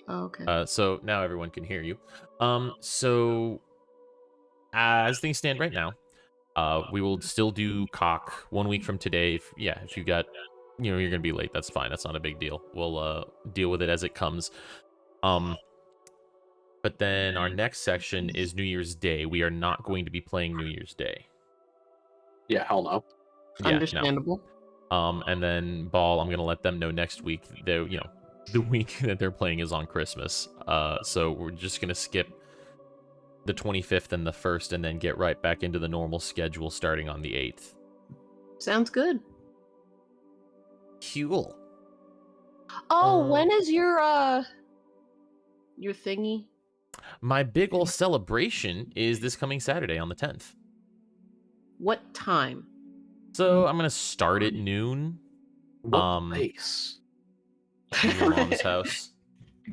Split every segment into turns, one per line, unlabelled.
Oh, okay.
So now everyone can hear you. So as things stand right now, we will still do cock 1 week from today. If you got, you're gonna be late. That's fine. That's not a big deal. We'll deal with it as it comes. But then our next section is New Year's Day. We are not going to be playing New Year's Day.
Yeah, hell no.
Yeah,
Understandable.
No. And then Ball, I'm gonna let them know next week. The week that they're playing is on Christmas. So we're just gonna skip the 25th and the 1st, and then get right back into the normal schedule starting on the 8th.
Sounds good.
Cool.
Oh, when is your thingy?
My big ol' celebration is this coming Saturday on the 10th.
What time?
So I'm gonna start at noon.
What place?
In your mom's house.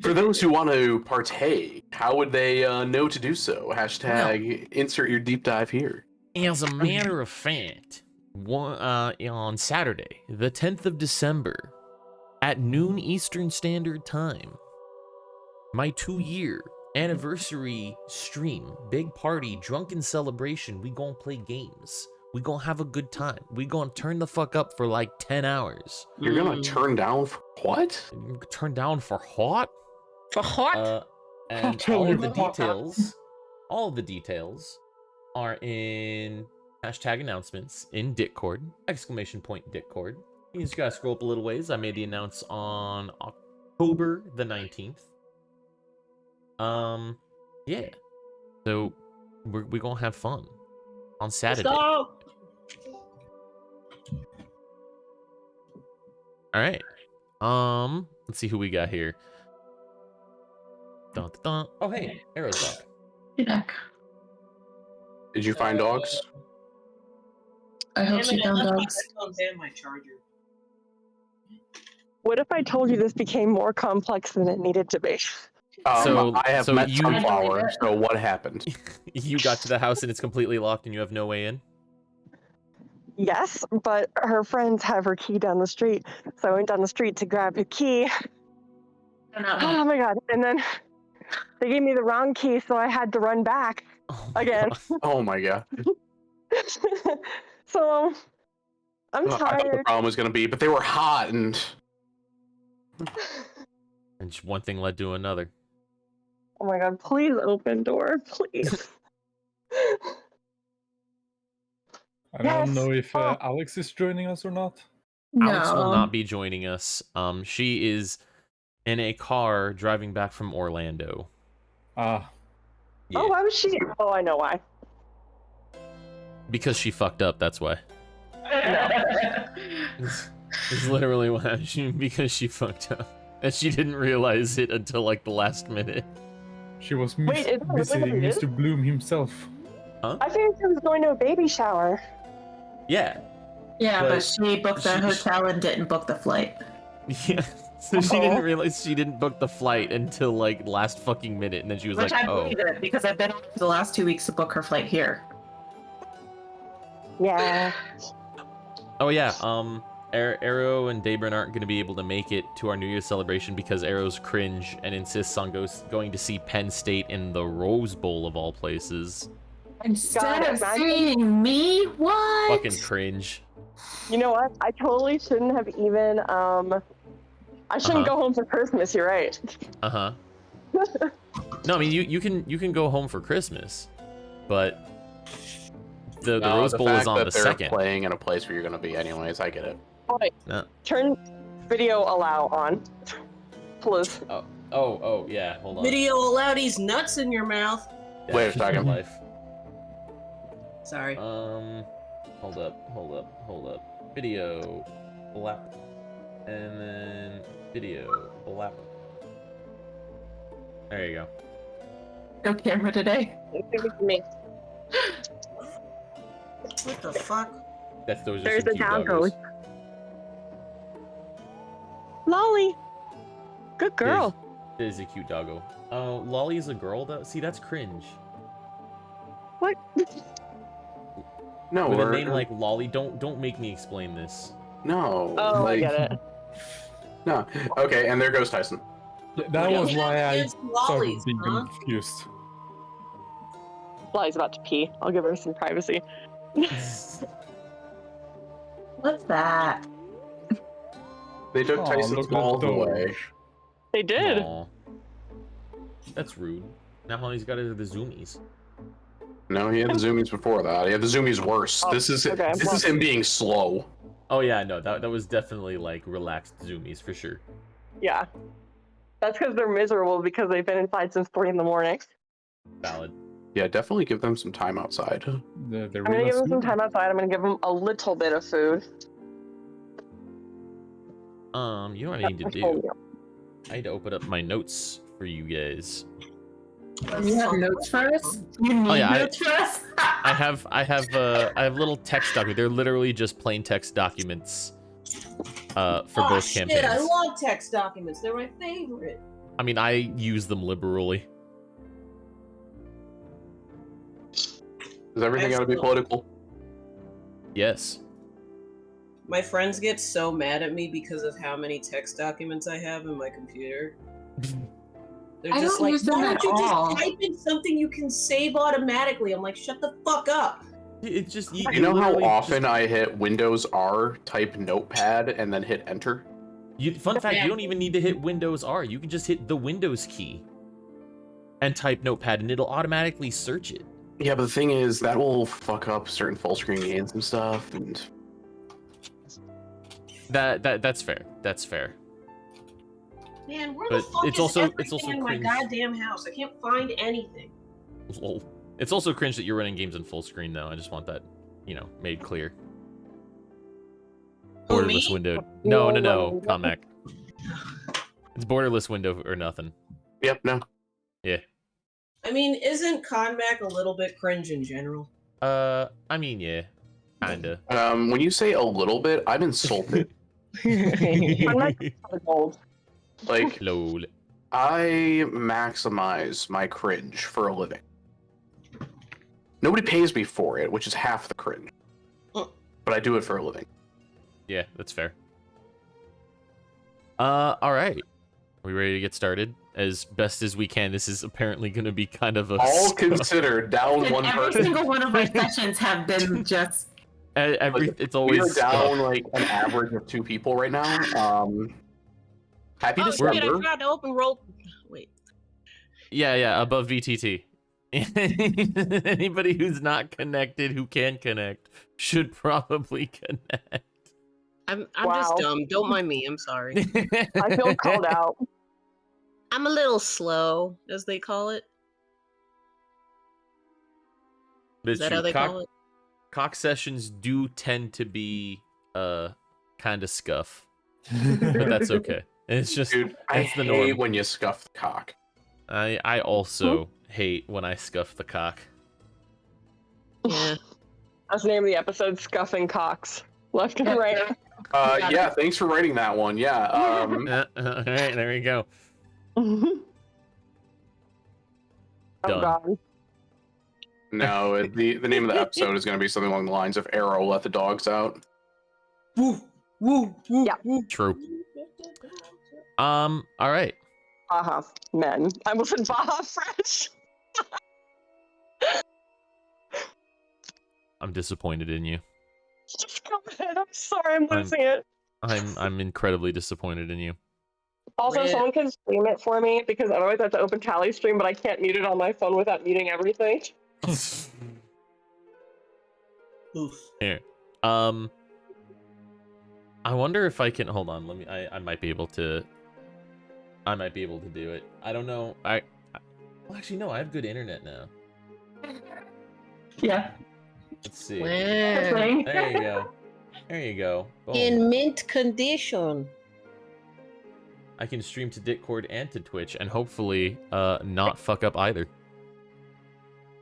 For those who want to partake, how would they know to do so? Hashtag insert your deep dive here.
As a matter of fact, on Saturday, the 10th of December, at noon Eastern Standard Time, my 2-year anniversary stream, big party, drunken celebration. We gonna play games. We gonna have a good time. We gonna turn the fuck up for like 10 hours.
You're gonna turn down for what?
Turn down for what?
For hot?
And all of the details are in hashtag announcements in Discord, ! Discord. You just gotta scroll up a little ways. I made the announce on October the 19th. Yeah. So we're gonna have fun on Saturday.
Stop!
All right. Let's see who we got here. Dun, dun, dun. Oh, hey, Arrow's back.
Hey, back.
Did you find dogs?
I hope she found dogs.
My charger.
What if I told you this became more complex than it needed to be?
I have met Sunflower, so what happened?
You got to the house and it's completely locked and you have no way in?
Yes, but her friends have her key down the street, so I went down the street to grab the key. Oh my god, and then they gave me the wrong key, so I had to run back again.
Oh my god.
So, I'm
I thought the
tired.
problem was going to be, but they were hot and...
And just one thing led to another.
Oh my god, please open door, please.
I don't know if Alex is joining us or not.
Alex will not be joining us. She is in a car driving back from Orlando.
Yeah. Oh, why was she? Oh, I know why.
Because she fucked up, that's why. It's literally why. Because she fucked up. And she didn't realize it until like the last minute.
She was visiting Mr. Bloom himself.
Huh?
I figured she was going to a baby shower.
Yeah.
Yeah, but she booked the hotel and didn't book the flight.
Yeah. So she didn't realize she didn't book the flight until like last fucking minute, and then she was
Which
like,
I believe it, because I've been for the last 2 weeks to book her flight here.
Yeah.
Oh yeah, Arrow and Daybrin aren't going to be able to make it to our New Year's celebration because Arrow's cringe and insists on going to see Penn State in the Rose Bowl of all places.
Instead of seeing me? What?
Fucking cringe.
You know what? I totally shouldn't have even, I shouldn't go home for Christmas, you're right.
Uh-huh. No, I mean, you can go home for Christmas, but the Rose Bowl is on the 2nd.
They're playing in a place where you're going to be anyways, I get it.
Alright, turn video allow on, please.
Oh, yeah, hold on.
Video allow these nuts in your mouth.
Yeah,
wait a second.
Life.
Sorry.
Hold up. Video, blap. And then video, blap. There you go.
No camera today.
Me.
What the fuck?
Those are
There's
some
the
cute
doggos.
doggos.
Lolly. Good girl.
It is a cute doggo. Oh, Lolly is a girl though? See, that's cringe.
What?
No,
with a name like Lolly, don't make me explain this.
No.
Oh, I get it.
No. Okay, and there goes Tyson.
That was
You
why
have
I
against lollies,
started being
huh?
confused.
Lily's about to pee. I'll give her some privacy.
What's that?
They took
Oh,
Tyson's
look at the
balls
dog.
away.
They did.
Aw. That's rude. Now all he's got is the zoomies.
No, he had the zoomies before that. He had the zoomies worse.
Oh,
This is
okay,
this
well-
is him being slow.
Oh yeah, no, that was definitely like relaxed zoomies for sure.
Yeah. That's because they're miserable because they've been inside since 3 in the morning.
Valid.
Yeah, definitely give them some time outside.
The
I'm gonna give them some time outside. I'm gonna give them a little bit of food.
You know what I need to do? I need to open up my notes for you guys.
You have notes for us? You need
yeah,
notes for us?
I have little text documents. They're literally just plain text documents for both
shit,
campaigns.
I love text documents. They're my favorite.
I mean, I use them liberally.
Is everything got to be
Excellent.
political?
Yes.
My friends get so mad at me because of how many text documents I have in my computer. They're
I
just
don't
like,
use them
why
at
don't you
all."
just type in something you can save automatically? I'm like, shut the fuck up.
It's just
You know how
literally
often I hit Windows R, type Notepad, and then hit Enter?
Fun fact: you don't even need to hit Windows R. You can just hit the Windows key and type Notepad, and it'll automatically search it.
Yeah, but the thing is, that will fuck up certain full screen games and stuff. And
That's fair. That's fair.
Man, where
But
the fuck
it's
is
also-
everything
it's also
in my
cringe.
goddamn house? I can't find anything.
Lol. It's also cringe that you're running games in full screen, though. I just want that, made clear.
Who,
Borderless
me?
window. No, Comac. It's borderless window or nothing.
yep, no.
Yeah.
I mean, isn't Conmac a little bit cringe in general?
I mean, yeah, kinda.
When you say a little bit, I'm insulted.
I'm not gold.
Like,
Lol.
I maximize my cringe for a living. Nobody pays me for it, which is half the cringe.
Mm.
But I do it for a living.
Yeah, that's fair. All right. Are we ready to get started? As best as we can. This is apparently going to be kind of a
All considered, down
And
one
every
person.
single one of our sessions have been just
it's
We
always
are down like an average of 2 people right now. Happy
Oh shit, I
December.
forgot to open roll. Wait.
yeah, above VTT. Anybody who's not connected who can connect should probably connect.
I'm
Wow.
just dumb. Don't mind me. I'm sorry.
I feel called out.
I'm a little slow, as they call it. Is that how they call it?
Cock sessions do tend to be kind of scuff, but that's okay. It's just
Dude, I
that's the
hate
norm.
when you scuff the cock.
I also hate when I scuff the cock.
Yeah.
That's the name of the episode, Scuffing Cocks. Left and right.
Yeah, thanks for writing that one. Yeah.
All right, there we go.
Oh
Done.
god.
No, the name of the episode is going to be something along the lines of Arrow let the dogs out.
Woo, woo, woo,
Yeah.
woo.
True. All right.
Baja men. I almost said Baja Fresh.
I'm disappointed in you.
Just go ahead. I'm sorry, I'm losing it.
I'm incredibly disappointed in you.
Also,
Rip.
someone can stream it for me because otherwise I have to open Tally Stream, but I can't mute it on my phone without muting everything.
Oof.
Here. I wonder if I can hold on. Let me. I might be able to. I might be able to do it. I don't know. Well, actually, no. I have good internet now.
yeah.
Let's see.
Wow.
There you go. There you go. Boom.
In mint condition.
I can stream to Discord and to Twitch, and hopefully, not fuck up either.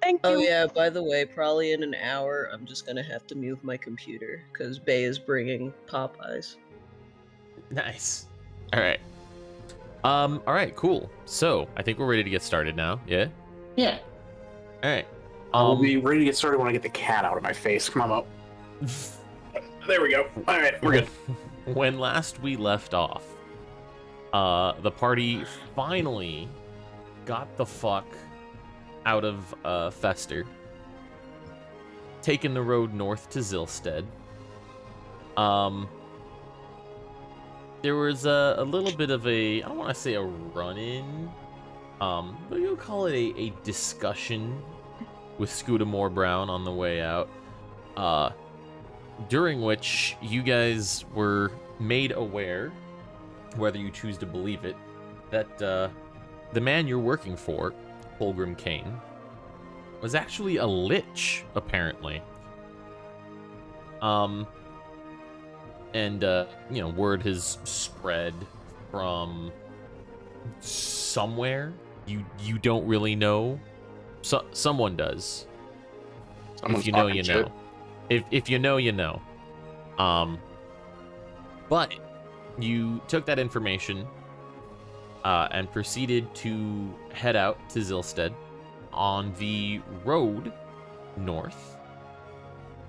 Thank you.
Oh yeah, by the way, probably in an hour, I'm just gonna have to move my computer, because Bay is bringing Popeyes.
Nice. All right. All right. Cool. So I think we're ready to get started now. Yeah.
Yeah.
All right.
I'll be ready to get started when I get the cat out of my face. Come on up. There we go. All right, we're good.
When last we left off, the party finally got the fuck out of Fester, taking the road north to Zilstead. There was a little bit of a, I don't want to say a run-in, but you'll call it a discussion with Scudamore Brown on the way out, during which you guys were made aware, whether you choose to believe it, that the man you're working for, Colgrim Kane, was actually a lich, apparently. And you know, word has spread from somewhere. You don't really know. Someone does.
Someone's
if you know,
talking
you
shit.
know. If you know, you know. But you took that information and proceeded to head out to Zilstead on the road north.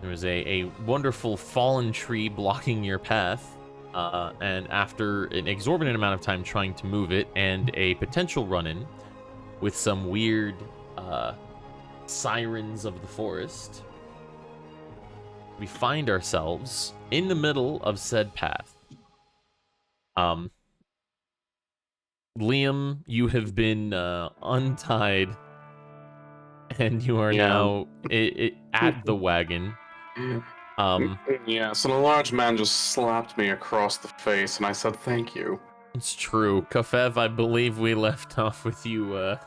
There was a wonderful fallen tree blocking your path, and after an exorbitant amount of time trying to move it and a potential run-in with some weird sirens of the forest, we find ourselves in the middle of said path. Liam, you have been untied, and you are now at the wagon.
Yes, and a large man just slapped me across the face, and I said thank you.
It's true. Kafev, I believe we left off with you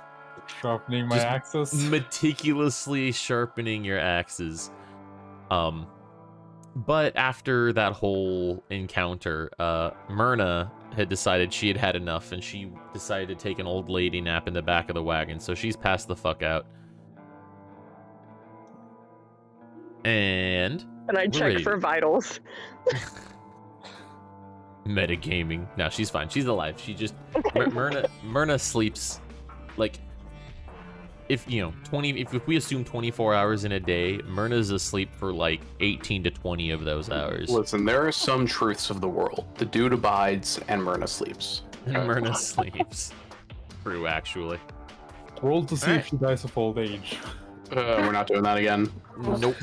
Sharpening my
just
axes.
meticulously sharpening your axes. But after that whole encounter, Myrna had decided she had had enough, and she decided to take an old lady nap in the back of the wagon, so she's passed the fuck out. And
I
we're
check
ready
for
to-
vitals.
Metagaming. No, she's fine. She's alive. She just Myrna sleeps like, if you know, 20, if we assume 24 hours in a day, Myrna's asleep for like 18 to 20 of those hours.
Listen, there are some truths of the world. The dude abides and Myrna sleeps.
And Myrna sleeps. True, actually.
Roll to see
Alright.
if she dies of old age.
We're not doing that again.
Nope.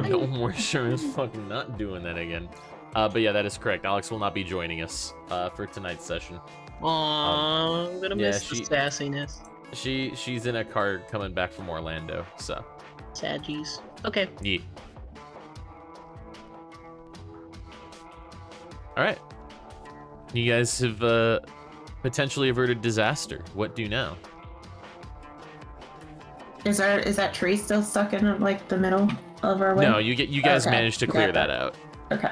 No, we're sure as fuck not doing that again. But yeah, that is correct. Alex will not be joining us for tonight's session.
Aww, I'm gonna
yeah,
miss the sassiness.
She's in a car coming back from Orlando, so.
Sadgies. Okay.
Yeah. Alright. You guys have potentially averted disaster. What do now?
Is that tree still stuck in like the middle of our way?
No, you guys
Okay,
managed to
got
clear
that.
that out.
Okay.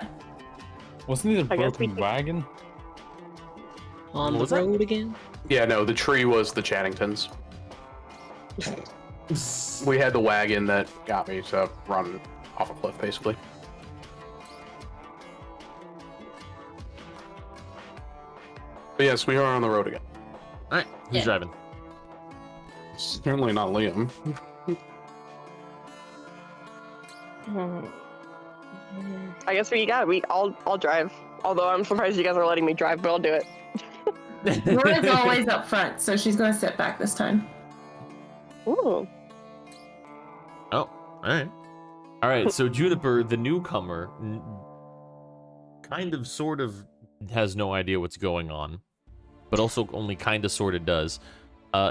Wasn't it a
I guess we
broken
could-
wagon?
On
What
the
was that?
road again?
Yeah, no, the tree was the Chaddingtons. We had the wagon that got me to run off a cliff, basically. But yes, we are on the road again.
Alright, who's
Yeah.
driving?
Certainly not Liam.
I guess I'll drive. Although I'm surprised you guys are letting me drive, but I'll do it.
Laura's always up front, so she's gonna sit back this time.
Ooh.
Oh, alright, so Juniper, the newcomer, kind of sort of has no idea what's going on, but also only kind of sort of does,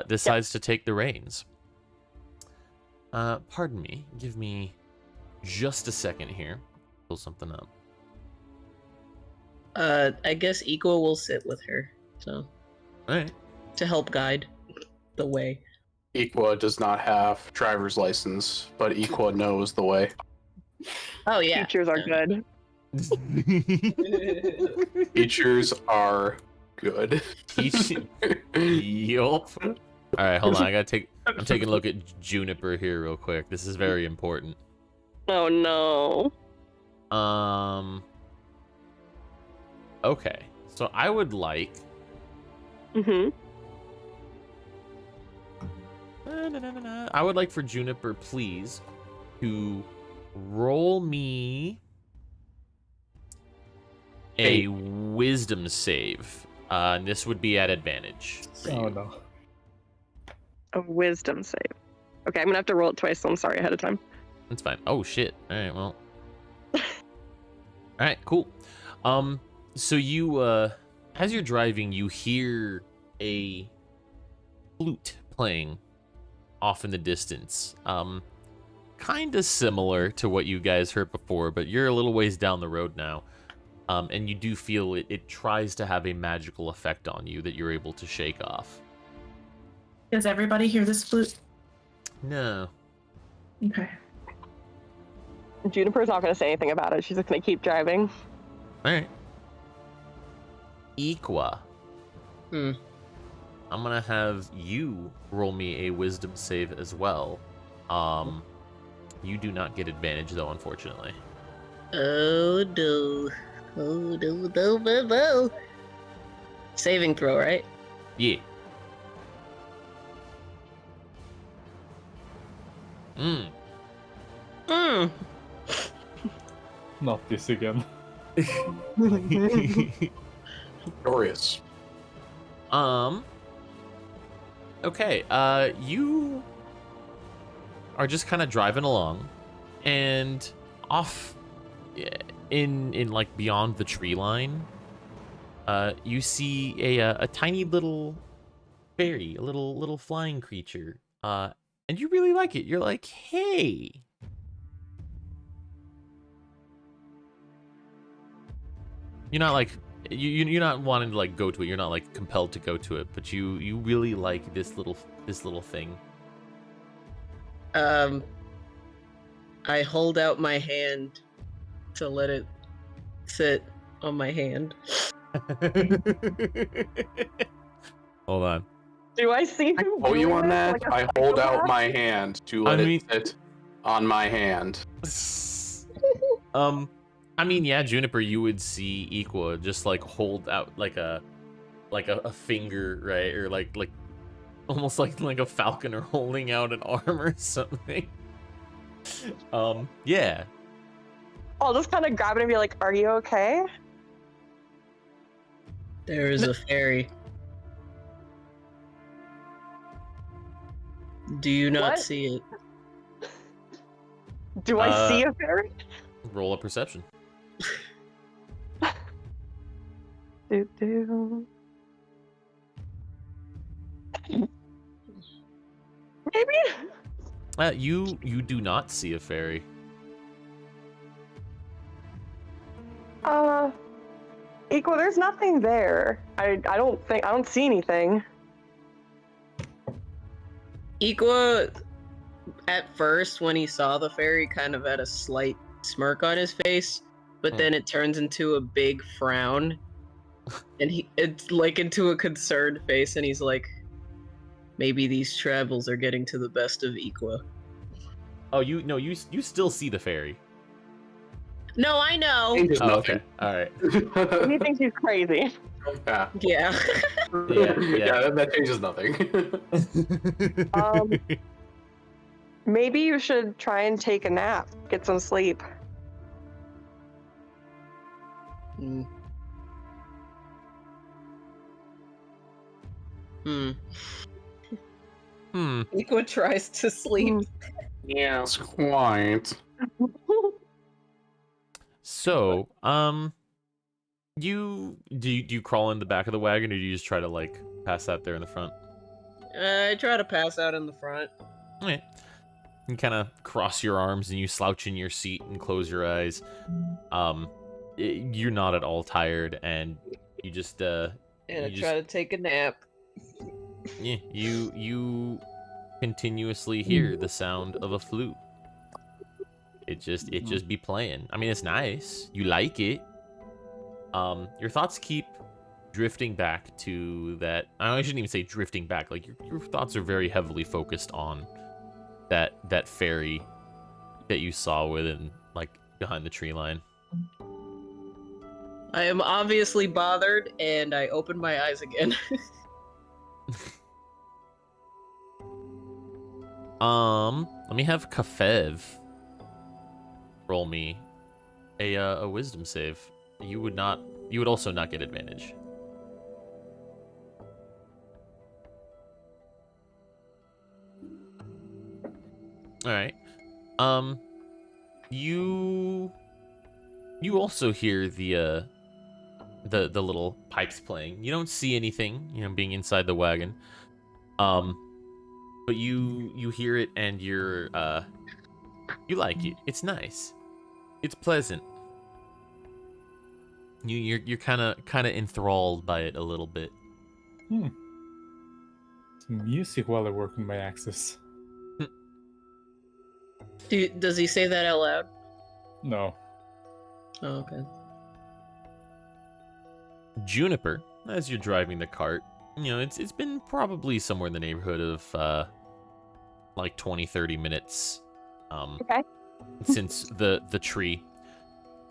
decides to take the reins. Pardon me, give me just a second here. Pull something up.
I guess Equa will sit with her, so
Alright.
to help guide the way.
Equa does not have driver's license, but Equa knows the way.
Oh yeah.
Teachers are good.
Teachers are good.
Yup. Alright, hold on, I'm taking a look at Juniper here real quick. This is very important.
Oh no.
Okay, so I would like
Mm-hmm.
I would like for Juniper, please, to roll me a wisdom save. And this would be at advantage. for
Oh
you.
no.
A wisdom save. Okay, I'm gonna have to roll it twice, so I'm sorry ahead of time.
That's fine. Oh shit. All right. Well. All right. Cool. So you, as you're driving, you hear a flute playing off in the distance. Kind of similar to what you guys heard before, but you're a little ways down the road now. And you do feel it tries to have a magical effect on you that you're able to shake off.
Does everybody hear this flute?
No.
Okay.
Juniper's not gonna say anything about it. She's just gonna keep driving.
All right. Equa.
Hmm.
I'm gonna have you roll me a wisdom save as well. You do not get advantage though, unfortunately.
Oh no. Oh no, no, no, no. Saving throw, right?
Yeah.
Hmm.
Not this again.
Glorious.
Okay, you are just kind of driving along, and off in like beyond the tree line, you see a tiny little fairy, a little flying creature, and you really like it. You're like, hey. You're not like you're not wanting to like go to it. You're not like compelled to go to it, but you really like this little thing.
I hold out my hand to let it sit on my hand.
Hold on.
Do I see
I
who
quote you on
doing
that.
this? Like
I
a
hold out
psychopath?
my hand to
I
let
mean-
it sit on my hand.
I mean, yeah, Juniper, you would see Equa just like hold out like a finger, right, or like almost like a falcon or holding out an arm or something. Yeah.
I'll just kind of grab it and be like, "Are you okay?"
There is a fairy. Do you not
What?
see it?
Do I see a fairy?
Roll a perception.
Do. Maybe.
You do not see a fairy.
Equal. There's nothing there. I don't see anything.
Equa, at first, when he saw the fairy, kind of had a slight smirk on his face, but then it turns into a big frown, and it's like into a concerned face, and he's like, maybe these travels are getting to the best of Equa.
Oh, you still see the fairy.
No, I know.
Changes
Oh,
nothing.
okay. All right.
He thinks he's crazy.
Yeah.
Yeah.
Yeah.
That changes nothing.
Maybe you should try and take a nap, get some sleep.
Hmm. Hmm. Equa tries to sleep.
Yes, quite.
So, do you crawl in the back of the wagon, or do you just try to like pass out there in the front?
I try to pass out in the front.
All right. You kind of cross your arms and you slouch in your seat and close your eyes. You're not at all tired, and you just
And I try to take a nap.
yeah, you continuously hear the sound of a flute. It just be playing. I mean, it's nice. You like it. Your thoughts keep drifting back to that. I shouldn't even say drifting back. Like your thoughts are very heavily focused on that fairy that you saw within, like, behind the tree line.
I am obviously bothered, and I open my eyes again.
Let me have Kafev roll me a wisdom save. You would also not get advantage. All right. You also hear the little pipes playing. You don't see anything, being inside the wagon. But you hear it and you like it. It's nice. It's pleasant. You're kind of enthralled by it a little bit.
Some music while I work on my axis.
Does he say that out loud?
No.
Oh, okay.
Juniper, as you're driving the cart, it's been probably somewhere in the neighborhood of like 20-30 minutes
Okay.
since the tree,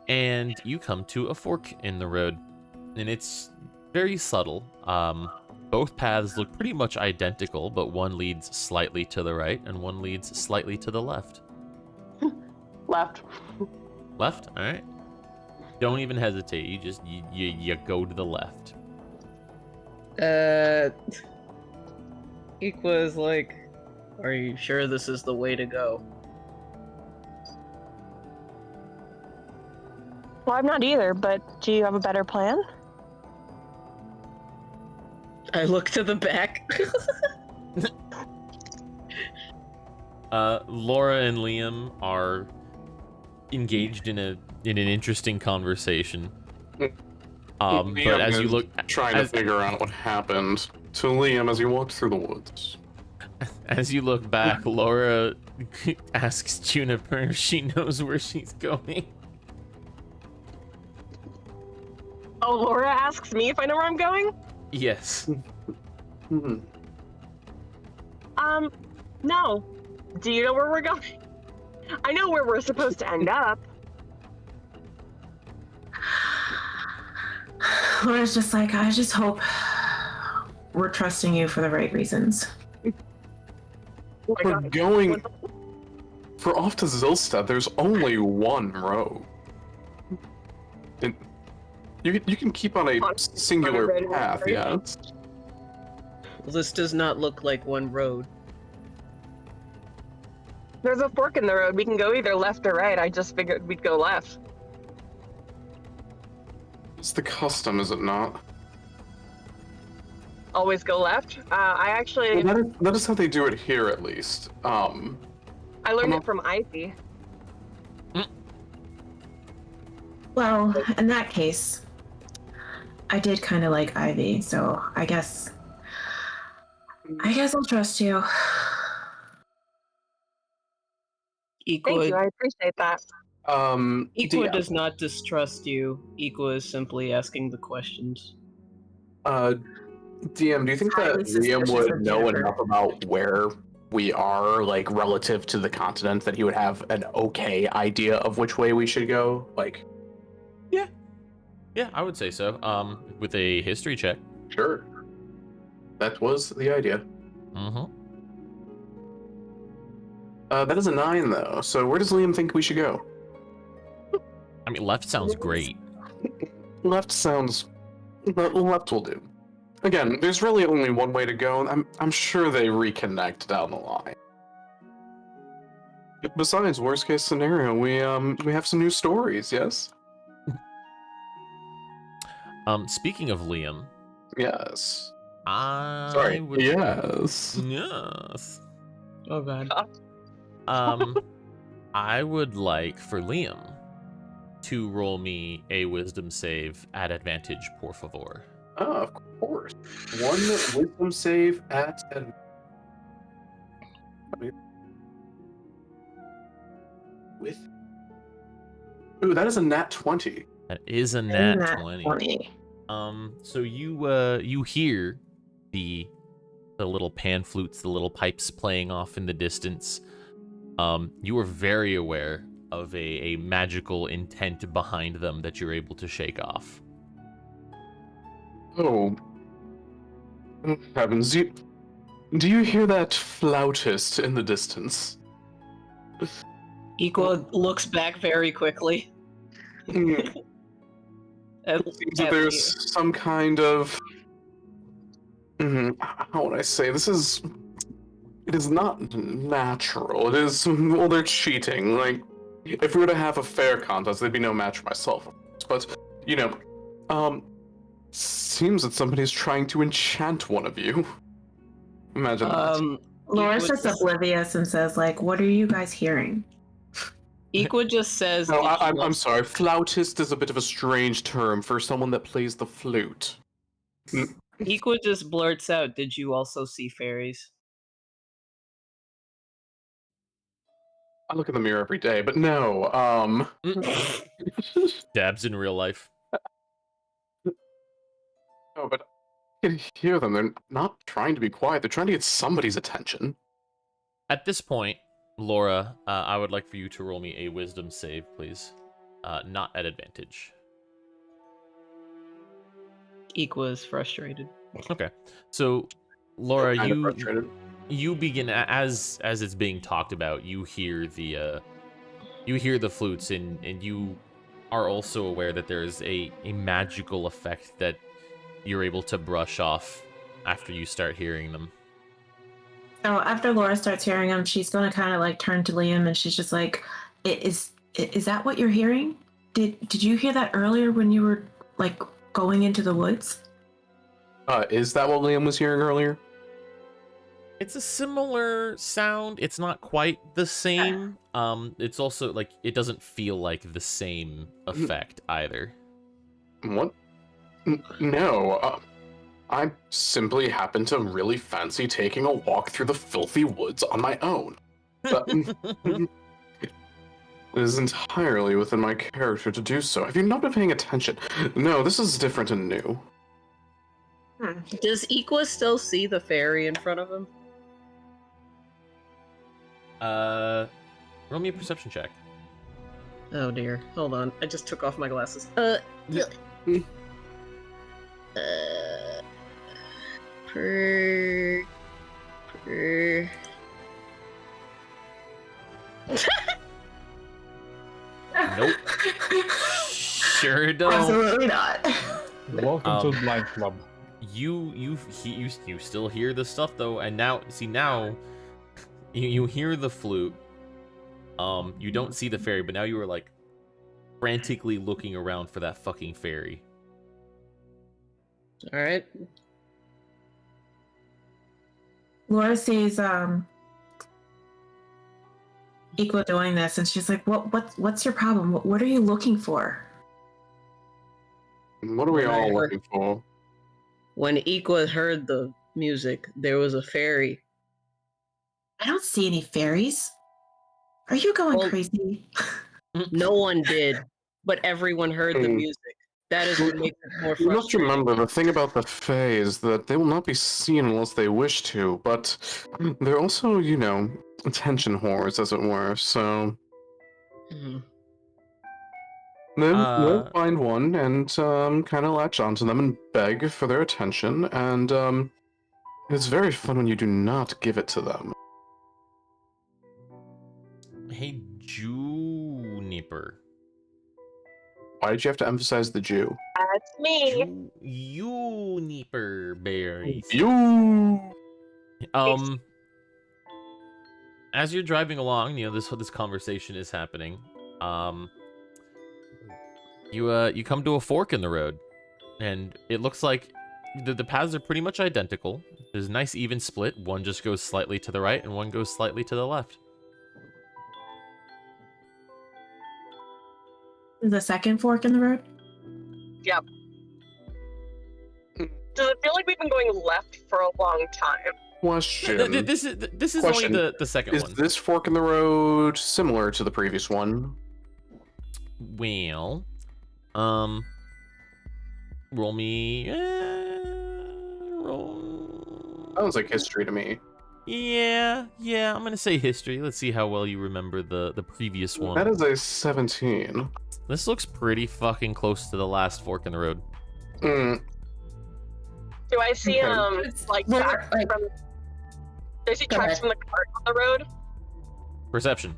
and you come to a fork in the road, and it's very subtle. Both paths look pretty much identical, but one leads slightly to the right and one leads slightly to the left.
Left.
Left? All right. Don't even hesitate. You just you go to the left.
Equa's like, are you sure this is the way to go?
Well, I'm not either, but do you have a better plan?
I look to the back.
Laura and Liam are engaged in an interesting conversation. But as you look,
trying to figure out what happened to Liam as he walked through the woods.
As you look back, Laura asks Juniper if she knows where she's going.
Oh, Laura asks me if I know where I'm going?
Yes.
No. Do you know where we're going? I know where we're supposed to end up.
Laura's just like, I just hope we're trusting you for the right reasons.
Oh my
We're
God.
going... For off to Zilstad, there's only one road. And you can keep on a singular path, yes.
Well, this does not look like one road.
There's a fork in the road. We can go either left or right. I just figured we'd go left.
It's the custom, is it not?
Always go left. I actually
Well, that is how they do it here, at least.
I learned it from Ivy.
Well, in that case, I did kind of like Ivy, so I guess I'll trust you.
Equa,
Thank you. I appreciate that.
Equa
DM.
does not distrust you. Equa is simply asking the questions.
DM, do you think that
Highly
Liam
suspicious
would
of
know
Jennifer.
enough about where we are, like, relative to the continent, that he would have an okay idea of which way we should go? Like,
Yeah, I would say so. With a history check.
sure. That was the idea.
Mm-hmm.
That is a 9, though. So where does Liam think we should go?
I mean, left sounds great.
Left sounds... Left will do. Again, there's really only one way to go, and I'm sure they reconnect down the line. Besides, worst case scenario, we have some new stories, yes?
Speaking of Liam,
Yes.
I
Sorry.
would...
Yes.
Yes.
Oh god.
I would like for Liam to roll me a wisdom save at advantage, por favor.
Oh, of course. One wisdom save at... With... Ooh, that is a nat 20.
That is a
Nat
nat 20. So you hear the little pan flutes, the little pipes playing off in the distance. You are very aware of a magical intent behind them that you're able to shake off.
Oh. Heavens, do you hear that flautist in the distance?
Equa looks back very quickly.
It
At-
seems that
at
there's
you.
some kind of... how would I say? This is it is not natural. It is, well, they're cheating. Like, if we were to have a fair contest, there'd be no match for myself, of course. But, you know, seems that somebody's trying to enchant one of you. Imagine that.
Laura's just oblivious and says, like, what are you guys hearing?
Equa just says...
No, I'm sorry. Flautist is a bit of a strange term for someone that plays the flute.
Equa just blurts out, did you also see fairies?
I look in the mirror every day, but no,
Dabs in real life.
No, but I can hear them. They're not trying to be quiet. They're trying to get somebody's attention.
At this point, Laura, I would like for you to roll me a wisdom save, please. Not at advantage.
Equa is frustrated.
Okay. So, Laura,
Frustrated.
you begin as it's being talked about. You hear the flutes, and you are also aware that there is a magical effect that you're able to brush off after you start hearing them.
So after Laura starts hearing them, she's gonna kind of like turn to Liam, and she's just like, "Is that what you're hearing? Did you hear that earlier when you were like going into the woods?"
Is that what Liam was hearing earlier?
It's a similar sound. It's not quite the same. It's also like it doesn't feel like the same effect either.
What? No. I simply happen to really fancy taking a walk through the filthy woods on my own. But it is entirely within my character to do so. Have you not been paying attention? No, this is different and new.
Does Equa still see the fairy in front of him?
Roll me a perception check.
Oh dear. Hold on. I just took off my glasses.
Nope. Sure don't.
Absolutely not.
Welcome to the Blind Club.
You still hear the stuff though, and now you hear the flute. You don't see the fairy, but now you are like frantically looking around for that fucking fairy.
All right.
Laura sees Equa doing this, and she's like, "What's your problem? What are you looking for?"
What are we all looking for?
When Equa heard the music, there was a fairy.
I don't see any fairies. Are you going crazy?
No one did, but everyone heard the music. That is what makes it more
You must
frustrating.
remember, the thing about the Fae is that they will not be seen unless they wish to, but they're also, you know, attention whores, as it were, so...
Mhm.
Then we'll find one and kind of latch onto them and beg for their attention, and it's very fun when you do not give it to them.
Hey, Juniper.
Why did you have to emphasize the Jew?
That's me.
Juniper berries.
You.
As you're driving along, you know this conversation is happening. You come to a fork in the road, and it looks like the paths are pretty much identical. There's a nice even split. One just goes slightly to the right, and one goes slightly to the left.
The second fork in the road?
Yep. Does it feel like we've been going left for a long time?
Question.
This is
Question.
only the second
Is
one.
this fork in the road similar to the previous one?
Well, roll me. Roll.
Sounds like history to me.
Yeah. I'm gonna say history. Let's see how well you remember the previous one.
That is a 17.
This looks pretty fucking close to the last fork in the road.
Mm.
Do I see
Okay.
like
Laura,
tracks
like-
from? Do I see
Go
tracks
ahead.
from the cart on the road?
Perception.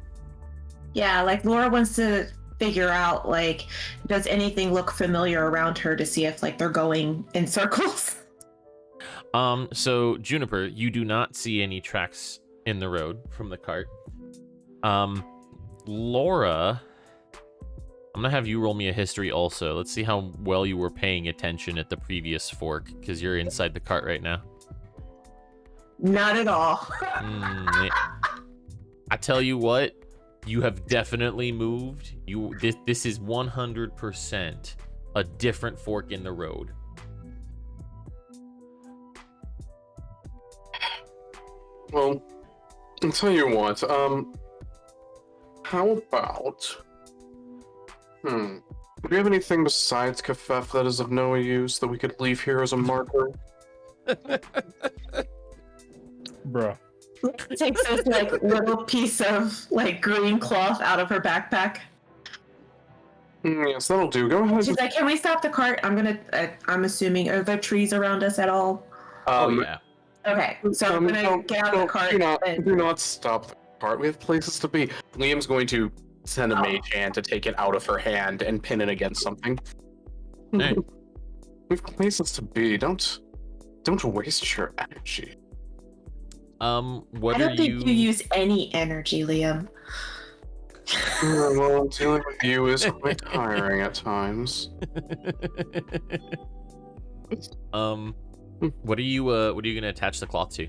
Yeah, like Laura wants to figure out, like, does anything look familiar around her to see if, like, they're going in circles?
So Juniper, you do not see any tracks in the road from the cart. Laura, I'm gonna have you roll me a history also. Let's see how well you were paying attention at the previous fork, because you're inside the cart right now.
Not at all.
I tell you what, you have definitely moved. This is 100% a different fork in the road.
Well, I'll tell you what, how about... do we have anything besides Kafef that is of no use that we could leave here as a marker?
Bruh.
Takes this like little piece of like green cloth out of her backpack.
Yes, that'll do. Go ahead.
She's like, "Can we stop the cart? I'm assuming, are there trees around us at all?"
Oh yeah.
Okay, so I'm gonna get out of the cart.
Do not stop the cart. We have places to be. Liam's going to send a mage hand to take it out of her hand and pin it against something.
Hey.
We have places to be. Don't waste your energy.
What
I don't think you use any energy, Liam.
Well, dealing with you is quite tiring at times.
What are you gonna attach the cloth to?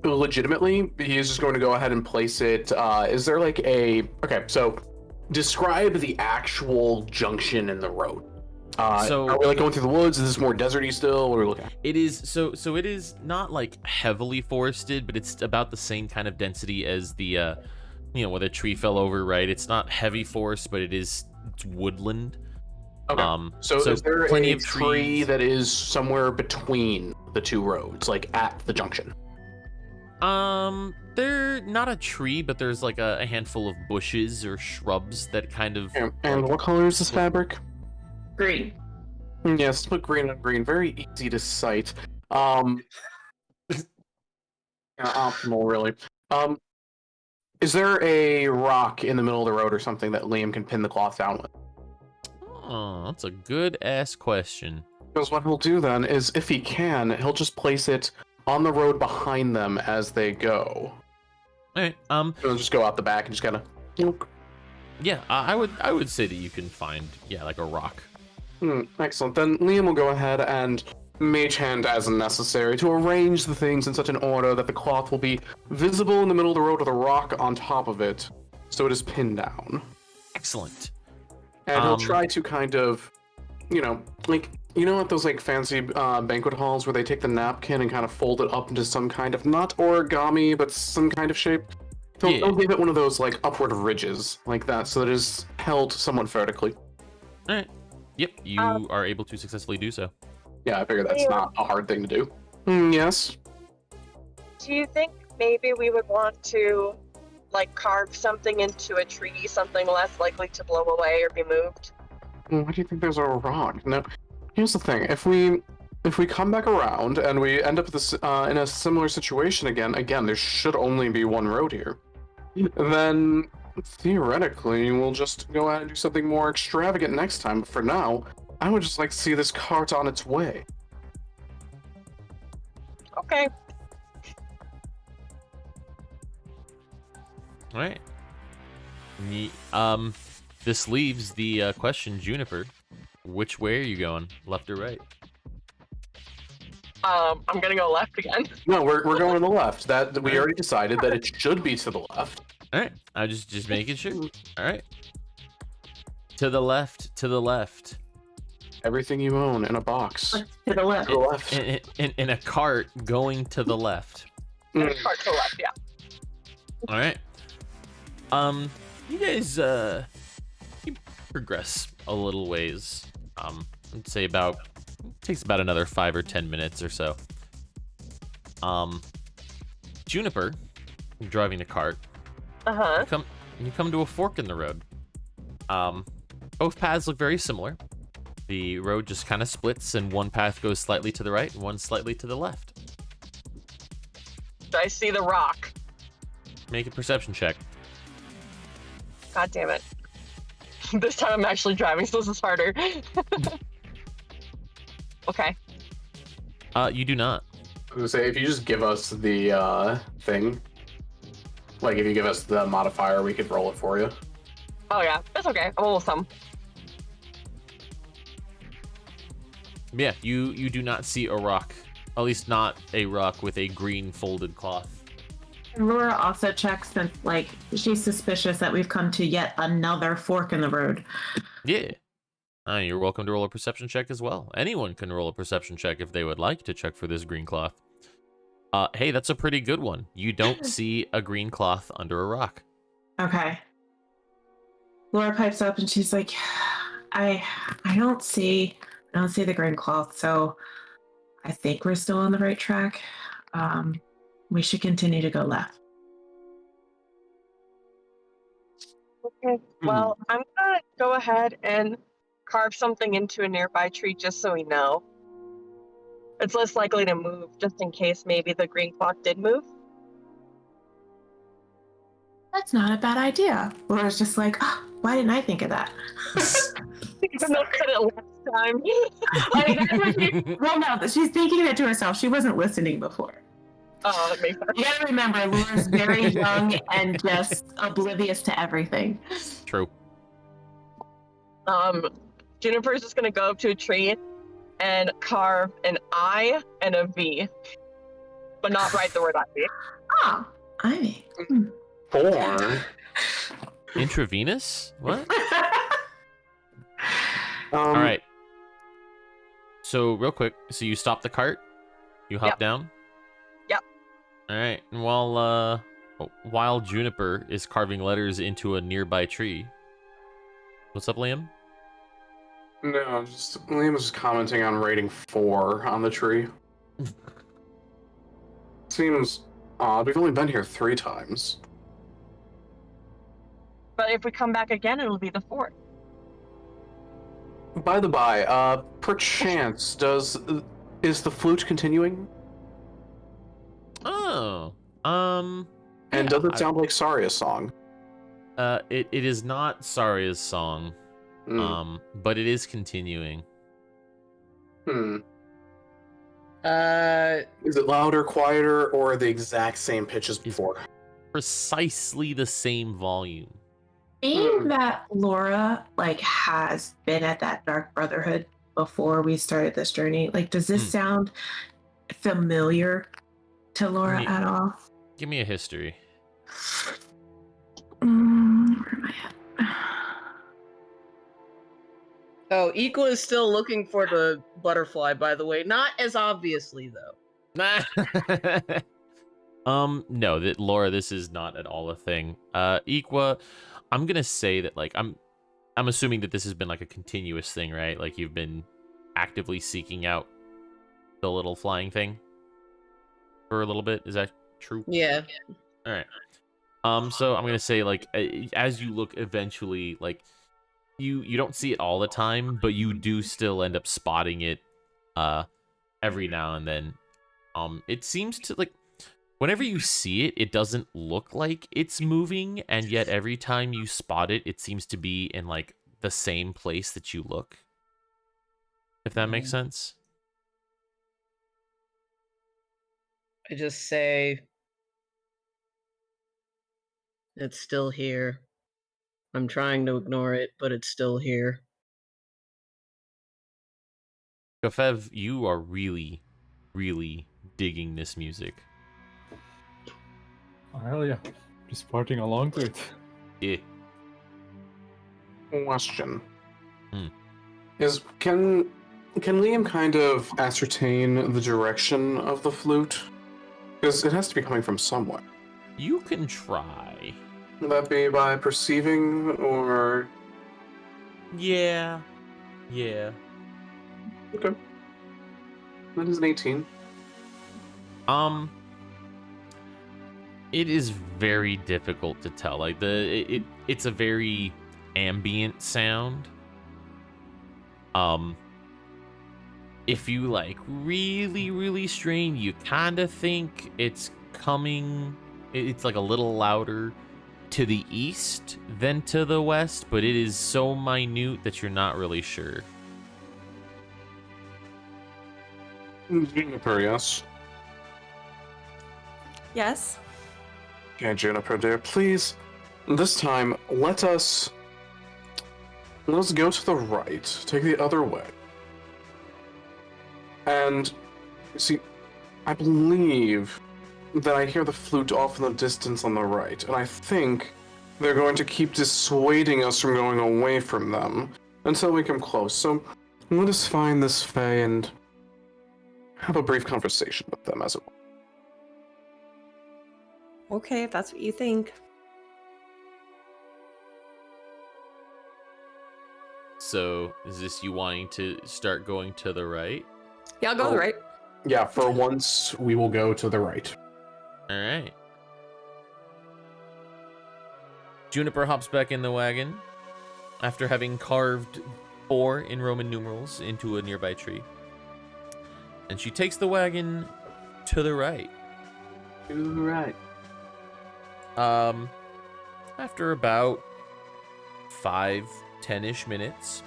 Legitimately, he's just going to go ahead and place it. Is there like a... Okay, so describe the actual junction in the road.
So
are we like going through the woods? Is this more deserty still? What are we looking at?
It is so it is not like heavily forested, but it's about the same kind of density as the where the tree fell over, right? It's not heavy forest, but it's woodland.
Okay. So is there
plenty
a
of
tree
trees
that is somewhere between the two roads, like at the junction?
They're not a tree, but there's like a handful of bushes or shrubs that kind of.
And what color is this fabric?
Green.
Yes, put green on green. Very easy to sight. Optimal, really. Is there a rock in the middle of the road or something that Liam can pin the cloth down with?
Oh, that's a good ass question.
Because what he'll do then is, if he can, he'll just place it on the road behind them as they go.
All right.
He'll just go out the back and just kind of.
Yeah, I would say that you can find like a rock.
Excellent. Then Liam will go ahead and mage hand as necessary to arrange the things in such an order that the cloth will be visible in the middle of the road with a rock on top of it, so it is pinned down.
Excellent.
And he'll try to kind of, at those like fancy banquet halls where they take the napkin and kind of fold it up into some kind of, not origami, but some kind of shape. They'll give it one of those like upward ridges like that, so that it is held somewhat vertically.
All right. Yep, you are able to successfully do so.
Yeah, I figure that's not a hard thing to do. Yes.
Do you think maybe we would want to, like, carve something into a tree, something less likely to blow away or be moved?
Why do you think there's a rock? No. Here's the thing. If we come back around and we end up this in a similar situation again, there should only be one road here. Then theoretically, we'll just go out and do something more extravagant next time. But for now, I would just like to see this cart on its way.
Okay.
All right. This leaves the question, Juniper. Which way are you going? Left or right?
I'm gonna go left again.
No, we're going to the left. That we already decided that it should be to the left.
All right. I just making sure. All right. To the left. To the left.
Everything you own in a box.
To the left.
To the left.
In a cart going to the left.
Cart to the left, yeah.
All right. You guys you progress a little ways. I'd say takes about another 5 or 10 minutes or so. Juniper, driving the cart. You come to a fork in the road. Both paths look very similar. The road just kind of splits, and one path goes slightly to the right and one slightly to the left.
Do I see the rock?
Make a perception check.
God damn it. This time I'm actually driving, so this is harder. Okay.
You do not.
gonna say, if you just give us the thing, like if you give us the modifier, we could roll it for you.
Oh yeah, it's okay. I'm almost some.
Yeah, you do not see a rock. At least not a rock with a green folded cloth.
Laura also checks since, like, she's suspicious that we've come to yet another fork in the road.
Yeah. You're welcome to roll a perception check as well. Anyone can roll a perception check if they would like to check for this green cloth. Hey, that's a pretty good one. You don't see a green cloth under a rock.
Okay. Laura pipes up and she's like, I don't see the green cloth, so I think we're still on the right track. We should continue to go left.
Okay. Well, I'm gonna go ahead and carve something into a nearby tree just so we know. It's less likely to move, just in case maybe the green cloth did move.
That's not a bad idea. Laura's just like, oh, why didn't I think of that?
Even though I said it last time.
Like, that's what she, well, no, she's thinking of it to herself. She wasn't listening before.
Oh, that makes sense.
You gotta remember, Laura's very young and just oblivious to everything.
True.
Juniper's just gonna go up to a tree and carve an I and a V, but not write the word ivy.
Oh, ivy.
4.
Intravenous? What?
All
All right. So real quick, so you stop the cart, you hop
Yep.
down.
Yep.
All right. And while Juniper is carving letters into a nearby tree, what's up, Liam?
No, just Liam was just commenting on rating 4 on the tree. Seems odd. We've only been here 3 times.
But if we come back again, it'll be the 4th.
By the by, perchance, is the flute continuing?
Oh.
And
yeah,
does it sound like Saria's song?
It is not Saria's song. But it is continuing.
Is it louder, quieter, or the exact same pitch as before?
Precisely the same volume.
Being that Laura has been at that Dark Brotherhood before we started this journey, does this sound familiar to Laura at all?
Give me a history.
Where am I at?
Oh, Equa is still looking for the butterfly, by the way. Not as obviously, though.
No, Laura, this is not at all a thing. Equa, I'm gonna say that I'm assuming that this has been a continuous thing, right? Like you've been actively seeking out the little flying thing for a little bit. Is that true?
Yeah.
All right. So I'm gonna say as you look eventually, you don't see it all the time, but you do still end up spotting it every now and then. It seems to whenever you see it, it doesn't look like it's moving, and yet every time you spot it, it seems to be in the same place that you look. If that makes sense.
I just say it's still here. I'm trying to ignore it, but it's still here.
Kofev, you are really, really digging this music.
Well, yeah, just partying along to it.
Yeah.
Question. Can Liam kind of ascertain the direction of the flute? Because it has to be coming from somewhere.
You can try.
Would that be by perceiving, or...?
Yeah.
Okay. That is an 18.
It is very difficult to tell. It's a very ambient sound. If you really, really strain, you kind of think it's coming. It's a little louder to the east than to the west, but it is so minute that you're not really sure.
Juniper, yes.
Yes?
Okay, Juniper, dear, please, this time, let's go to the right, take the other way. And, see, I believe that I hear the flute off in the distance on the right, and I think they're going to keep dissuading us from going away from them until we come close. So let us find this Fae and have a brief conversation with them, as it were.
Okay, if that's what you think.
So, is this you wanting to start going to the right?
Yeah, I'll go to the right.
Yeah, for once, we will go to the right.
All right. Juniper hops back in the wagon after having carved 4 in Roman numerals into a nearby tree. And she takes the wagon to the right.
To the right.
After about 5-10-ish minutes,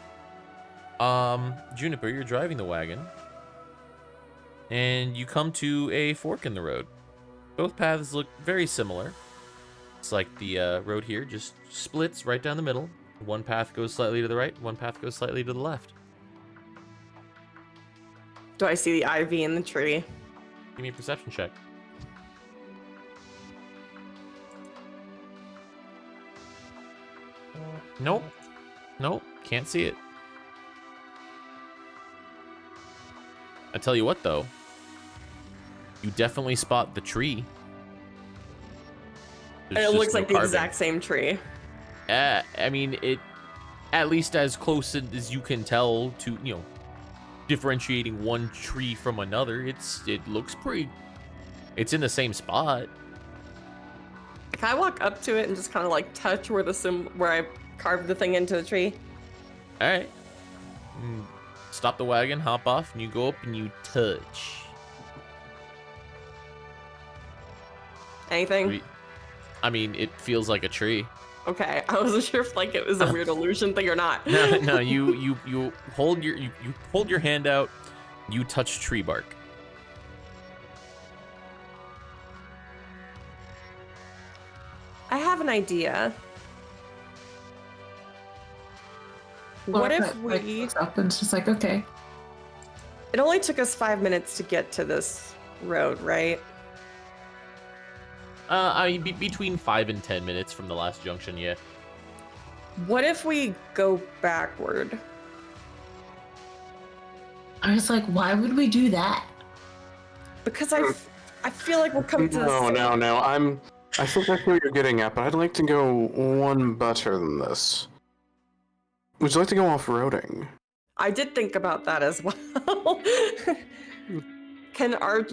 Juniper, you're driving the wagon, and you come to a fork in the road. Both paths look very similar. It's like the road here just splits right down the middle. One path goes slightly to the right, one path goes slightly to the left.
Do I see the ivy in the tree?
Give me a perception check. Nope. Nope. Can't see it. I tell you what, though. You definitely spot the tree.
And it looks like the exact same tree.
I mean, it, at least as close as you can tell to, you know, differentiating one tree from another, it looks pretty, it's in the same spot.
Can I walk up to it and just kind of like touch where where I carved the thing into the tree?
All right. Stop the wagon, hop off, and you go up and you touch.
Anything?
I mean, it feels like a tree.
Okay, I wasn't sure if like it was a weird illusion thing or not.
No, you hold your hand out, you touch tree bark.
I have an idea. What if we
looks up and it's just like, okay.
It only took us 5 minutes to get to this road, right?
I mean, between 5 and 10 minutes from the last junction, yeah.
What if we go backward?
I was like, why would we do that?
Because I feel like we'll come to
No. I think I see what you're getting at, but I'd like to go one better than this. Would you like to go off-roading?
I did think about that as well. Can our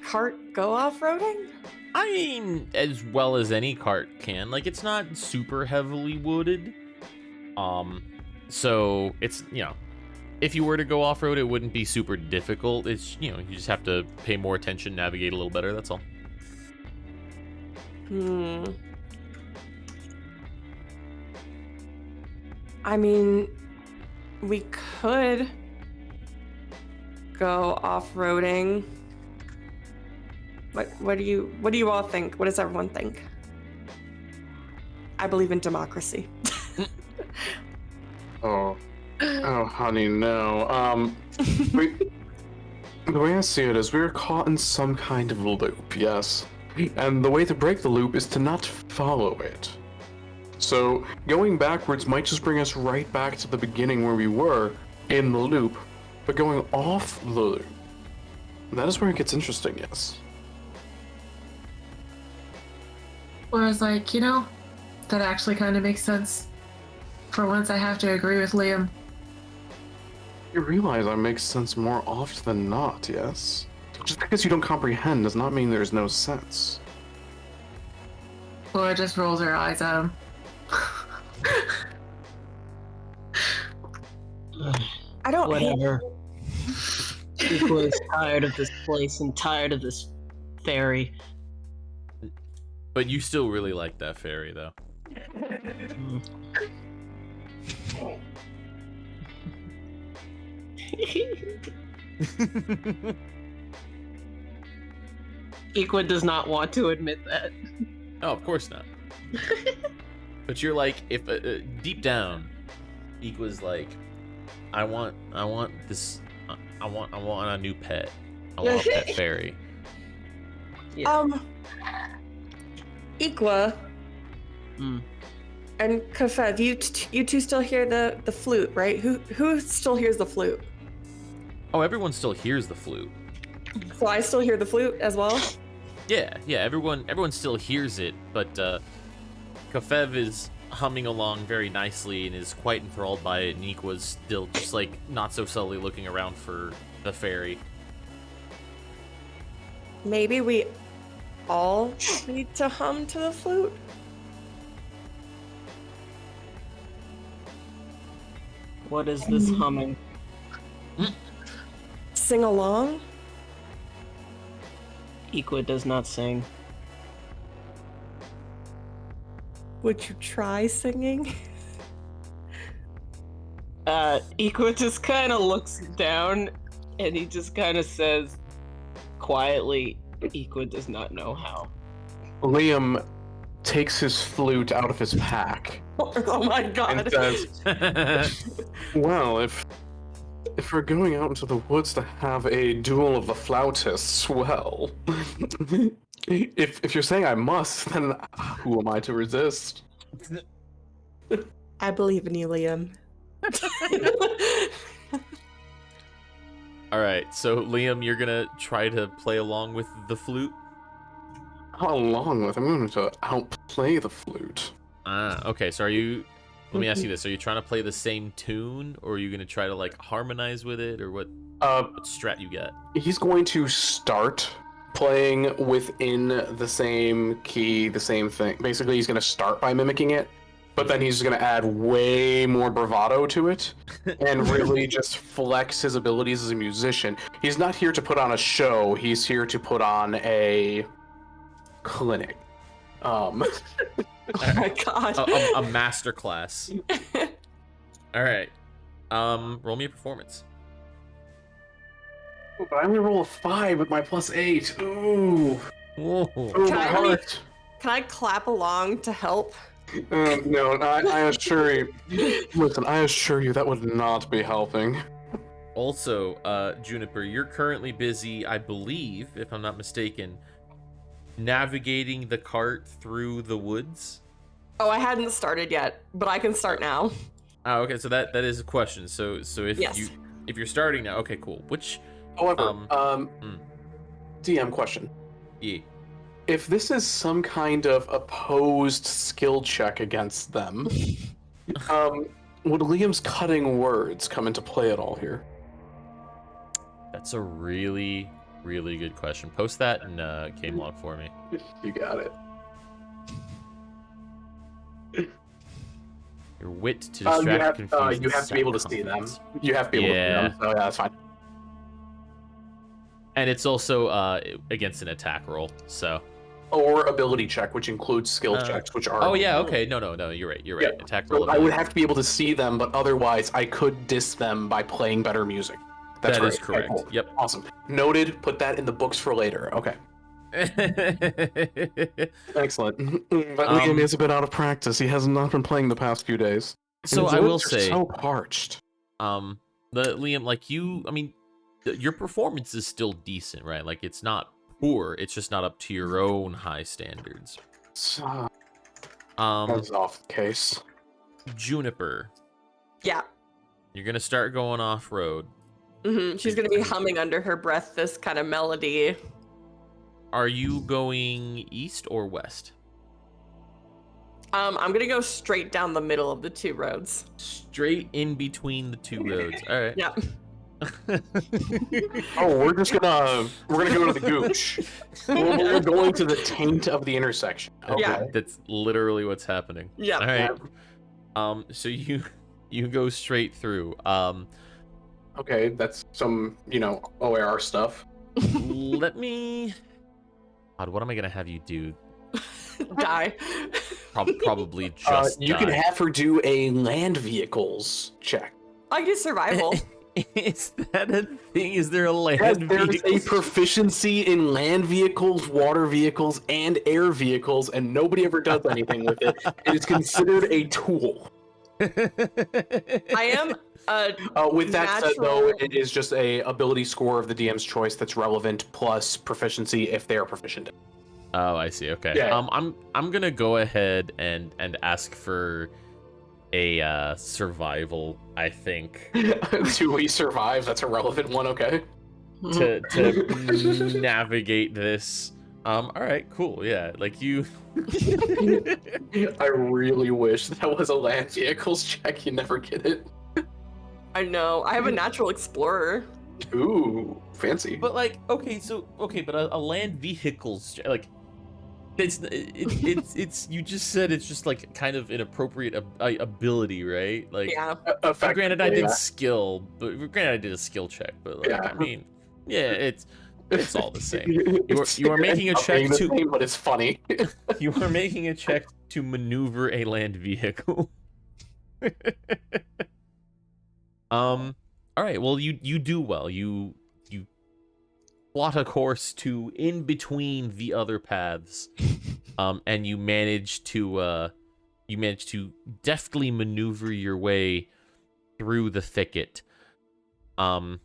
cart go off-roading?
I mean, as well as any cart can. Like, it's not super heavily wooded. So it's, you know, if you were to go off-road, it wouldn't be super difficult. It's, you know, you just have to pay more attention, navigate a little better, that's all.
I mean, we could go off-roading. What do you all think? What does everyone think? I believe in democracy.
Oh, honey, no. The way I see it is we're caught in some kind of loop, yes. And the way to break the loop is to not follow it. So going backwards might just bring us right back to the beginning where we were in the loop, but going off the loop, that is where it gets interesting, yes.
Whereas, like, you know, that actually kind of makes sense. For once, I have to agree with Liam.
You realize that makes sense more often than not, yes? Just because you don't comprehend does not mean there's no sense.
Laura just rolls her eyes at him.
I don't
Whatever. People is tired of this place and tired of this ferry.
But you still really like that ferry, though.
Equa does not want to admit that.
Oh, of course not. But you're like, if deep down, Equa's like, I want this. I want a new pet. I want a pet fairy.
Yeah.
Equa.
Mm.
And Kafev, you two still hear the flute, right? Who still hears the flute?
Oh, everyone still hears the flute.
So I still hear the flute as well?
Yeah, everyone still hears it, but Kafev is humming along very nicely and is quite enthralled by it, and Equa's still just like not so subtly looking around for the fairy.
Maybe we all need to hum to the flute?
What is this humming?
Sing along?
Equa does not sing.
Would you try singing?
Equa just kind of looks down and he just kind of says quietly, Equa does not know how.
Liam takes his flute out of his pack
Oh my god.
and says, well, if we're going out into the woods to have a duel of the flautists, well, if you're saying I must, then who am I to resist?
I believe in you, Liam.
All right, so Liam, you're gonna try to play along with the flute.
How along with? I'm going to outplay the flute.
Okay. So are you? Let me ask you this: are you trying to play the same tune, or are you gonna try to like harmonize with it, or what strat you got?
He's going to start playing within the same key, the same thing. Basically, he's going to start by mimicking it, but then he's going to add way more bravado to it and really just flex his abilities as a musician. He's not here to put on a show. He's here to put on a clinic.
Oh my god.
A master class. All right. Roll me a performance.
Oh, but I only roll a 5 with my +8. Ooh.
Whoa.
Oh, my heart.
Can I clap along to help?
No, I assure you. Listen, I assure you that would not be helping.
Also, Juniper, you're currently busy, I believe, if I'm not mistaken, navigating the cart through the woods.
Oh, I hadn't started yet, but I can start now.
Oh, okay, so that is a question. So if
Yes.
if you're starting now, okay, cool. Which
However, DM question.
yeah.
If this is some kind of opposed skill check against them, would Liam's cutting words come into play at all here?
That's a really, really good question. Post that in Kane log for me.
You got it.
Your wit to distract, confuse,
you have to be able to see them.
confidence.
You have to be able to see them, so yeah, that's fine.
And it's also against an attack roll, so.
Or ability check, which includes skill checks, which are.
Oh yeah, okay. No, you're right. You're right.
Yeah.
Attack
So
roll.
I would have to be able to see them, but otherwise I could diss them by playing better music. That's
That is
right. Okay,
correct.
cool.
Yep.
Awesome. Noted. Put that in the books for later. Okay. Excellent. But Liam is a bit out of practice. He has not been playing the past few days.
So
His
I will
lips are
say,
so parched.
the Liam, like you, I mean, your performance is still decent, right? Like it's not poor. It's just not up to your own high standards.
So, that's off the case.
Juniper,
Yeah.
you're gonna start going off road.
She's gonna be humming under her breath this kind of melody.
Are you going east or west?
I'm gonna go straight down the middle of the two roads.
Straight in between the two roads. All right.
Yeah.
Oh, we're gonna go to the gooch. We're going to the taint of the intersection. Okay.
Yeah.
That's literally what's happening.
Yeah.
All right. So you go straight through.
Okay, that's some, OAR stuff.
Let me. God, what am I gonna have you do?
Die.
Probably just.
You can have her do a land vehicles check.
I can do survival.
Is that a thing? Is there a land
Yes, there's
vehicle?
a proficiency in land vehicles, water vehicles, and air vehicles, and nobody ever does anything with it. It is considered a tool.
I am
With that said, though,
natural-
it is just a ability score of the DM's choice that's relevant, plus proficiency if they are proficient.
Oh, I see. Okay.
Yeah.
I'm gonna go ahead and ask for a survival. I think
Do we survive? That's a relevant one. Okay.
to navigate this. All right. Cool. Yeah. Like you.
I really wish that was a land vehicles check. You never get it.
I know. I have a natural explorer.
Ooh, fancy.
But like, okay, but a land vehicles like. It's you just said it's just like kind of inappropriate ability, right? Like,
Yeah.
granted I did
yeah.
skill, but granted I did a skill check, but like,
Yeah.
I mean, yeah, it's all the same. You are making a check to,
same, but it's funny.
you are making a check to maneuver a land vehicle. All right, well you do well. You plot a course to in between the other paths, and you manage to deftly maneuver your way through the thicket. Roll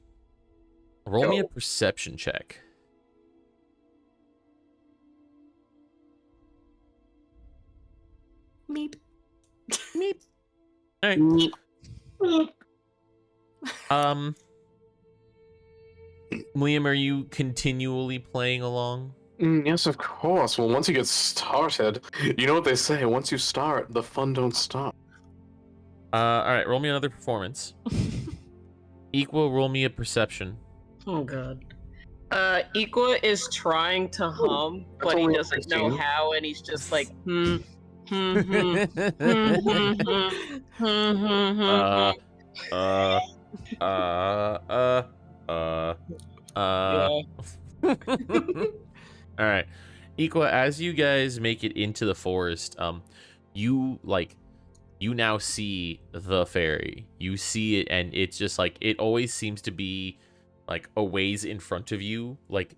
me a perception check.
Meep.
Meep. All right. Liam, are you continually playing along?
Yes, of course. Well, once you get started, you know what they say. Once you start, the fun don't stop.
All right, roll me another performance. Equal, roll me a perception.
Oh god. Equa is trying to hum, but he
only a
doesn't know
16.
how, and he's just like, hmm, hmm, hmm, hmm, hmm, hmm, hmm,
All right, Equa, as you guys make it into the forest, you now see the fairy. You see it, and it's just like it always seems to be like a ways in front of you, like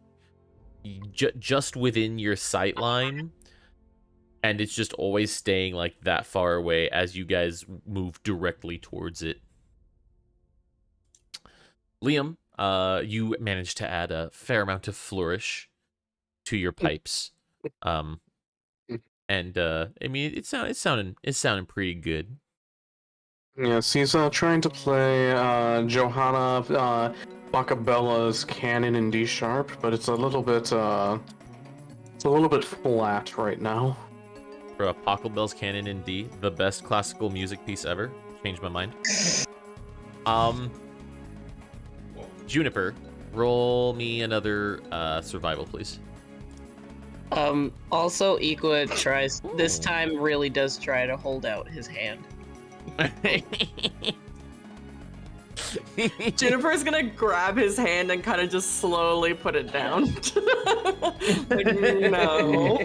just within your sight line, and it's just always staying like that far away as you guys move directly towards it. Liam, you managed to add a fair amount of flourish to your pipes, and I mean it's sounding pretty good.
Yes, he's trying to play Johanna Bacabella's Canon in D sharp, but it's a little bit flat right now.
For a Pachelbel's Canon in D, the best classical music piece ever. Changed my mind. Juniper, roll me another survival, please.
Also, Equa tries, this time really does try to hold out his hand.
Juniper's gonna grab his hand and kind of just slowly put it down. Like, no.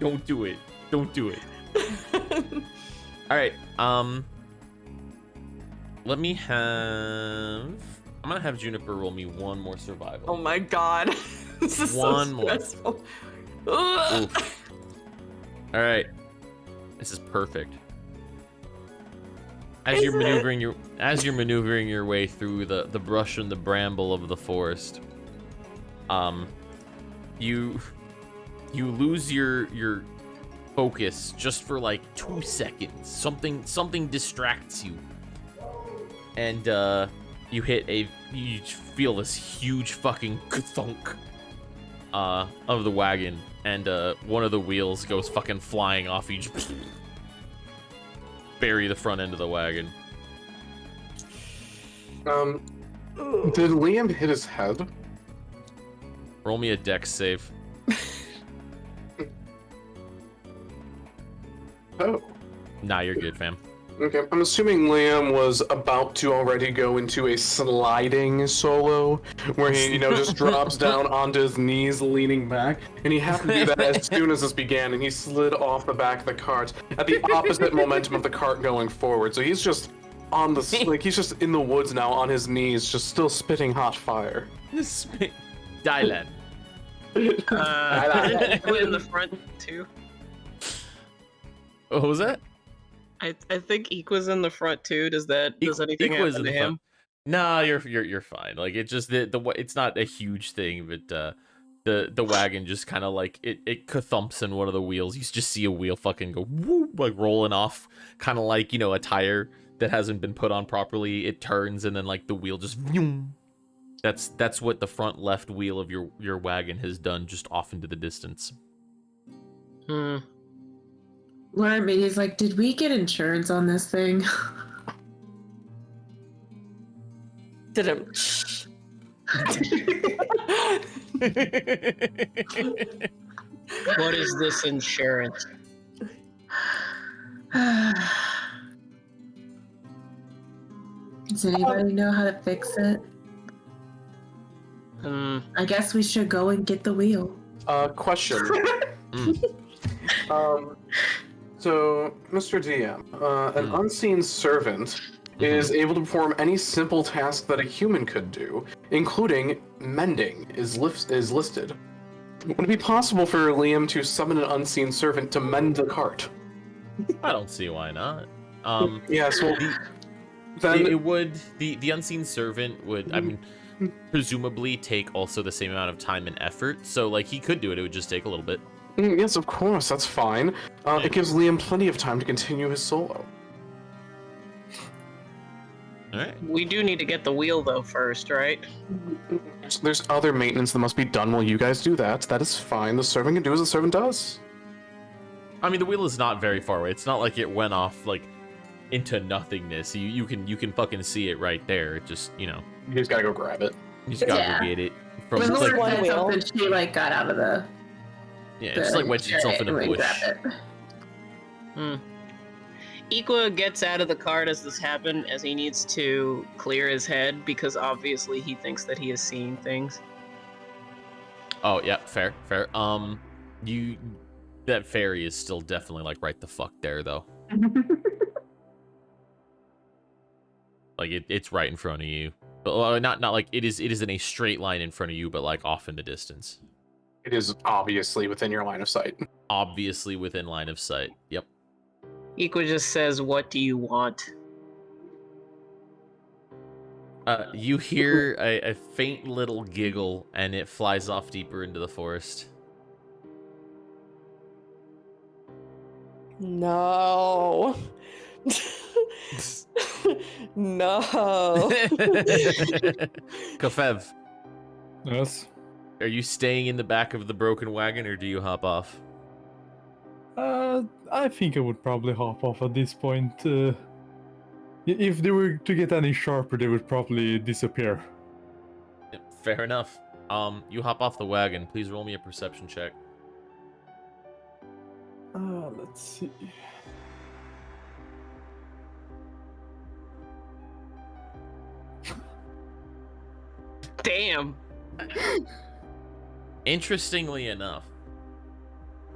Don't do it. Don't do it. All right. Let me have. I'm gonna have Juniper roll me one more survival.
Oh my god. This is
One
so
more.
stressful. Ugh.
Oof. All right. This is perfect. As you're maneuvering your way through the brush and the bramble of the forest, you lose your focus just for like 2 seconds. Something distracts you, and you feel this huge fucking thunk of the wagon, and one of the wheels goes fucking flying off. You just bury the front end of the wagon.
Did Liam hit his head?
Roll me a dex save.
Oh.
Nah, you're good, fam.
Okay, I'm assuming Liam was about to already go into a sliding solo, where he, just drops down onto his knees, leaning back, and he happened to do that as soon as this began, and he slid off the back of the cart at the opposite momentum of the cart going forward. So he's just on the he's just in the woods now, on his knees, just still spitting hot fire.
Dylan.
Iqua in the front too.
What was that?
I think Iqua's in the front too. Does anything
Equa's
happen
in
to
the
him?
No, you're fine. Like it's just it's not a huge thing, but the wagon just kind of like it thumps in one of the wheels. You just see a wheel fucking go whoop, like rolling off, kind of like a tire that hasn't been put on properly. It turns and then like the wheel just. Vroom. That's what the front left wheel of your wagon has done, just off into the distance.
Lauren is like, did we get insurance on this thing?
Did him.
What is this insurance?
Does anybody know how to fix it? I guess we should go and get the wheel.
Question. So, Mr. DM, an unseen servant is able to perform any simple task that a human could do, including mending is listed. Would it be possible for Liam to summon an unseen servant to mend the cart?
I don't see why not.
Yes, well, then
it would. The unseen servant would, I mean, presumably take also the same amount of time and effort. So, like, he could do it. It would just take a little bit.
Yes, of course, that's fine. It gives Liam plenty of time to continue his solo.
Alright.
We do need to get the wheel though first, right?
There's other maintenance that must be done while you guys do that. That is fine. The servant can do as the servant does.
I mean, the wheel is not very far away. It's not like it went off, like, into nothingness. You can fucking see it right there. It just,
You just gotta go grab it.
You just gotta go get it.
When
It's like,
Lauren said something, she like got out of the.
yeah, it's just like wedged itself in a bush.
Iqua gets out of the cart as this happened, as he needs to clear his head because obviously he thinks that he is seeing things.
Oh yeah, fair. That fairy is still definitely like right the fuck there though. Like it's right in front of you, but not like it is in a straight line in front of you, but like off in the distance.
It is obviously within your line of sight.
Obviously within line of sight. Yep.
Iqua just says, "What do you want?"
You hear a faint little giggle, and it flies off deeper into the forest.
No. No.
Kafev,
Yes.
are you staying in the back of the broken wagon, or do you hop off?
I think I would probably hop off at this point. If they were to get any sharper, they would probably disappear.
Fair enough. You hop off the wagon. Please roll me a perception check.
Let's see.
Damn.
Interestingly enough,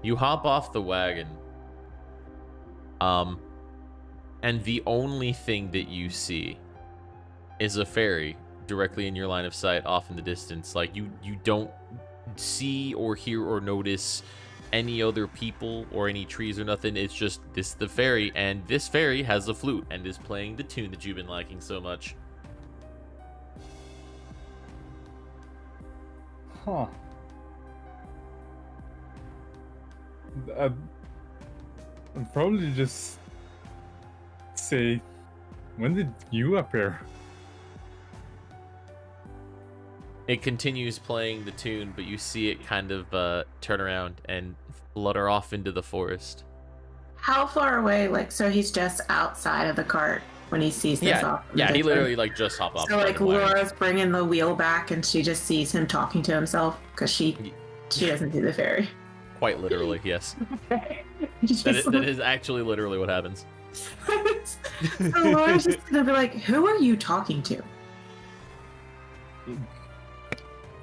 you hop off the wagon, and the only thing that you see is a fairy directly in your line of sight off in the distance. Like, you don't see or hear or notice any other people or any trees or nothing. It's just the fairy, and this fairy has a flute and is playing the tune that you've been liking so much.
Huh. I'd probably just say, when did you appear?
It continues playing the tune, but you see it kind of turn around and flutter off into the forest.
How far away? Like, so he's just outside of the cart when he sees this off.
Yeah, he literally like just hopped off.
So like Laura's bringing the wheel back, and she just sees him talking to himself because she doesn't see the fairy.
Quite literally, yes. That is actually literally what happens.
So Laura's just gonna be like, "Who are you talking to?"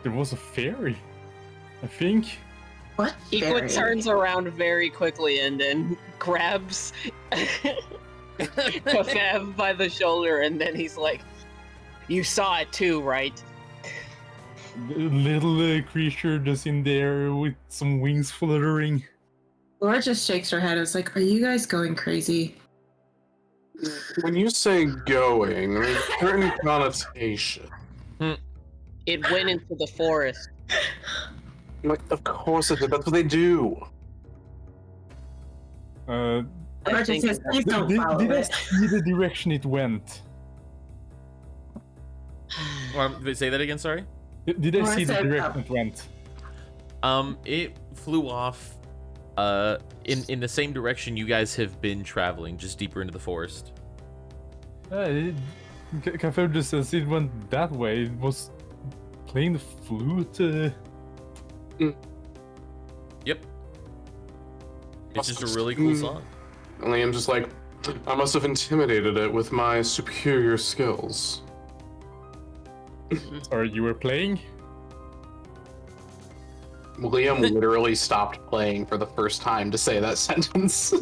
There was a fairy, I think.
What?
Equa
fairy?
turns around very quickly and then grabs Kafev by the shoulder, and then he's like, "You saw it too, right?"
The little creature just in there with some wings fluttering.
Laura just shakes her head. It's like, "Are you guys going crazy?"
When you say going, there's a certain connotation.
It went into the forest.
Like, of course it did. That's what they do.
Laura just
think-
says, "Please don't follow
Did I
it."
see the direction it went?
Say that again, sorry?
Did I
Laura
see the
said,
direction it went?
It flew off in the same direction you guys have been traveling, just deeper into the forest.
Kafir just says it went that way. It was playing the flute.
Yep. It's just a really cool song.
And I'm just like, I must have intimidated it with my superior skills.
Sorry, you were playing?
Liam literally stopped playing for the first time to say that sentence.
No,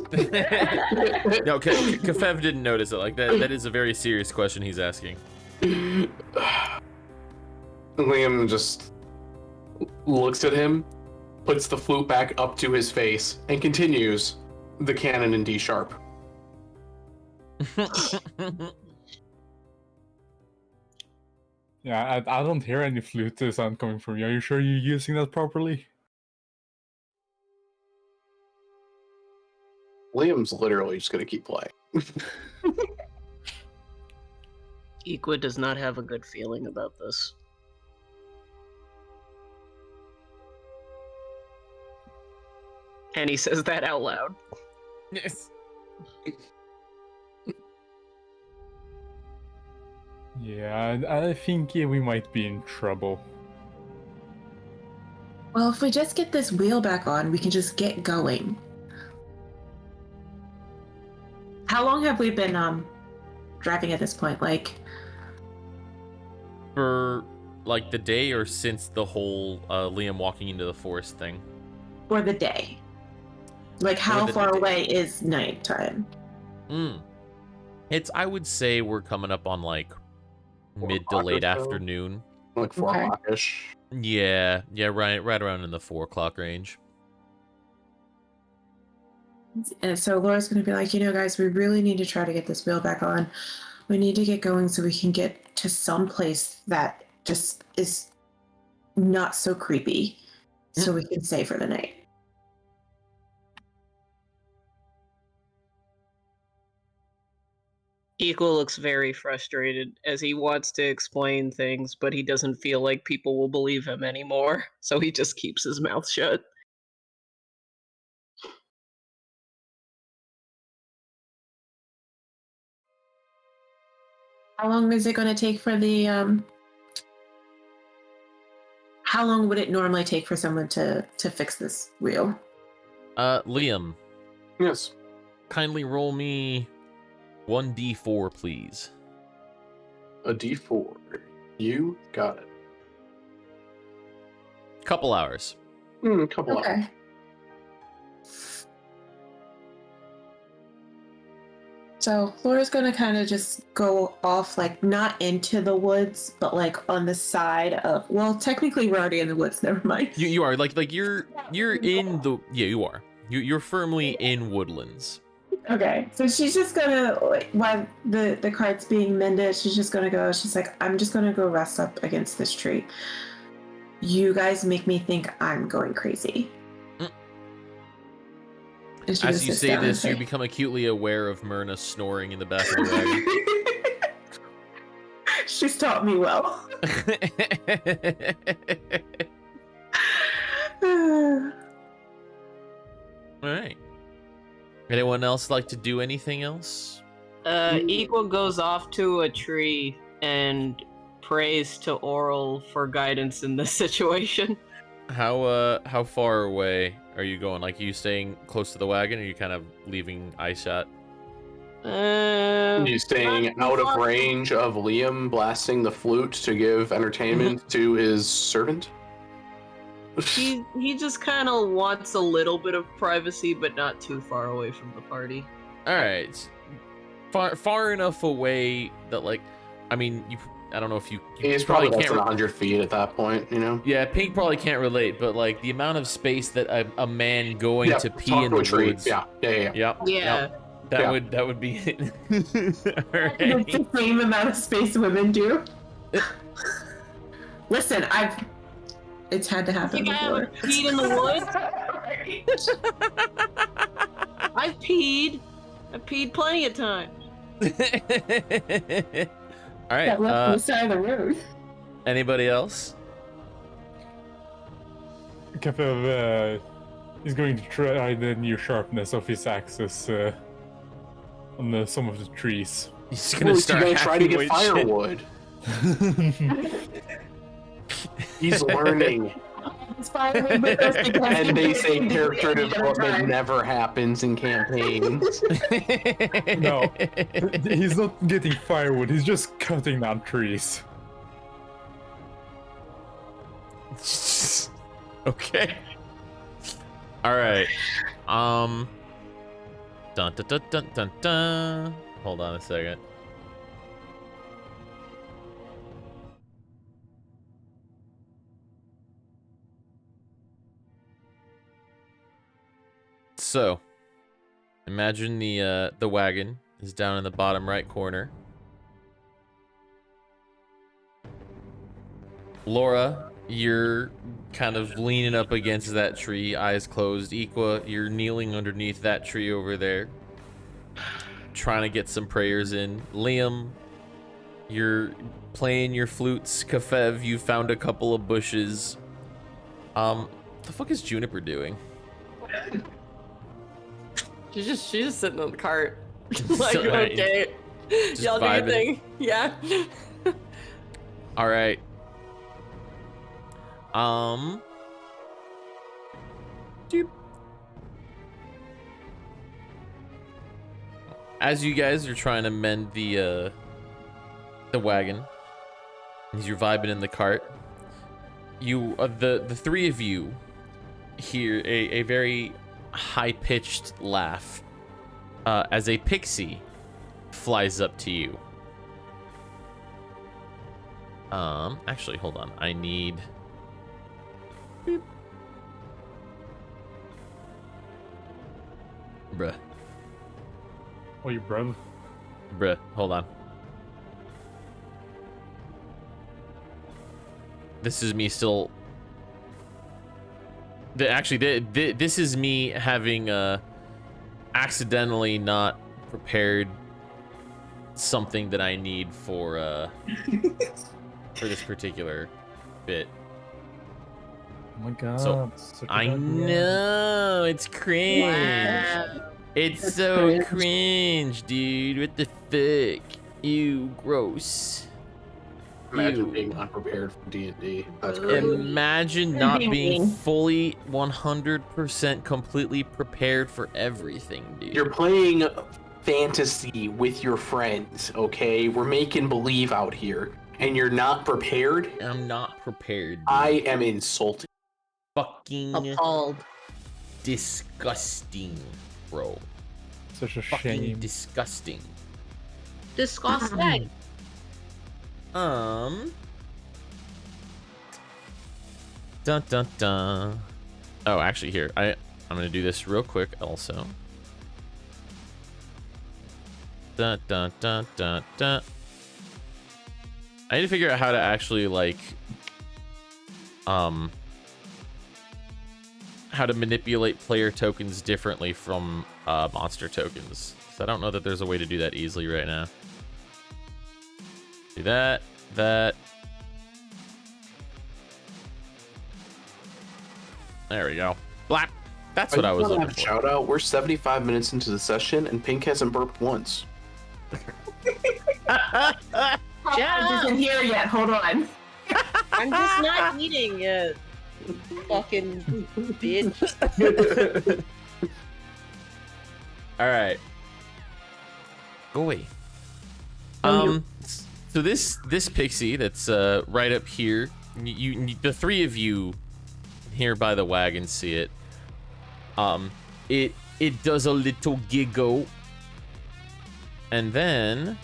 Kafev didn't notice it. Like that is a very serious question he's asking.
Liam just looks at him, puts the flute back up to his face, and continues the canon in D sharp.
Yeah, I don't hear any flute sound coming from you. Are you sure you're using that properly?
Liam's literally just gonna keep playing.
Equa does not have a good feeling about this. And he says that out loud.
Yes.
Yeah, I think we might be in trouble.
Well, if we just get this wheel back on, we can just get going. How long have we been driving at this point? Like,
For like the day or since the whole Liam walking into the forest thing?
for the day? Like, how
the
far
day.
away is nighttime?
I would say we're coming up on like mid to
4 o'clock or
late
so.
afternoon.
Like 4
Okay.
o'clock-ish.
Yeah, right around in the 4 o'clock range.
And so Laura's going to be like, guys, we really need to try to get this wheel back on. We need to get going so we can get to some place that just is not so creepy, so we can stay for the night.
Equal looks very frustrated as he wants to explain things, but he doesn't feel like people will believe him anymore, so he just keeps his mouth shut.
How long is it going to take for the how long would it normally take for someone to fix this wheel?
Liam,
Yes.
kindly roll me 1d4, please.
A D4. You got it.
Couple hours.
A couple hours.
Okay. So Laura's gonna kind of just go off, like not into the woods, but like on the side of. Well, technically we're already in the woods. Never mind.
You are like you're in the you are you're firmly in woodlands.
Okay, so she's just gonna, like, while the cart's being mended, she's just gonna go. She's like, I'm just gonna go rest up against this tree. You guys make me think I'm going crazy. And she
As
just
you
sits
say
down and
this, you become acutely aware of Myrna snoring in the back of the
She's taught me well.
wagon. All right. Anyone else like to do anything else?
Equal goes off to a tree and prays to Oral for guidance in this situation.
How far away are you going? Like, are you staying close to the wagon, or are you kind of leaving eye shot?
He's staying out of range of Liam blasting the flute to give entertainment to his servant.
He just kind of wants a little bit of privacy, but not too far away from the party.
All right, far enough away that, like, I mean, I don't know if you
He's probably less than 100 feet at that point, you know?
Yeah, Pink probably can't relate, but, like, the amount of space that a man going to pee
talk
in
to
the
a tree.
woods.
Yeah.
Yep. That would be it. Alright.
It's the same amount of space women do. Listen, it's had to happen
You
before.
haven't peed in the woods? I've peed plenty of times.
All right.
That left on the side of the road.
Anybody else?
Kefev is going to try the new sharpness of his axes on some of the trees.
He's gonna start
try to get
hacking
firewood. He's learning. And they say character development never happens in campaigns.
No, he's not getting firewood. He's just cutting down trees.
Okay. All right. Dun dun dun dun dun dun. Hold on a second. So, imagine the wagon is down in the bottom right corner. Laura, you're kind of leaning up against that tree, eyes closed. Equa, you're kneeling underneath that tree over there, trying to get some prayers in. Liam, you're playing your flutes. Kefev, you found a couple of bushes. What the fuck is Juniper doing?
She's just sitting on the cart. Like,
So, right,
okay.
just
Y'all do your
vibing.
thing. Yeah.
All right. Doop. As you guys are trying to mend the wagon, as you're vibing in the cart, you the three of you hear a very high-pitched laugh as a pixie flies up to you. Actually, hold on. I need... Beep. Bruh.
Oh, you brother.
Bruh, hold on. This is me still... This is me having accidentally not prepared something that I need for this particular bit.
Oh my god.
So,
such a
I
bad idea.
know, it's cringe.
Wow.
It's so cringe, dude. What the fuck? Ew, gross.
Imagine
Ew.
being unprepared for D&D. That's great.
Imagine not being fully 100% completely prepared for everything, dude.
You're playing fantasy with your friends, okay? We're making believe out here, and you're not prepared?
I'm not prepared, dude.
I am insulted.
Fucking
Appalled.
disgusting, bro.
Such a
Fucking
shame.
disgusting.
Disgusting.
Dun dun dun. Oh, actually, here I'm gonna do this real quick. Also, dun dun dun dun dun. I need to figure out how to actually like, how to manipulate player tokens differently from monster tokens. 'Cause I don't know that there's a way to do that easily right now. Do that. There we go. Blap. That's what I was looking for.
Shout out. We're 75 minutes into the session, and Pink hasn't burped once.
I isn't here yet. Hold on.
I'm just not eating yet. Fucking bitch.
All right. Go away.
Oh,
So this pixie that's right up here, the three of you here by the wagon see it. It does a little giggle, and then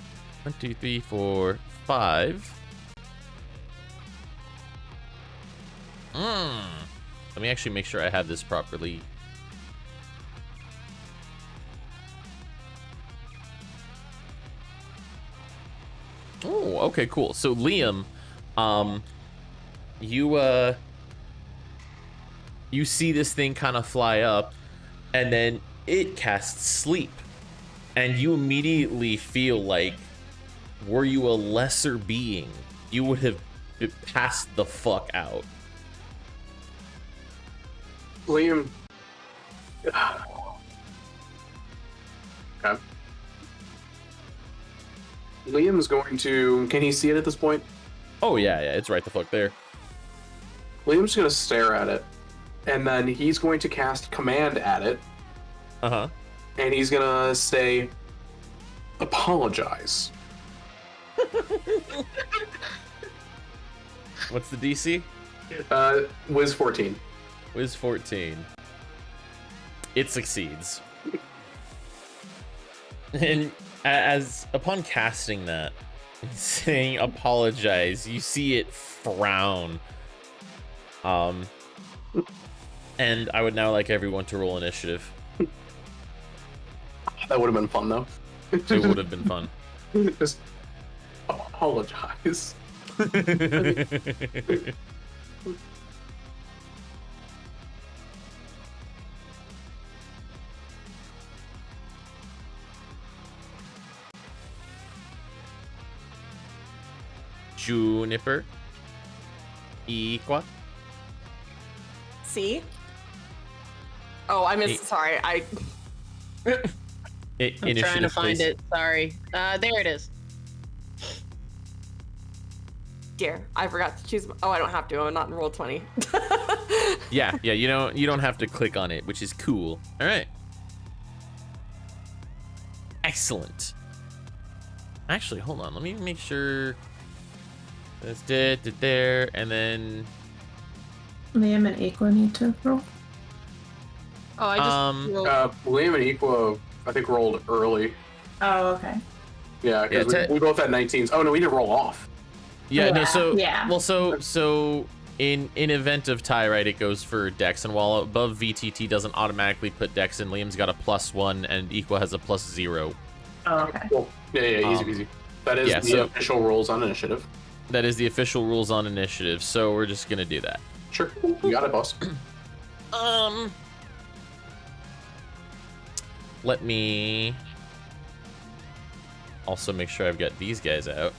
1, 2, 3, 4, 5. Let me actually make sure I have this properly. Oh, okay, cool. So Liam, you see this thing kind of fly up, and then it casts sleep, and you immediately feel like, were you a lesser being, you would have passed the fuck out.
Liam. Okay. Liam's going to. Can he see it at this point?
Oh yeah, it's right the fuck there.
Liam's going to stare at it, and then he's going to cast command at it.
Uh-huh.
And he's going to say, apologize.
What's the DC?
Wiz 14.
Wiz 14. It succeeds. And as upon casting that, saying apologize, you see it frown. And I would now like everyone to roll initiative.
That would have been fun, though.
It would have been fun.
Just apologize.
Juniper. Equa.
See? Oh, I missed. Sorry,
I'm trying to find it. Sorry. There it is.
Dear, I forgot to choose. Oh, I don't have to. I'm not in roll 20.
Yeah. You don't have to click on it, which is cool. All right. Excellent. Actually, hold on. Let me make sure. That's there, and then
Liam and Aqua need to roll.
Oh, I just rolled.
Liam and Equa, I think, rolled early.
Oh, okay.
Yeah, because we both had 19s. Oh no, we didn't roll off.
Yeah, no, so
yeah.
well, so in event of tie, right, it goes for Dex, and while above VTT doesn't automatically put Dex in, Liam's got a +1 and Equa has a +0.
Oh, okay.
Cool. Yeah, easy peasy. That is the official rules on initiative.
That is the official rules on initiative, so we're just gonna do that.
Sure, you got it, boss.
Let me also make sure I've got these guys out,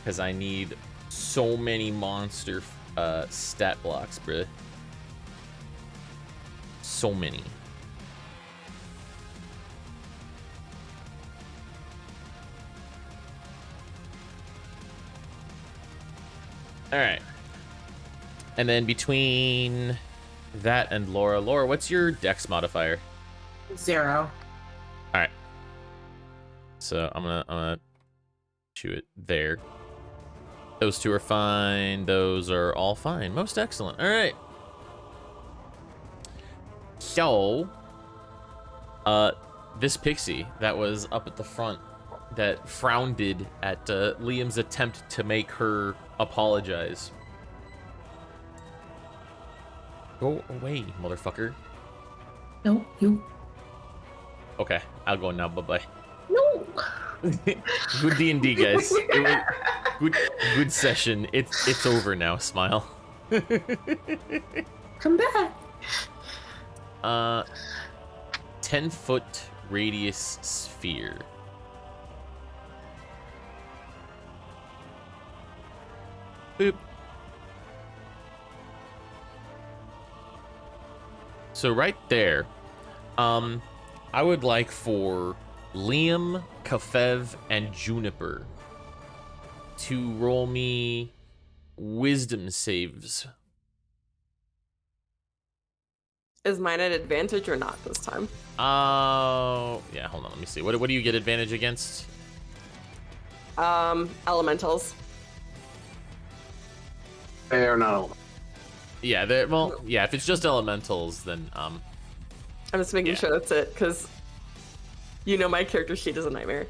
because I need so many monster stat blocks, bruh. So many. All right. And then between that and Laura, what's your Dex modifier?
0.
All right. So I'm gonna shoot it there. Those two are fine. Those are all fine. Most excellent. All right. So, this pixie that was up at the front that frowned at Liam's attempt to make her apologize. Go away, motherfucker.
No, you.
Okay, I'll go now. Bye-bye.
No.
Good D&D, guys. Good session. It's over now. Smile.
Come back.
10-foot radius sphere. Boop. So right there, I would like for Liam, Kafev, and Juniper to roll me wisdom saves.
Is mine at advantage or not this time?
Yeah, hold on, let me see. What do you get advantage against?
Elementals.
They are not all.
Yeah, yeah, if it's just elementals, then
I'm just making sure that's it, because my character sheet is a nightmare.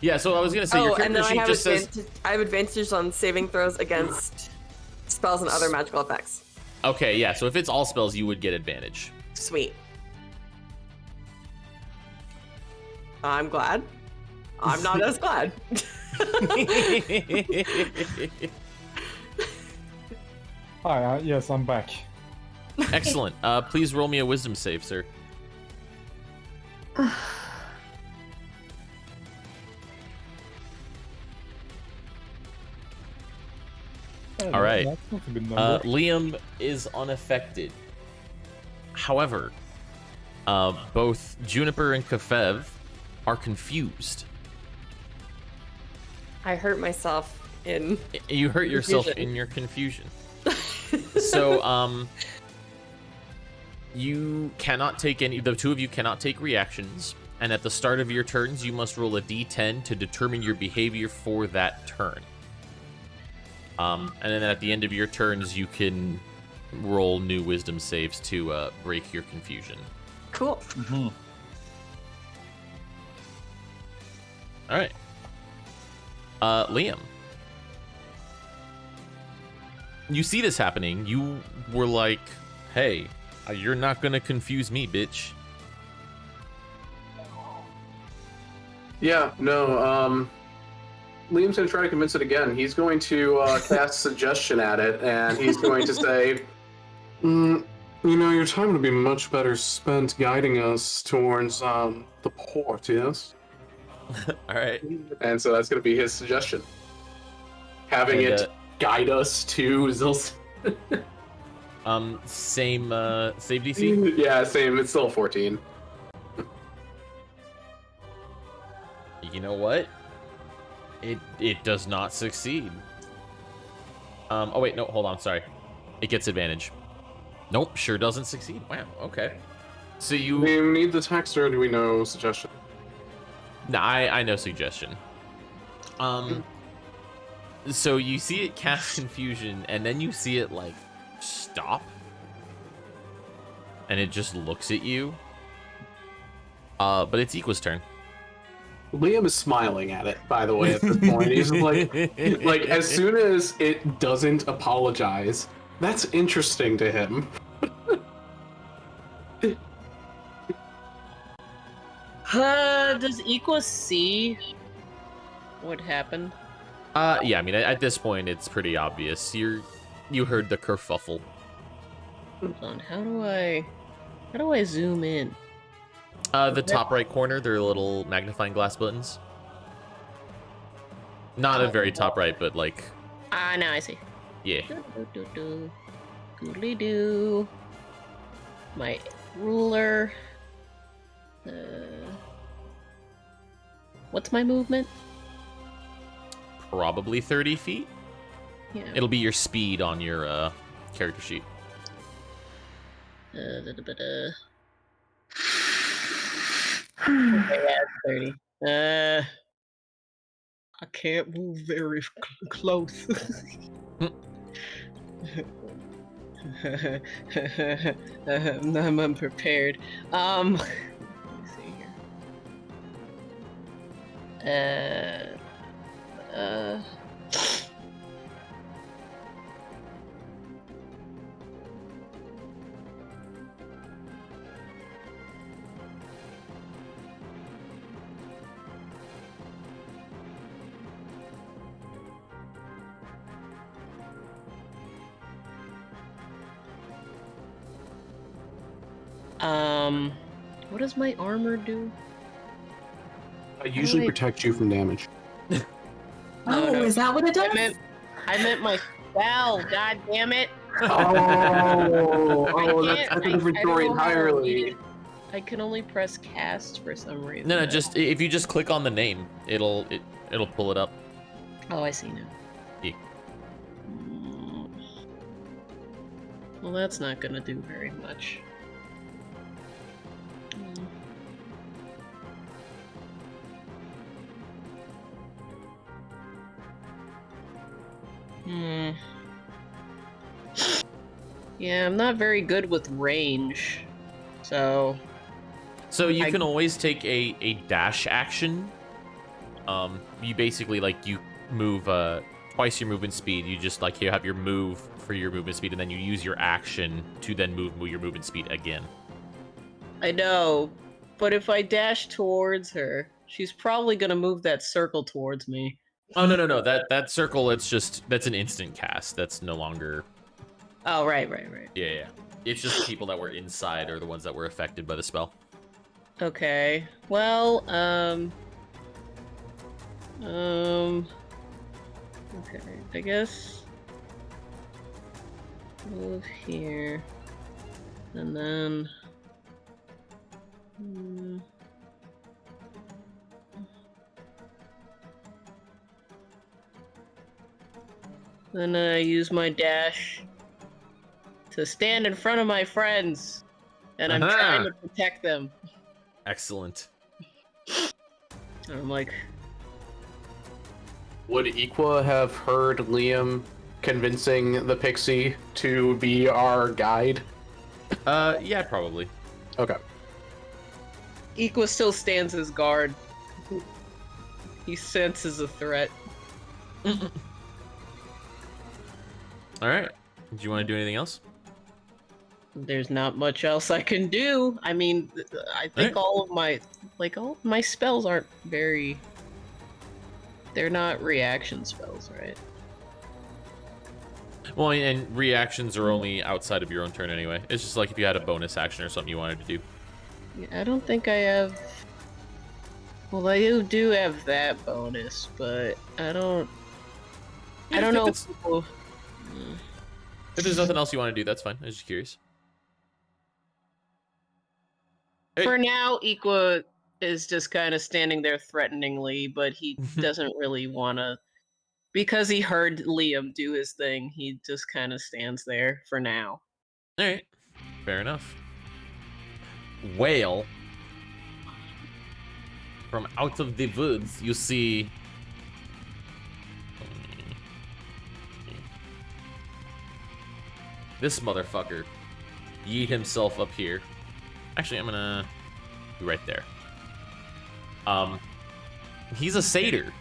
Yeah, so I was gonna say your character sheet just says
I have advantages on saving throws against spells and other magical effects.
Okay, yeah, so if it's all spells, you would get advantage.
Sweet. I'm glad. I'm not as glad.
Hi, yes, I'm back.
Excellent. Please roll me a wisdom save, sir. All right.
That's not a good number.
Liam is unaffected. However, both Juniper and Kefev are confused.
I hurt myself in.
You hurt yourself in your confusion. So, you cannot take the two of you cannot take reactions, and at the start of your turns, you must roll a d10 to determine your behavior for that turn. And then at the end of your turns, you can roll new wisdom saves to break your confusion.
Cool.
Mm-hmm.
All right. Liam. You see this happening. You were like, hey, you're not going to confuse me, bitch.
Yeah, no, Liam's going to try to convince it again. He's going to cast suggestion at it, and he's going to say, your time would be much better spent guiding us towards the port, yes?
All right.
And so that's going to be his suggestion. Having it guide us to Zil's.
Same save DC?
Yeah, same. It's still 14.
You know what? It does not succeed. Oh wait, no, hold on, sorry. It gets advantage. Nope, sure doesn't succeed. Wow, okay. So you...
Do we need the text or do we know suggestion?
No, I know suggestion. So you see it cast confusion, and then you see it, like, stop. And it just looks at you. But it's Equa's turn.
Liam is smiling at it, by the way, at this point. He's like, as soon as it doesn't apologize, that's interesting to him.
Does Equa see what happened?
Yeah, I mean, at this point, it's pretty obvious. You heard the kerfuffle.
Hold on, how do I zoom in?
The top right corner, there are little magnifying glass buttons. Not a very top right, but like...
now I see.
Yeah.
Goodly doo. My ruler. What's my movement?
Probably 30 feet.
Yeah.
It'll be your speed on your character sheet.
Okay, yeah, 30. I can't move very close. I'm unprepared. Let me see here. What does my armor do?
I usually protect you from damage.
Oh, is that what it does?
I meant my spell. God damn it!
That's a different story entirely.
I can only press cast for some reason.
No, just if you just click on the name, it'll pull it up.
Oh, I see now.
Yeah.
Well, that's not gonna do very much. Hmm. Yeah, I'm not very good with range, so
you can always take a dash action. You basically you move twice your movement speed. You just you have your move for your movement speed, and then you use your action to then move your movement speed again.
I know, but if I dash towards her, she's probably gonna move that circle towards me.
Oh no! That circle, that's an instant cast. That's no longer.
Oh right.
Yeah. It's just the people that were inside are the ones that were affected by the spell.
Okay. Well, okay, I guess move here, and then then I use my dash to stand in front of my friends, and I'm trying to protect them.
Excellent.
And I'm like,
Would Equa have heard Liam convincing the pixie to be our guide?
Yeah, probably.
Okay.
Equa still stands his guard. He senses a threat.
All right. Do you want to do anything else?
There's not much else I can do. I mean, I think all of my spells aren't very. They're not reaction spells, right?
Well, and reactions are only outside of your own turn anyway. It's just if you had a bonus action or something you wanted to do.
Yeah, I don't think I have. Well, I do have that bonus, but I don't. I don't know.
If there's nothing else you want to do, that's fine. I was just curious.
For now, Equa is just kind of standing there threateningly, but he doesn't really want to. Because he heard Liam do his thing, he just kind of stands there for now.
All right. Fair enough. Whale. From out of the woods, you see... this motherfucker yeet himself up here. Actually, I'm gonna be right there. He's a satyr.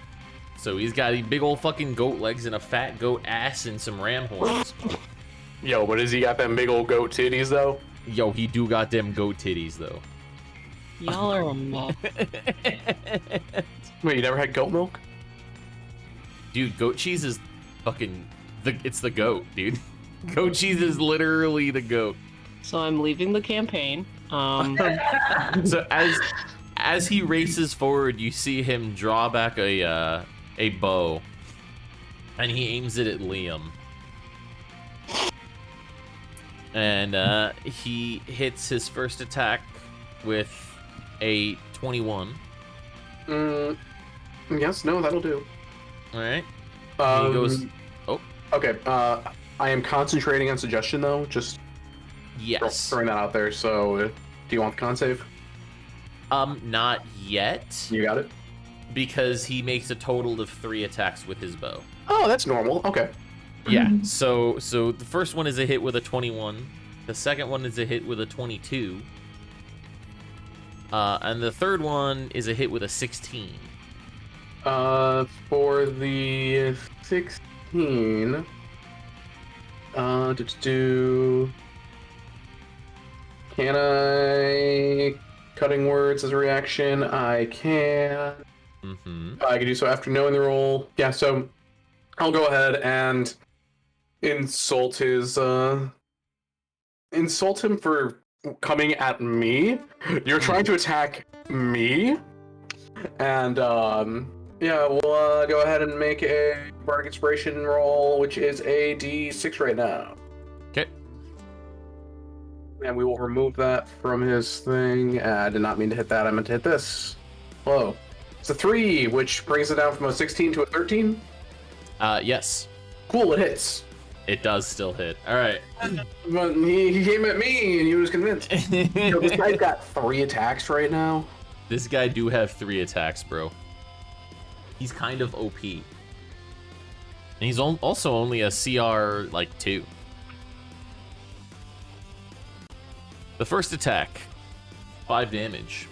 So he's got big old fucking goat legs and a fat goat ass and some ram horns.
Yo, but has he got them big old goat titties, though?
Yo, he do got them goat titties, though.
Y'all are a mess.
Wait, you never had goat milk?
Dude, goat cheese is fucking... it's the goat, dude. Goat cheese is literally the goat.
So I'm leaving the campaign.
So as he races forward, you see him draw back a bow, and he aims it at Liam. And he hits his first attack with a 21.
Yes, no, that'll do.
All right.
He
goes. Oh.
Okay. I am concentrating on suggestion though. Just
yes.
Throwing that out there. So, do you want the con save?
Not yet.
You got it.
Because he makes a total of 3 attacks with his bow.
Oh, that's normal. Okay.
Yeah. So the first one is a hit with a 21. The second one is a hit with a 22. And the third one is a hit with a 16.
For the 16, can I cutting words as a reaction? I can. I can do so after knowing the roll. Yeah, so I'll go ahead and insult him for coming at me. You're trying to attack me, and yeah, we'll go ahead and make a bardic inspiration roll, which is a D6 right now.
Okay.
And we will remove that from his thing. I did not mean to hit that. I meant to hit this. Whoa. It's a 3, which brings it down from a 16 to a 13.
Yes.
Cool, it hits.
It does still hit. All right.
But he came at me, and he was convinced. Yo, this guy's got 3 attacks right now.
This guy do have 3 attacks, bro. He's kind of OP. And he's also only a CR, like, 2. The first attack, 5 damage.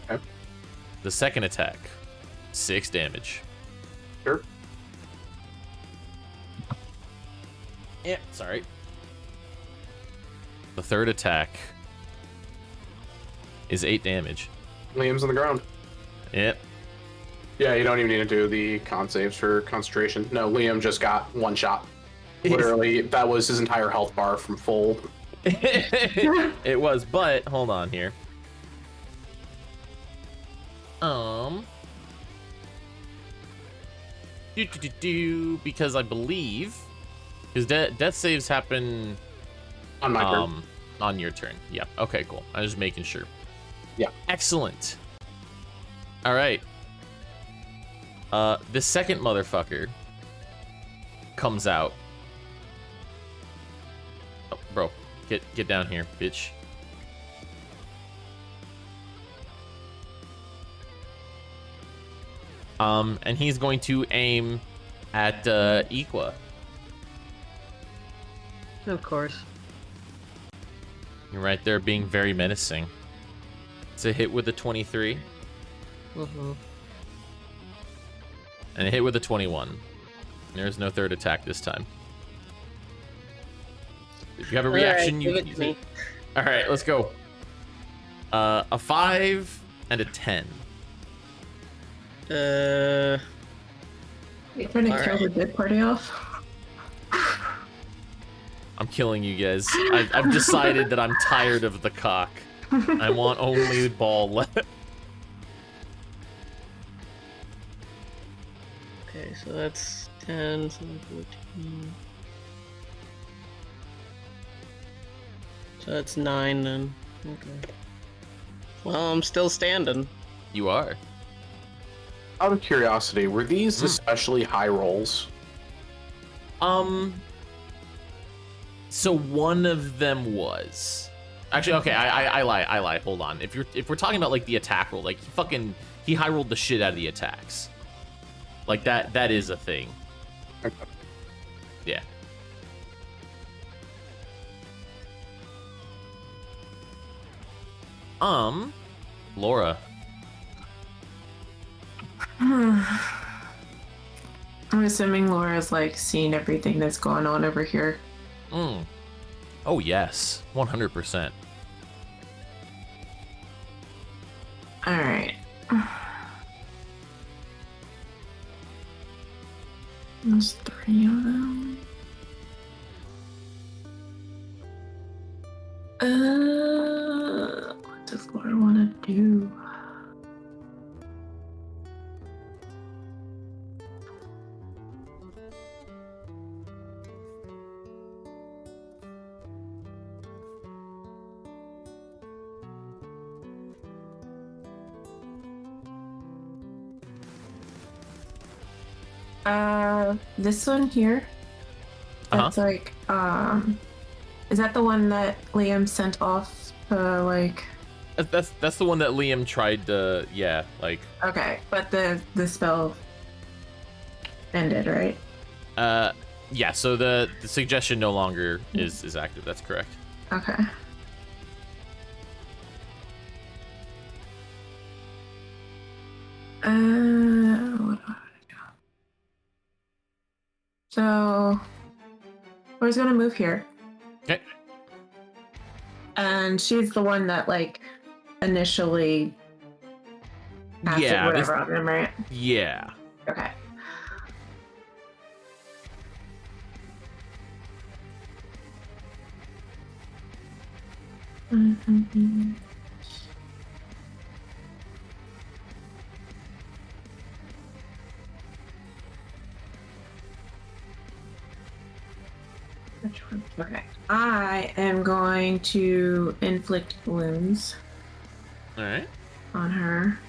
Okay.
The second attack, 6 damage.
Sure.
Yeah, sorry. The third attack is 8 damage.
Liam's on the ground.
Yep.
Yeah, you don't even need to do the con saves for concentration. No, Liam just got 1 shot. Literally, that was his entire health bar from full.
It was, but hold on here. Because I believe because death saves happen
On my turn.
on your turn. Yeah. Okay, cool. I'm just making sure.
Yeah.
Excellent. All right. The second motherfucker comes out. Oh, bro, get down here, bitch. And he's going to aim at Equa.
Of course.
You're right there, being very menacing. It's a hit with a 23.
Mm-hmm.
And a hit with a 21. There's no third attack this time. If you have a reaction,
All right,
you
give it to me.
All right, let's go. A 5 and a 10.
You trying to kill the dead party off?
I'm killing you guys. I've decided that I'm tired of the cock. I want only the ball left.
Okay, so that's 10, 14. So that's 9 then. Okay. Well, I'm still standing.
You are.
Out of curiosity, were these especially high rolls?
So one of them was. Actually, okay, I lie. Hold on. If we're talking about like the attack roll, like he high rolled the shit out of the attacks. Like that is a thing.
Okay.
Yeah. Laura.
I'm assuming Laura's like seeing everything that's going on over here.
Oh yes, 100%.
All right. There's 3 of them. What does Laura want to do? This one here. That's like, is that the one that Liam sent off to like?
That's the one that Liam tried to, yeah, like.
Okay, but the spell ended, right?
Yeah. So the suggestion no longer is active. That's correct.
Okay. What do I do? So, Laura's gonna move here.
Okay.
And she's the one that like initially acted
Yeah,
whatever on him, right?
Yeah.
Okay. Mm-hmm. Which one? Okay. I am going to inflict wounds
All right.
on her.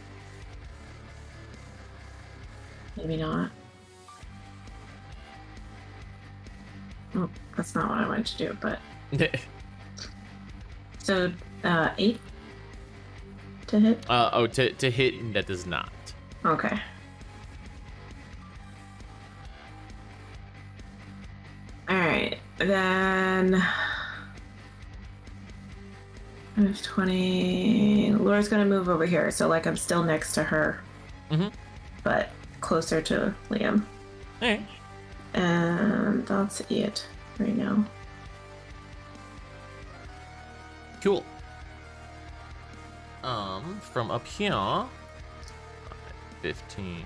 Maybe not. Oh, that's not what I wanted to do, but so 8 to hit.
To hit, that does not.
Okay. Then 20. Laura's gonna move over here, so like I'm still next to her, but closer to Liam.
Hey.
And that's it right now.
Cool. From up here, 15,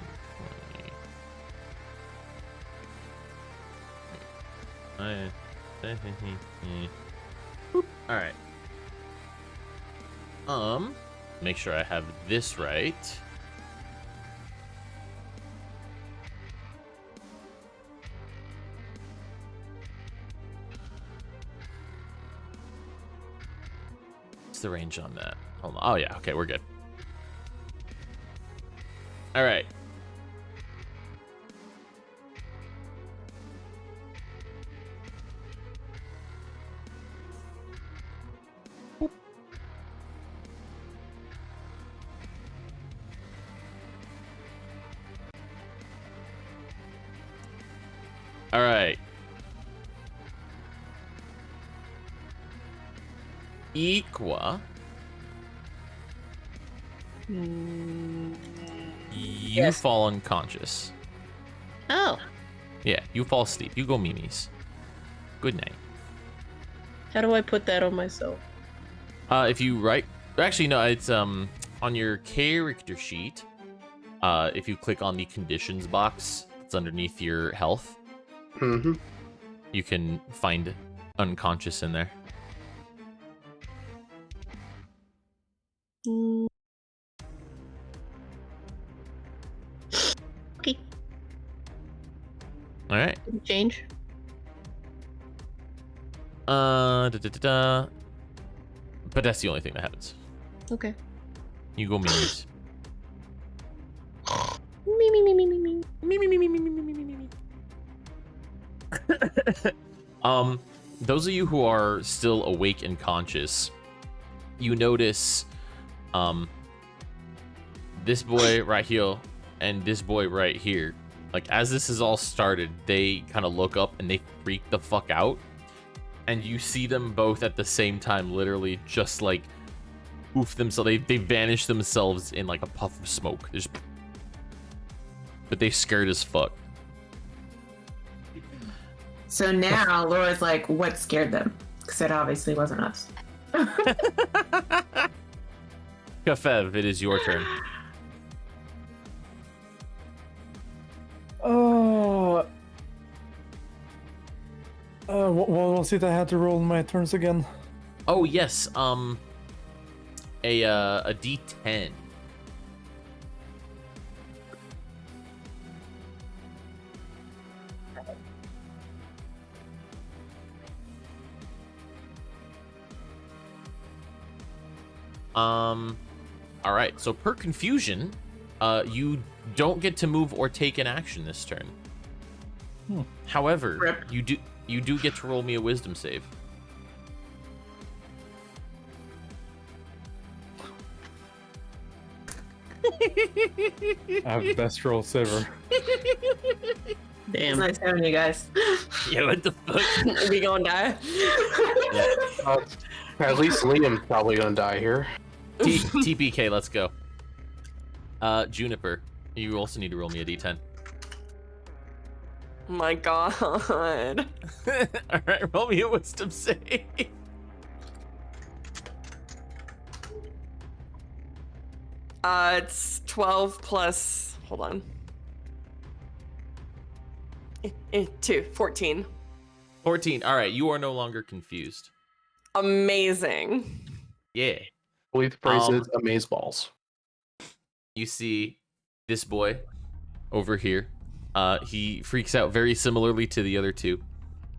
20. All right. Make sure I have this right. What's the range on that? Hold on. Oh yeah, okay, we're good. All right. All right. Equa. You
Yes.
fall unconscious.
Oh,
Yeah, you fall asleep. You go Mimi's. Good night.
how do I put that on myself?
If you write, actually no, it's on your character sheet. If you click on the conditions box, it's underneath your health. You can find unconscious in there.
Okay,
All right.
didn't change.
But that's the only thing that happens.
Okay.
You go Mimi's.
Me, me, me, me, me, me.
Those of you who are still awake and conscious, you notice this boy right here and this boy right here. Like, as this is all started, they kind of look up and they freak the fuck out. And you see them both at the same time, literally just like poof themselves. They vanish themselves in like a puff of smoke. But they scared as fuck.
So now Laura's like, what scared them? Because it obviously wasn't us.
Kafev, it is your turn.
What was it I had to roll my turns again?
Oh yes, a D10. All right. So per confusion, you don't get to move or take an action this turn. However,
Rip.
you do get to roll me a wisdom save.
I have the best rolls ever.
It's
Damn.
nice having you guys.
Yeah, what the fuck?
We gonna die?
At least Liam's probably gonna die here.
TPK, let's go. Juniper, you also need to roll me a D10.
My God.
All right, roll me a wisdom save.
It's 12 plus. Hold on. 2, 14.
14. All right, you are no longer confused.
Amazing.
Yeah.
I believe the phrase is amazeballs.
You see this boy over here. He freaks out very similarly to the other two.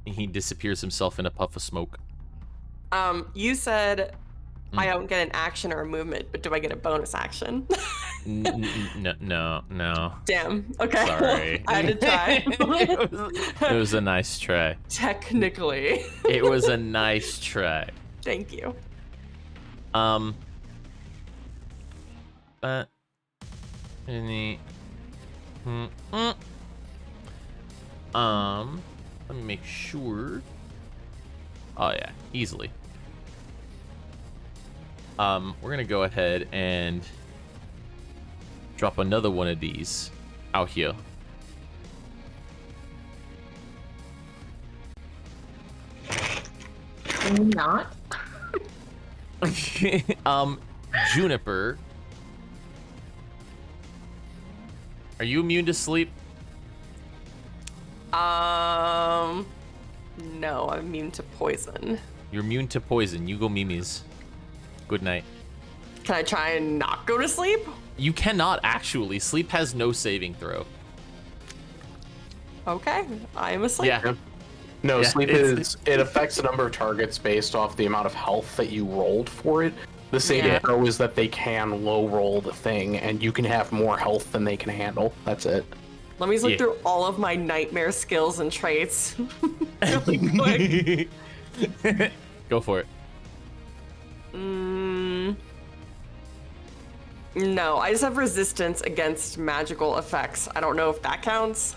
He disappears himself in a puff of smoke.
You said I don't get an action or a movement, but do I get a bonus action?
No.
Damn. Okay.
Sorry.
I had to try.
It was a nice try.
Technically.
It was a nice try.
Thank you.
Let me make sure. Oh yeah, easily. We're gonna go ahead and drop another one of these out here.
Not.
Juniper, are you immune to sleep?
No, I'm immune to poison.
You're immune to poison. You go Mimi's. Good night.
Can I try and not go to sleep?
You cannot actually. Sleep has no saving throw.
Okay, I am asleep.
Yeah.
No,
Yeah,
sleep
it's-
it affects the number of targets based off the amount of health that you rolled for it. The saving
Yeah.
throw is that they can low roll the thing, and you can have more health than they can handle. That's it.
Let me just look
Yeah.
through all of my nightmare skills and traits really quick.
Go for it.
No, I just have resistance against magical effects. I don't know if that counts.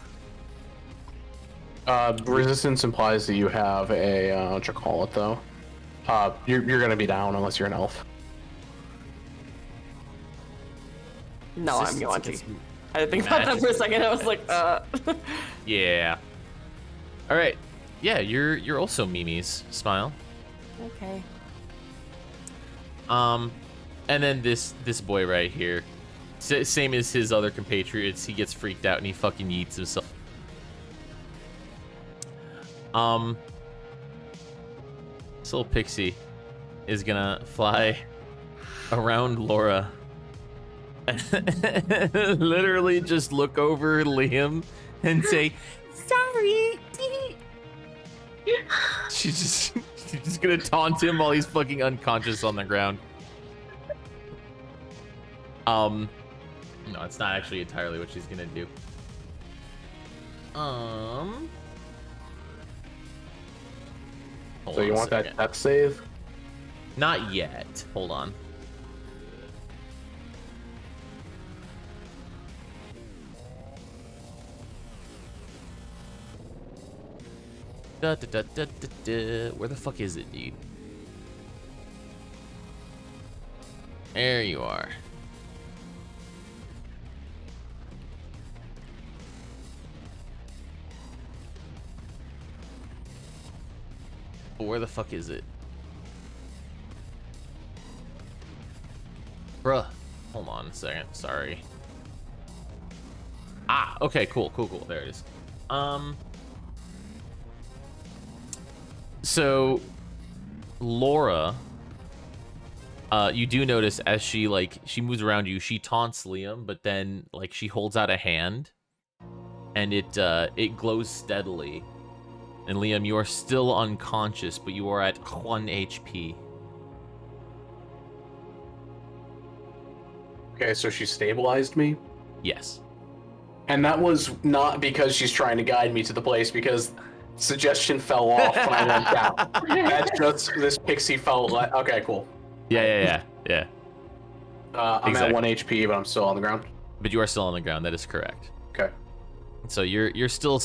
Resistance implies that you have a what you call it though. You're gonna be down unless you're an elf.
No, I'm
Resistance
going to.
against
I didn't think about that for a second. I was like,
Yeah. All right. Yeah, you're also Mimi's. Smile.
Okay.
And then this boy right here, same as his other compatriots, he gets freaked out and he fucking yeets himself. This little pixie is gonna fly around Laura. Literally just look over Liam and say, sorry. She's just gonna taunt him while he's fucking unconscious on the ground. No, it's not actually entirely what she's gonna do. Hold
So you
on a
want that
second.
death save?
Not yet. Hold on. Da, da, da, da, da, da. Where the fuck is it, dude? There you are. Where the fuck is it? Bruh. Hold on a second. Sorry. Ah, okay, cool. There it is. So Laura, you do notice as she moves around you, she taunts Liam, but then like she holds out a hand and it glows steadily. And Liam, you are still unconscious, but you are at 1 HP.
Okay, so she stabilized me.
Yes.
And that was not because she's trying to guide me to the place, because suggestion fell off when I went down. That's just this pixie felt like, okay, cool.
Yeah.
I'm
Exactly.
at 1 HP, but I'm still on the ground.
But you are still on the ground. That is correct.
Okay.
So you're still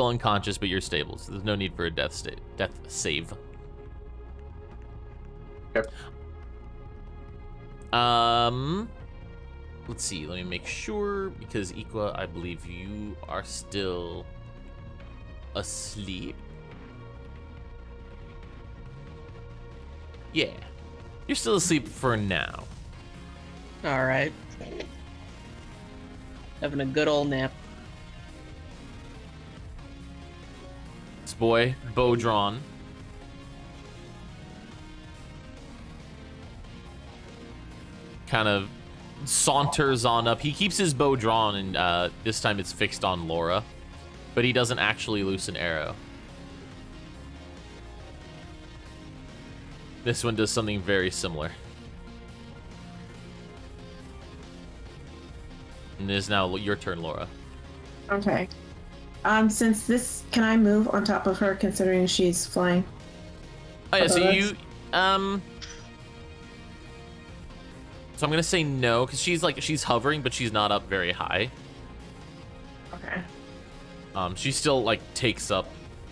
unconscious, but you're stable. So there's no need for a death save.
Yep.
Let's see. Let me make sure, because Iqua, I believe you are still asleep. Yeah, you're still asleep for now.
All right. Having a good old nap.
This boy, bow drawn. Kind of saunters on up. He keeps his bow drawn, and this time it's fixed on Laura, but he doesn't actually loose an arrow. This one does something very similar. And it is now your turn, Laura.
Okay. Since this, can I move on top of her considering she's flying?
Oh yeah, so
Above
you
us?
So I'm gonna say no, because she's hovering, but she's not up very high.
Okay.
She still takes up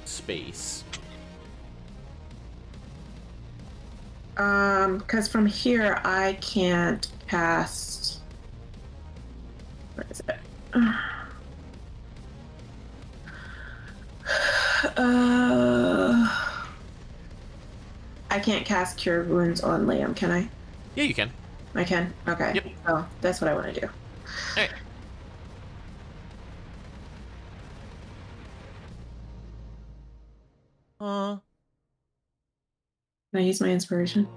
space.
Because from here I can't cast. Where is it? I can't cast Cure Wounds on Liam, can I?
Yeah, you can.
I can? Okay.
Yep.
Oh, that's what I want to do.
All right.
Can I use my inspiration?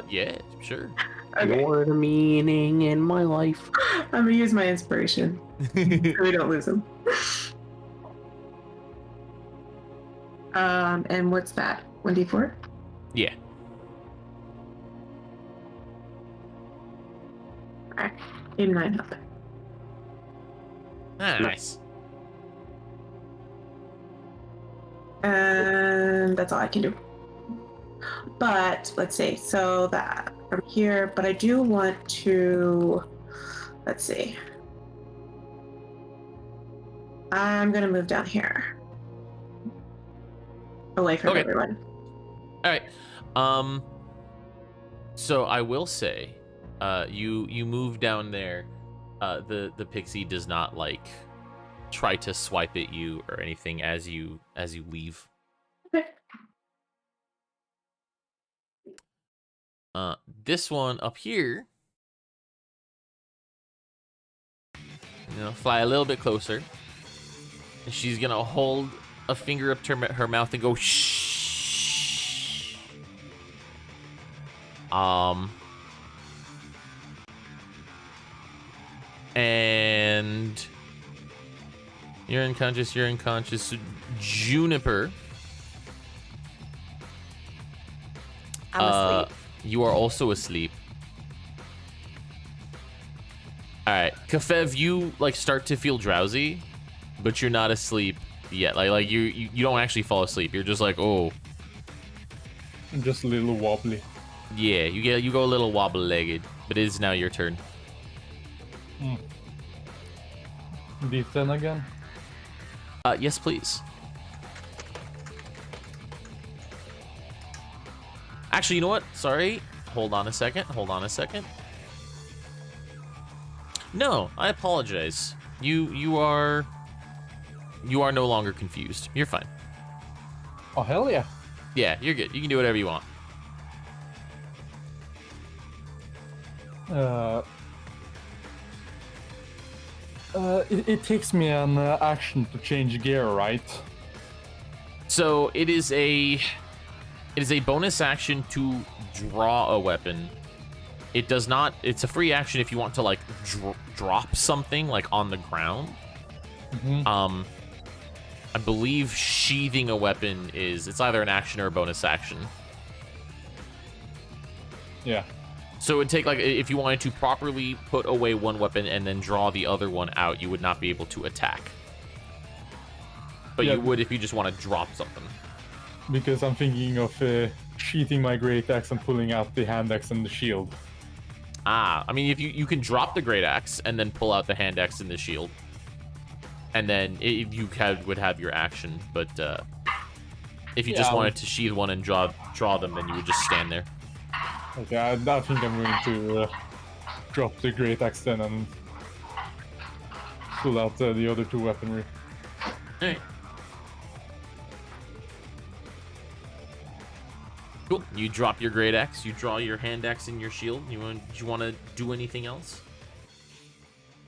Yeah, sure.
Okay.
You're the meaning in my life.
I'm gonna use my inspiration. So we don't lose him. And what's that? 1d4?
Yeah.
Alright. 89 health.
Nice.
And that's all I can do. But let's see. So that from here, but I do want to. Let's see. I'm gonna move down here, away from everyone.
All right. So I will say, you move down there. The pixie does not like try to swipe at you or anything as you leave.
Okay.
This one up here, fly a little bit closer. And she's gonna hold a finger up to her mouth and go shh. And you're unconscious. Juniper.
I'm asleep.
You are also asleep. All right, Kafev, you start to feel drowsy, but you're not asleep yet. Like you don't actually fall asleep. You're just like, oh.
I'm just a little wobbly.
Yeah, you go a little wobble-legged, but it is now your turn.
D10 again?
Yes, please. Actually, you know what? Sorry. Hold on a second. No, I apologize. You are no longer confused. You're fine.
Oh, hell yeah.
Yeah, you're good. You can do whatever you want.
It takes me an action to change gear, right?
So it is a bonus action to draw a weapon. It does not. It's a free action if you want to drop something on the ground.
Mm-hmm.
I believe sheathing a weapon it's either an action or a bonus action.
Yeah.
So it would take if you wanted to properly put away one weapon and then draw the other one out, you would not be able to attack. But
Yeah.
you would if you just want to drop something.
Because I'm thinking of sheathing my great axe and pulling out the hand axe and the shield.
I mean, if you can drop the great axe and then pull out the hand axe and the shield, and then if you would have your action. But if you just wanted to sheath one and draw them, then you would just stand there.
Okay, I think I'm going to drop the great axe then and pull out the other two weaponry.
Alright. Cool. You drop your great axe, you draw your hand axe and your shield. You want to do anything else?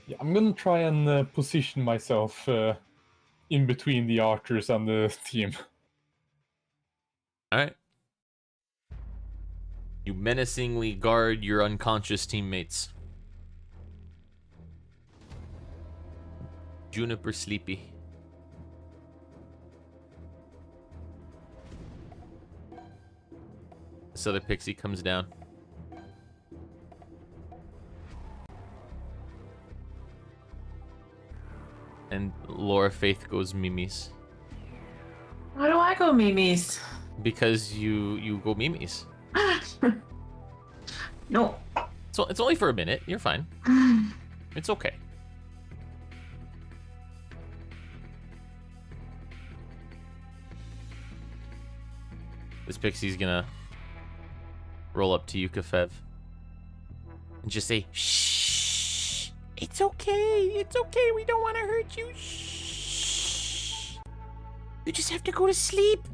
Yeah, I'm gonna try and position myself in between the archers and the team.
Alright. You menacingly guard your unconscious teammates. Juniper sleepy. This other pixie comes down. And Laura Faith goes Mimi's.
Why do I go Mimi's?
Because you go Mimi's.
No.
So it's only for a minute. You're fine. It's okay. This pixie's gonna roll up to you, Kafev, and just say, "Shh, it's okay. It's okay. We don't want to hurt you. Shh. You just have to go to sleep."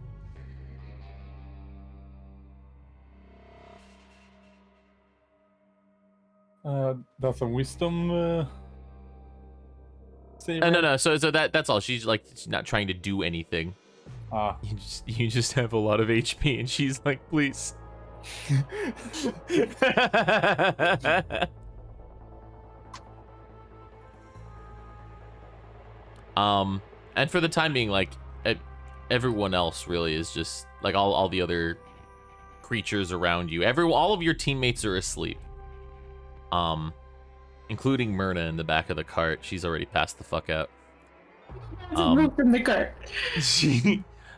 That's a wisdom save.
No. So that's all. She's like, she's not trying to do anything.
Ah.
You just have a lot of HP, and she's like, please. And for the time being, like, everyone else really is just like all the other creatures around you. All of your teammates are asleep. Including Myrna in the back of the cart. She's already passed the fuck out.
In the cart.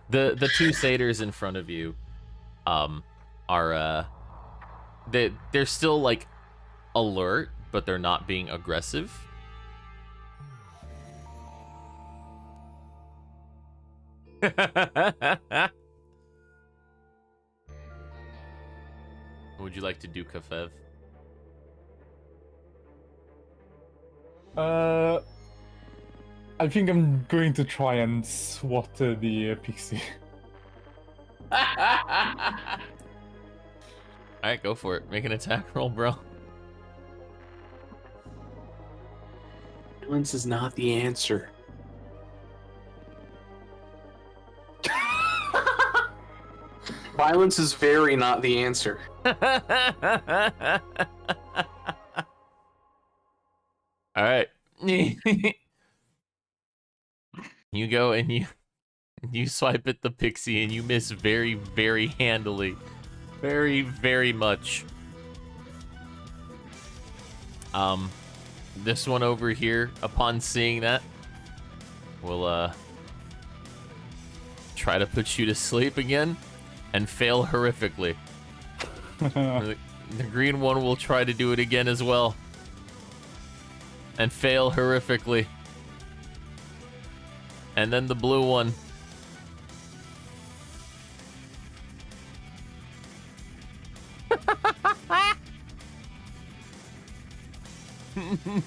The two satyrs in front of you are they're still like alert, but they're not being aggressive. What would you like to do, Kafev?
I think I'm going to try and swat the pixie.
Alright, go for it. Make an attack roll, bro.
Violence is not the answer. Violence is very not the answer.
Alright. You go and you swipe at the pixie and you miss very, very handily. Very, very much. This one over here, upon seeing that, will try to put you to sleep again and fail horrifically. The green one will try to do it again as well and fail horrifically. And then the blue one.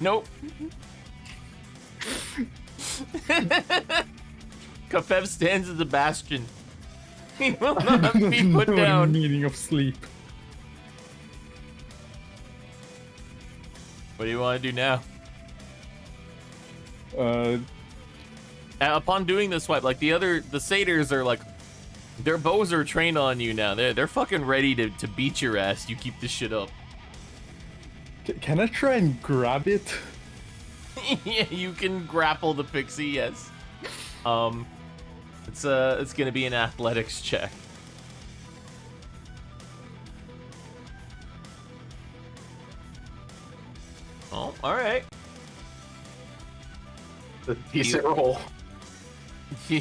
Nope. Kafev stands as a bastion. He will not be put
No
down.
meaning of sleep.
What do you want to do now? Upon doing this swipe, like the satyrs are like, their bows are trained on you now. They're fucking ready to beat your ass. You keep this shit up.
Can I try and grab it?
Yeah, you can grapple the pixie. Yes. It's gonna be an athletics check. Oh, all right.
The decent roll.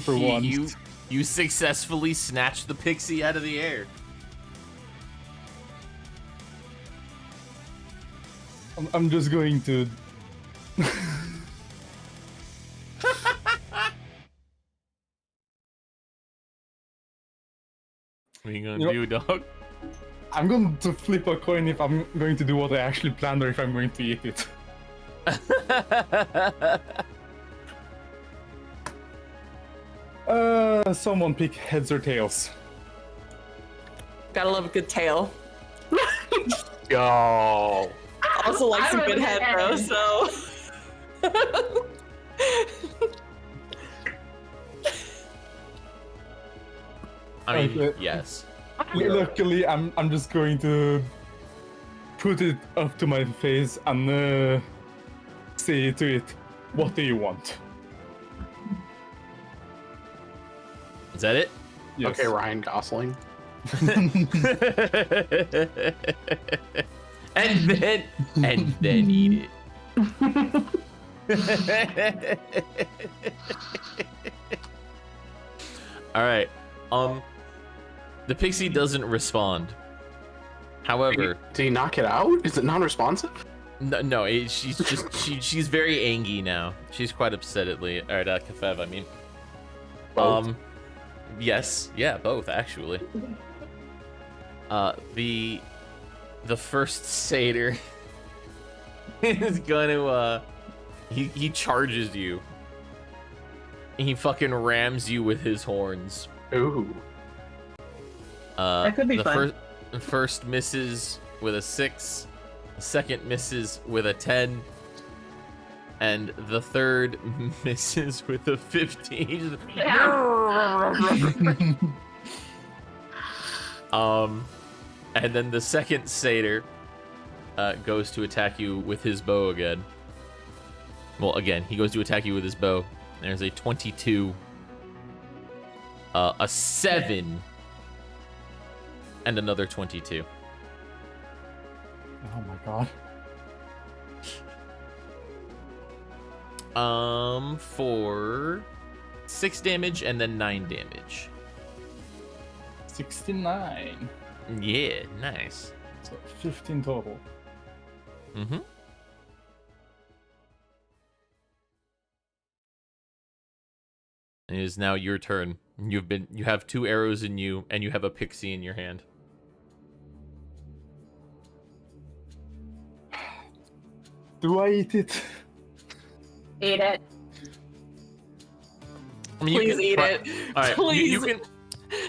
For once.
You successfully snatched the pixie out of the air.
I'm just going to.
What are you gonna do, dog?
I'm going to flip a coin if I'm going to do what I actually planned or if I'm going to eat it. Someone pick heads or tails.
Gotta love a good tail.
Yo.
Also like
I
some good
would
head,
head.
bro, so.
I mean,
Okay.
yes.
Luckily, I'm just going to put it up to my face and say to it, "What do you want?"
Is that it?
Yes.
Okay, Ryan Gosling.
and then eat it. All right. The pixie doesn't respond. However,
Did he knock it out? Is it non-responsive?
no, she's just she's very angry now. She's quite upset at Lee. All right, Kafev, I mean.
Both.
Yes, yeah, both actually. The the first satyr is gonna he charges you. He fucking rams you with his horns.
Ooh.
That could be fun.
First misses with a 6, the second misses with a 10, and the third misses with a 15. And then the second satyr goes to attack you with his bow again. Well, again, he goes to attack you with his bow. There's a 22, a 7, and another 22.
Oh my god.
For 6 damage and then 9 damage.
69.
Yeah, nice.
So 15 total.
Mm-hmm. It is now your turn. You have 2 arrows in you, and you have a pixie in your hand.
Do I eat it?
Eat it.
I mean,
Please eat it.
All right,
Please.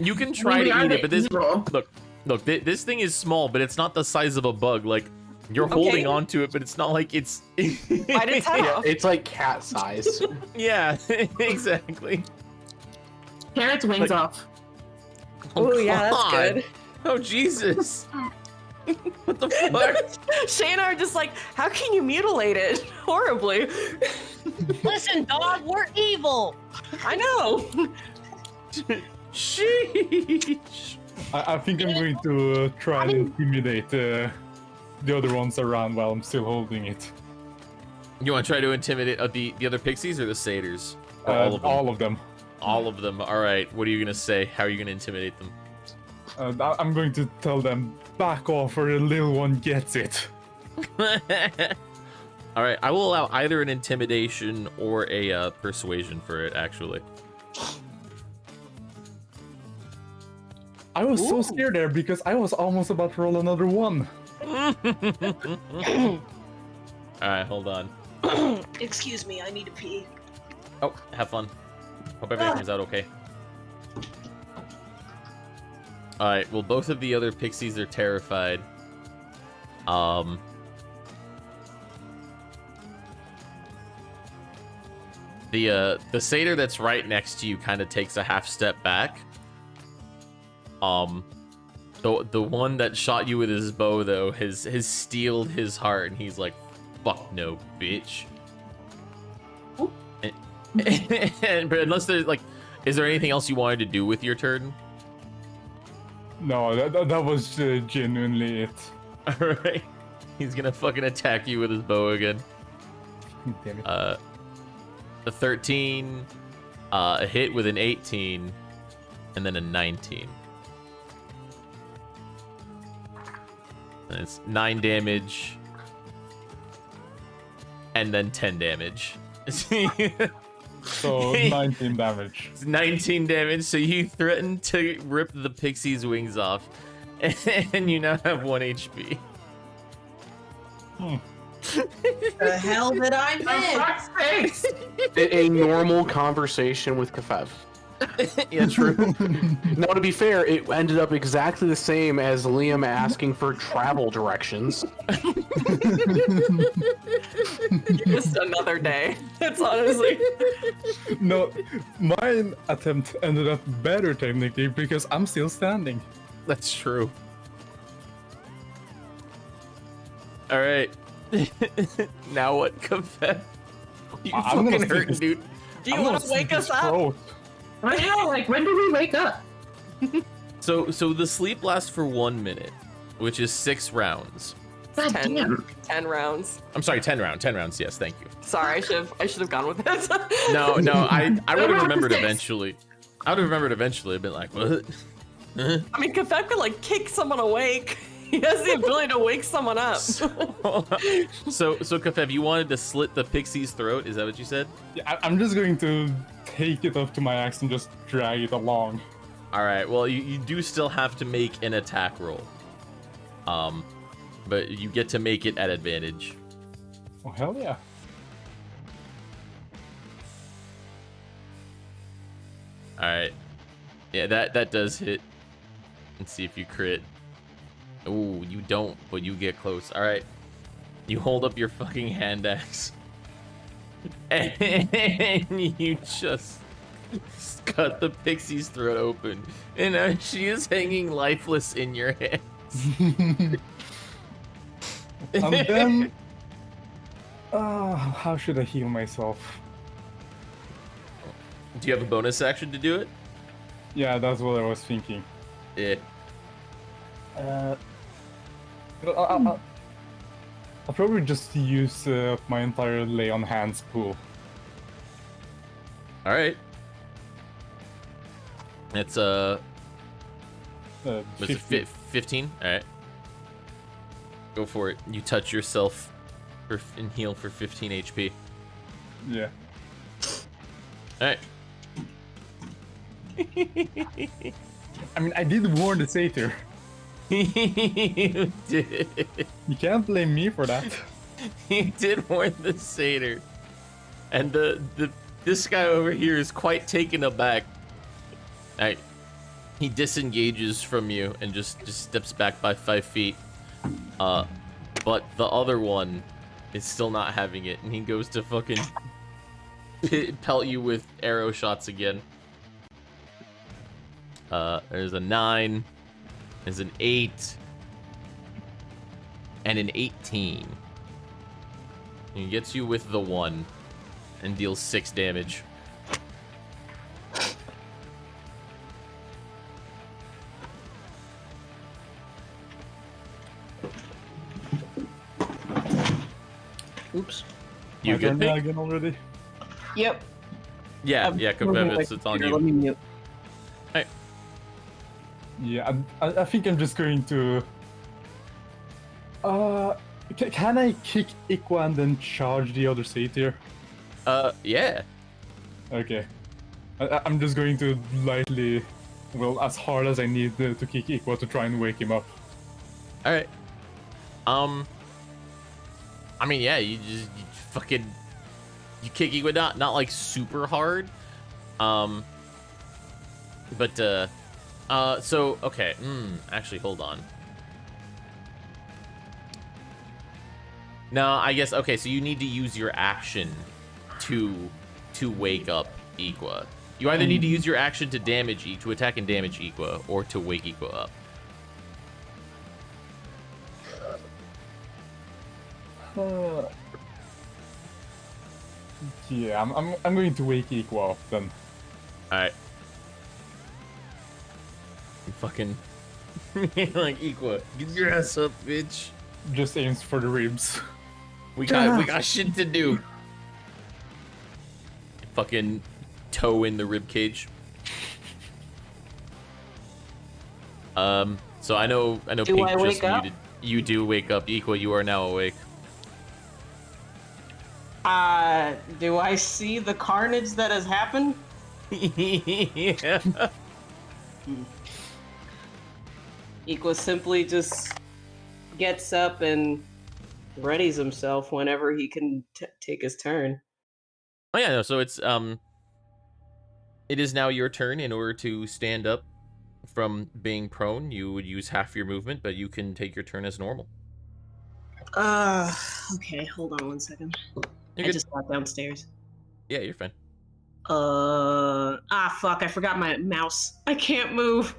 you can try to eat it, but this
evil.
look, this thing is small, but it's not the size of a bug. Like you're holding on to it, but it's not like it's.
Bite its head off.
It's like cat size.
Yeah, exactly.
Tear its wings off.
Oh yeah, that's
God.
good.
Oh Jesus! What the fuck?
Shay and I are just like, how can you mutilate it horribly?
Listen, dog, we're evil.
I know.
Sheesh.
I think I'm going to try and intimidate the other ones around while I'm still holding it.
You want to try to intimidate the other pixies or the satyrs? Or
All
all of them?
them.
All of them. All right. What are you gonna say? How are you gonna intimidate them?
I'm going to tell them, back off or the little one gets it.
All right. I will allow either an intimidation or a persuasion for it. Actually.
I was so scared there because I was almost about to roll another 1.
All right. Hold on.
Excuse me, I need to pee.
Oh, have fun. Hope everything comes out okay. Alright, well both of the other pixies are terrified. The satyr that's right next to you kind of takes a half step back. The one that shot you with his bow though has steeled his heart and he's like, fuck no, bitch. But unless there's like, is there anything else you wanted to do with your turn?
No, that was genuinely it.
Alright. He's gonna fucking attack you with his bow again.
Damn it.
A 13, a hit with an 18, and then a 19. And it's 9 damage, and then 10 damage.
So 19 damage.
It's 19 damage, so you threaten to rip the pixie's wings off, and you now have 1 HP.
The hell did I miss?
A normal conversation with Kafev.
Yeah, true.
Now, to be fair, it ended up exactly the same as Liam asking for travel directions.
Just another day. It's honestly.
No, mine attempt ended up better technically because I'm still standing.
That's true. All right. Now what, Kafev? You
I'm gonna
fucking
stick
hurt,
this-
dude.
Do you
I'm
want
gonna
to wake
slit
us
his
up?
throat.
I know, like, when do we wake up?
So the sleep lasts for 1 minute, which is 6 rounds.
God
10,
damn.
10 rounds.
I'm sorry, 10 rounds. 10 rounds. Yes, thank you.
Sorry, I should have gone with it.
No, I would have
round
remembered
is 6.
eventually. I would have remembered eventually. I've been like, what?
I mean, Kafef could like kick someone awake. He has the ability to wake someone up.
So Kafev, you wanted to slit the pixie's throat? Is that what you said?
Yeah, I'm just going to take it up to my axe and just drag it along.
All right. Well, you do still have to make an attack roll. but you get to make it at advantage.
Oh, hell yeah.
Alright. Yeah, that does hit. Let's see if you crit. Ooh, you don't, but you get close. Alright. You hold up your fucking hand axe. And you just cut the pixie's throat open. And now she is hanging lifeless in your hands.
And then... how should I heal myself?
Do you have a bonus action to do it?
Yeah, that's what I was thinking.
Yeah.
I'll probably just use my entire lay on hands pool.
All right. It's was it 15? All right. Go for it. You touch yourself and heal for 15 HP.
Yeah.
All right.
I mean, I did warn the satyr.
You did.
You can't blame me for that.
You did warn the satyr, and this guy over here is quite taken aback. Alright, he disengages from you and just steps back by 5 feet. But the other one is still not having it, and he goes to fucking pelt you with arrow shots again. There's a 9. There's an 8. And an 18. He gets you with the 1 and deals 6 damage.
Oops.
You good, Pink?
Again already?
Yep.
Yeah, Kofev, it's on you.
Let me mute.
Yeah, I think I'm just going to... can I kick Ikwa and then charge the other satyr?
Yeah.
Okay. I'm just going to lightly... Well, as hard as I need to kick Ikwa to try and wake him up.
Alright. I mean, yeah, you fucking... You kick Igwa, not like super hard. So, okay. Actually, hold on. No, I guess, okay, so you need to use your action to wake up Igwa. You either need to use your action to to attack and damage Igwa, or to wake Igwa up.
Yeah, I'm going to wake Ikwa up then.
Alright. Fucking like Ikwa, get your ass up, bitch.
Just aims for the ribs.
We got shit to do. Fucking toe in the rib cage. So I know
Do
Pink
I
just
wake up?
muted. You do wake up, Ikwa, you are now awake.
Do I see the carnage that has happened?
Yeah.
Equa simply just gets up and readies himself whenever he can take his turn.
Oh yeah, no, so it's it is now your turn. In order to stand up from being prone, you would use half your movement, but you can take your turn as normal.
Okay, hold on 1 second.
You're
I
good.
just got downstairs.
Yeah, you're fine.
Fuck, I forgot my mouse. I can't move.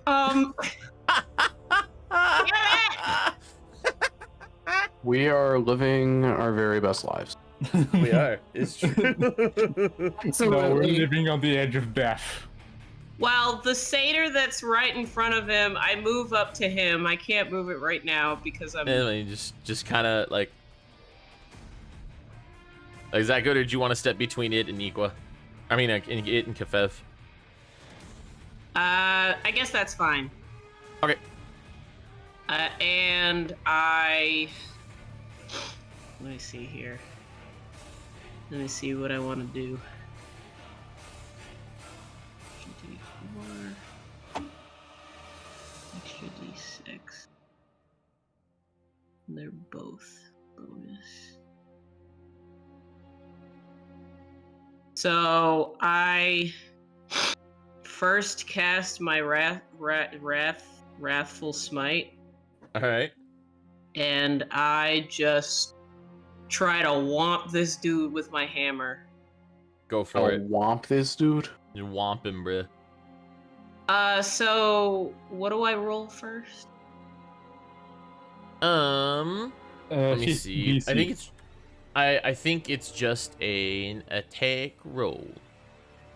We are living our very best lives.
We are. It's true.
No, we're living on the edge of death.
Well, the satyr that's right in front of him, I move up to him. I can't move it right now because I'm...
And you just kind of like, is that good, or do you want to step between it and Ikwa? I mean, it and Kafev.
I guess that's fine.
Okay.
And I... Let me see here. Let me see what I want to do. D4. Extra D6. They're
So I first cast my wrathful smite,
All right.
and I just try to whomp this dude with my hammer.
Go for it.
Womp this dude.
You whomp him, bruh.
So what do I roll first?
Let me
hit
see.
DC.
I think it's just an attack roll.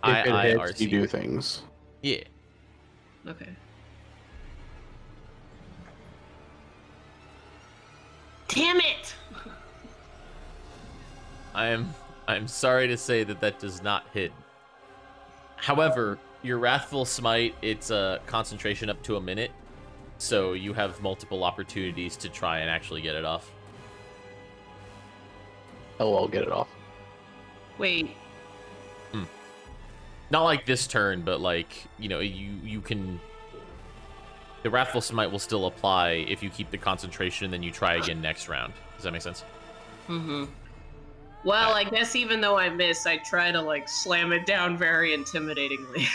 If it hits,
IRC.
you do things.
Yeah.
Okay. Damn it!
I'm sorry to say that does not hit. However, your Wrathful Smite, it's a concentration up to a minute, so you have multiple opportunities to try and actually get it off.
LOL, get it off.
Wait.
Not like this turn, but like, you know, you can... The Wrathful Smite will still apply if you keep the concentration, then you try again next round. Does that make sense?
Mm-hmm. Well, I guess even though I miss, I try to, like, slam it down very intimidatingly.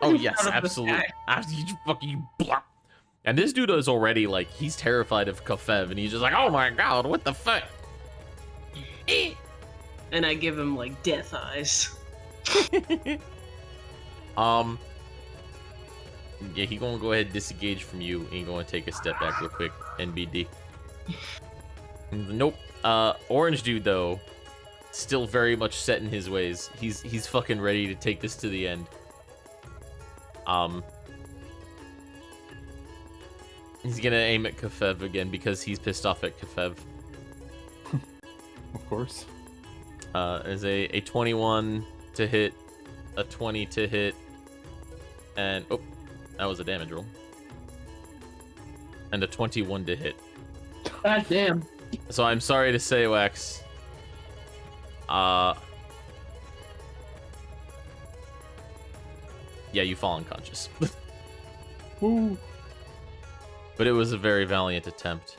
Oh,
in
yes,
front of the
absolutely.
guy.
After you fucking blop. And this dude is already, like, he's terrified of Kafev, and he's just like, oh my god, what the fuck?
And I give him, like, death eyes.
Yeah, he gonna go ahead and disengage from you, and he gonna take a step back real quick, NBD. Nope. Orange dude, though, still very much set in his ways. He's fucking ready to take this to the end. He's gonna aim at Kafev again because he's pissed off at Kafev.
Of course.
As a 21 to hit, a 20 to hit, and oh, that was a damage roll. And a 21 to hit.
God damn.
So I'm sorry to say, Wax. Yeah, you fall unconscious.
Woo.
But it was a very valiant attempt.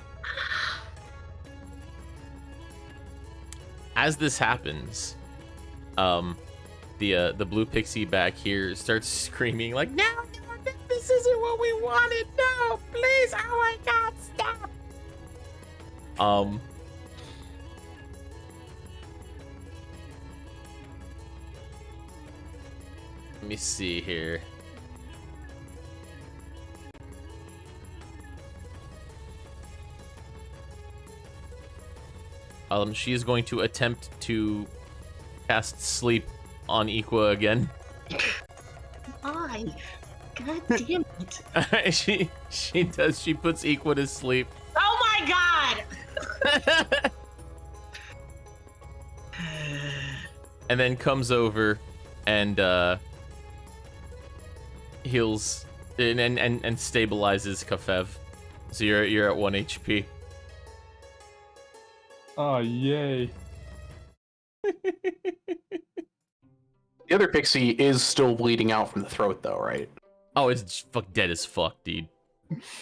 As this happens, the blue pixie back here starts screaming like, "No, this isn't what we wanted. No, please! Oh my God, stop!" Let me see here. She is going to attempt to cast sleep on Iqua again.
Why? God damn it.
she does. She puts Iqua to sleep.
Oh my god!
And then comes over and heals and stabilizes Kafev. So you're at 1 HP.
Oh, yay.
The other pixie is still bleeding out from the throat, though, right?
Oh, it's dead as fuck, dude.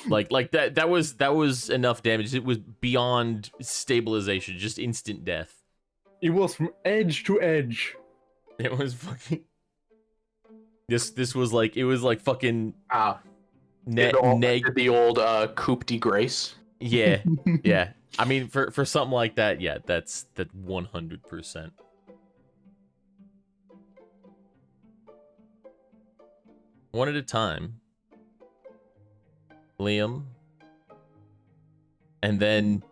like that was enough damage. It was beyond stabilization, just instant death.
It was from edge to edge.
It was fucking. This was like, it was like fucking.
Did the old Coupe de Grace.
Yeah, yeah. I mean, for something like that, yeah, that's 100%. One at a time. Liam. And then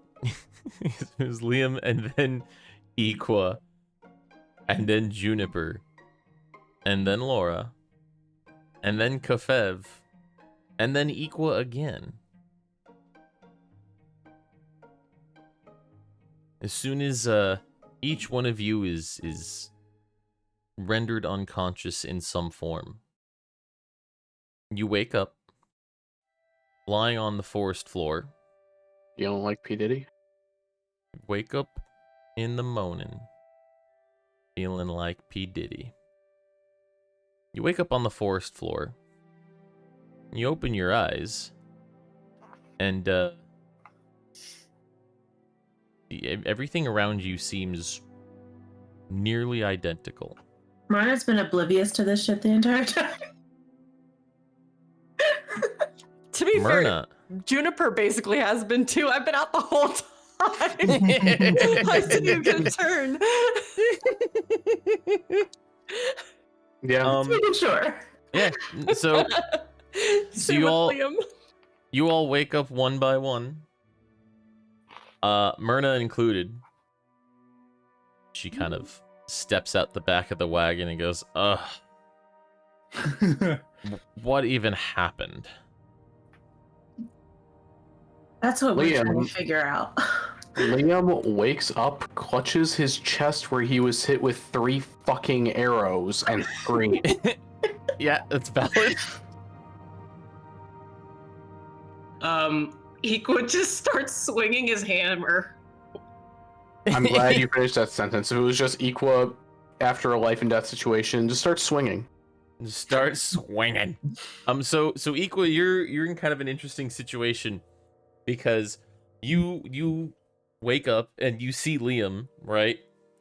it was Liam, and then Iqua, and then Juniper, and then Laura, and then Kafev, and then Iqua again. As soon as each one of you is rendered unconscious in some form, you wake up lying on the forest floor.
You don't like P. Diddy?
Wake up in the morning feeling like P. Diddy. You wake up on the forest floor. You open your eyes, and everything around you seems nearly identical.
Marna's been oblivious to this shit the entire time.
To be
Myrna.
fair, Juniper basically has been too. I've been out the whole time. I didn't even get a turn.
Yeah.
Sure.
Yeah. So
Same
you
with
all-
Liam.
you all wake up one by one. Myrna included. She kind of steps out the back of the wagon and goes, "Ugh, what even happened?"
That's what we're trying
Liam.
to figure out.
Liam wakes up, clutches his chest where he was hit with 3 fucking arrows, and screams.
Yeah, that's valid.
Equa just starts swinging his hammer.
I'm glad you finished that sentence. If it was just Equa after a life and death situation, just start swinging.
Start swinging. So Equa, you're in kind of an interesting situation because you wake up and you see Liam, right?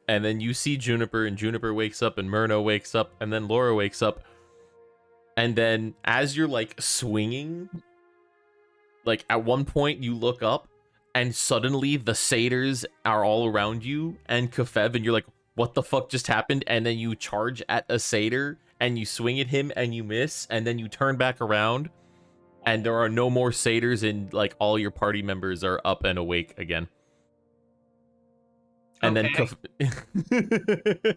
And then you see Juniper, and Juniper wakes up, and Myrna wakes up, and then Laura wakes up. And then as you're like swinging, like at one point you look up and suddenly the satyrs are all around you and Kefev, and you're like, what the fuck just happened? And then you charge at a satyr and you swing at him and you miss, and then you turn back around and there are no more satyrs, and like all your party members are up and awake again. And
Okay.
then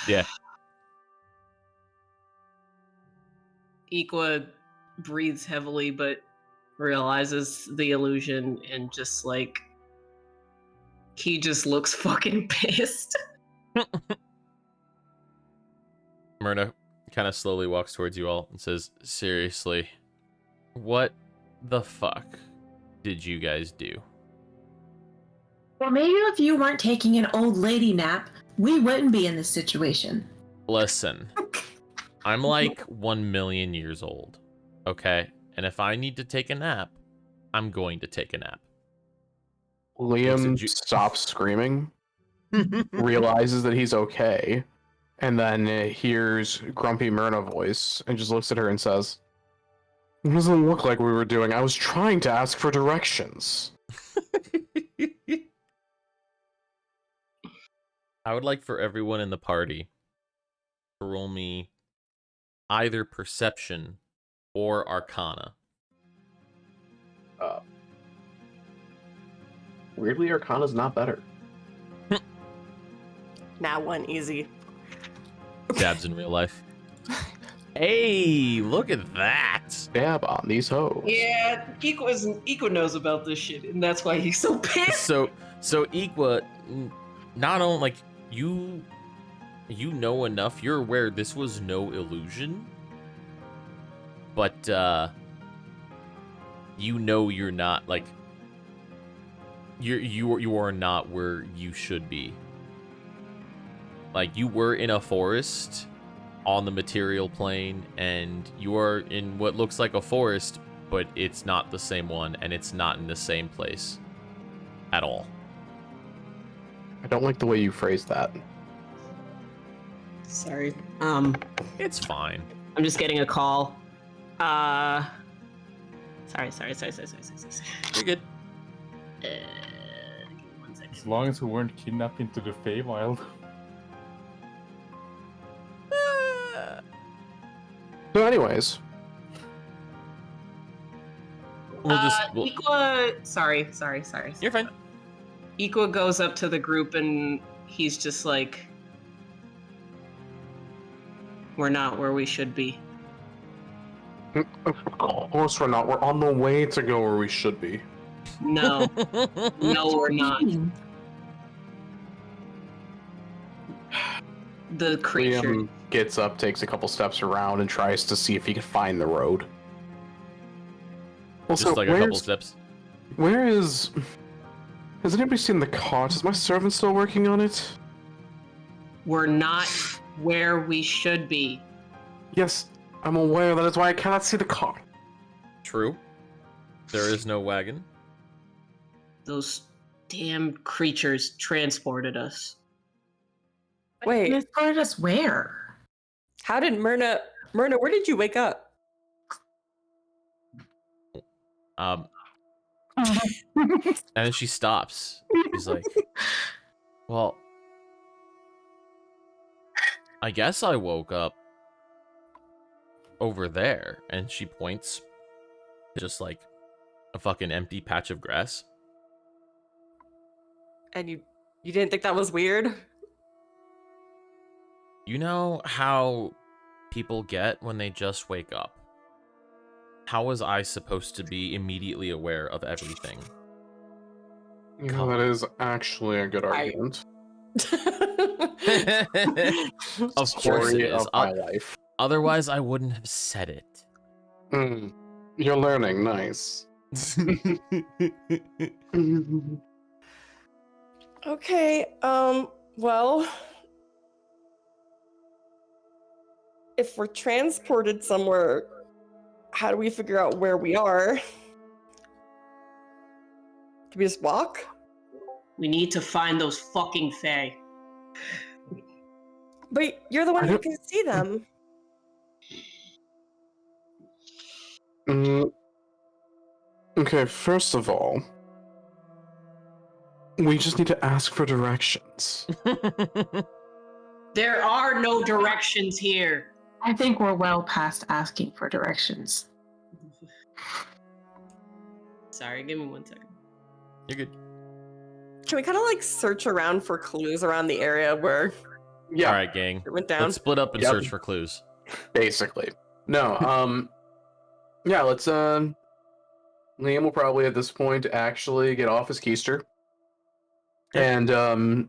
yeah.
Equa breathes heavily, but realizes the illusion and just like he just looks fucking pissed.
Myrna kind of slowly walks towards you all and says, seriously, what the fuck did you guys do?
Well, maybe if you weren't taking an old lady nap, we wouldn't be in this situation.
Listen, I'm like 1 million years old, okay? And if I need to take a nap, I'm going to take a nap.
Liam stops screaming, realizes that he's okay, and then hears grumpy Myrna voice and just looks at her and says, "It doesn't look like we were doing. I was trying to ask for directions."
I would like for everyone in the party to roll me either perception or arcana.
Weirdly, Arcana's not better.
Now one easy.
Dabs in real life. Hey, look at that.
Dab on these hoes.
Yeah, Equa knows about this shit, and that's why he's so pissed.
So Equa, not only like you know enough, you're aware this was no illusion, but you know you're not like you are not where you should be. Like, you were in a forest on the material plane, and you are in what looks like a forest, but it's not the same one, and it's not in the same place at all.
I don't like the way you phrased that.
Sorry.
It's fine.
I'm just getting a call. Sorry.
You're good.
Give me 1 second.
As long as we weren't kidnapped into the Feywild.
So anyways,
We'll
Equa. Sorry.
You're fine.
Equa goes up to the group and he's just like, "We're not where we should be."
of course we're not. We're on the way to go where we should be.
No, no, we're not. The creature.
Liam gets up, takes a couple steps around, and tries to see if he can find the road. Also,
Just like a couple steps.
Where is... Has anybody seen the cart? Is my servant still working on it?
We're not where we should be.
Yes, I'm aware. That is why I cannot see the cart.
True. There is no wagon.
Those damn creatures transported us.
Wait,
Transported us where?
how did Myrna, where did you wake up?
And then she stops. She's like, well, I guess I woke up over there. And she points to just like a fucking empty patch of grass.
And you didn't think that was weird?
You know how people get when they just wake up? How was I supposed to be immediately aware of everything?
You know, that is actually a good argument.
Of course it
Story
is.
of my life.
Otherwise, I wouldn't have said it.
You're learning, nice.
Okay, well, if we're transported somewhere, how do we figure out where we are? Can we just walk?
We need to find those fucking Fae.
But you're the one who can see them.
Okay, first of all, we just need to ask for directions.
There are no directions here.
I think we're well past asking for directions.
Sorry, give me 1 second.
You're good.
Can we kind of like search around for clues around the area where
Yeah,
All right, gang.
it went down?
Let's split up and
Yep.
search for clues.
basically. No, yeah, let's, Liam will probably at this point actually get off his keister and,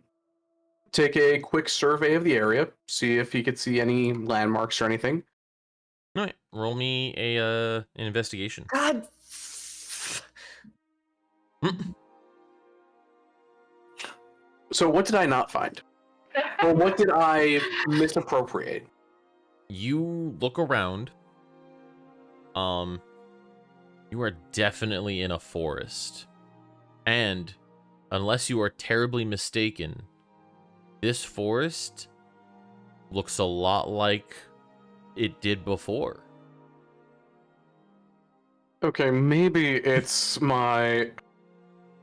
take a quick survey of the area, see if he could see any landmarks or anything.
All right, roll me an investigation.
God.
So what did I not find? Or what did I misappropriate?
You look around. You are definitely in a forest. And unless you are terribly mistaken, this forest looks a lot like it did before.
Okay, maybe it's my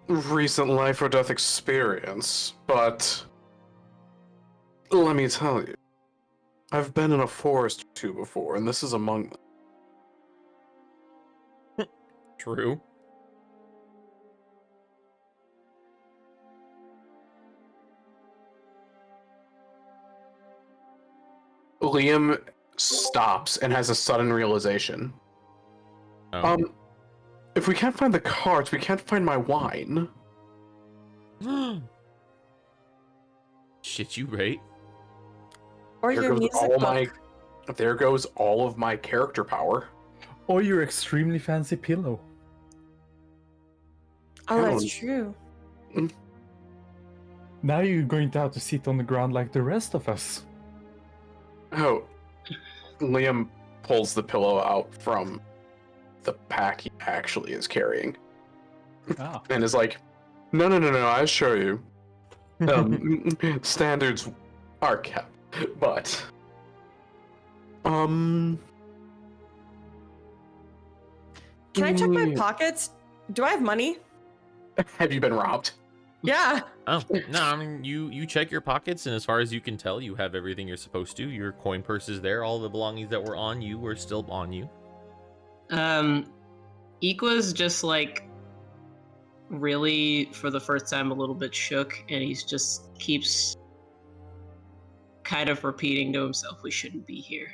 recent life or death experience, but let me tell you, I've been in a forest or two before, and this is among them.
True.
Liam stops and has a sudden realization.
Oh.
If we can't find the cards, we can't find my wine.
Shit, you right?
Or
There
your
goes
music
all
book.
there goes all of my character power.
Or your extremely fancy pillow.
Oh, that's
Count.
true.
Now you're going to have to sit on the ground like the rest of us.
Oh, Liam pulls the pillow out from the pack he actually is carrying.
Ah.
And is like, no, I assure you. Standards are kept, but...
Can I check my
yeah.
pockets? Do I have money?
Have you been robbed?
Yeah.
Oh, no, I mean, you check your pockets, and as far as you can tell, you have everything you're supposed to. Your coin purse is there. All the belongings that were on you were still on you.
Equa's just like really, for the first time, a little bit shook, and he's just keeps kind of repeating to himself, we shouldn't be here.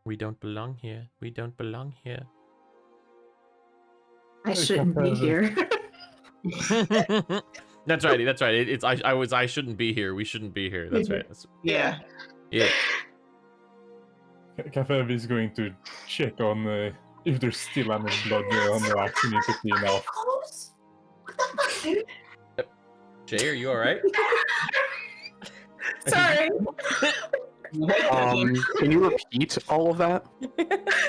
We don't belong here. We don't belong here.
I shouldn't be here.
That's right. That's right. It's I shouldn't be here. We shouldn't be here. That's right.
Yeah.
Yeah.
Kafev is going to check on if there's still any blood on the axe and need to clean off.
Jay, are you all right?
Sorry.
Can you repeat all of that?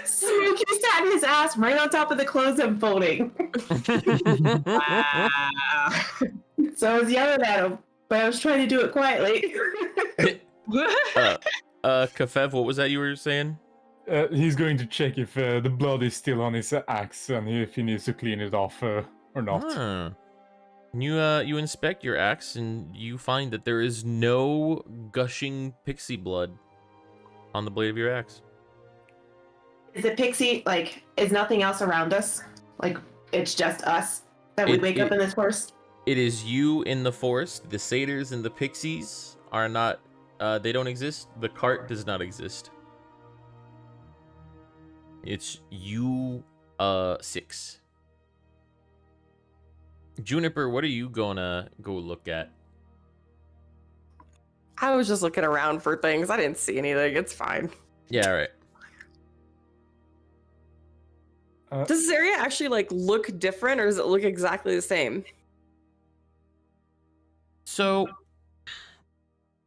Smook just had his ass right on top of the clothes I'm folding.
Wow.
So I was yelling at him, but I was trying to do it quietly.
Kafev, what was that you were saying?
He's going to check if the blood is still on his axe and if he needs to clean it off or not.
Huh. You inspect your axe and you find that there is no gushing pixie blood on the blade of your axe.
Is it pixie? Like, is nothing else around us? Like, it's just us that we wake up in this forest?
It is you in the forest. The satyrs and the pixies are not. They don't exist. The cart does not exist. It's you, 6. Juniper, what are you gonna go look at?
I was just looking around for things. I didn't see anything. It's fine.
Yeah, all right.
Does this area actually like look different, or does it look exactly the same?
So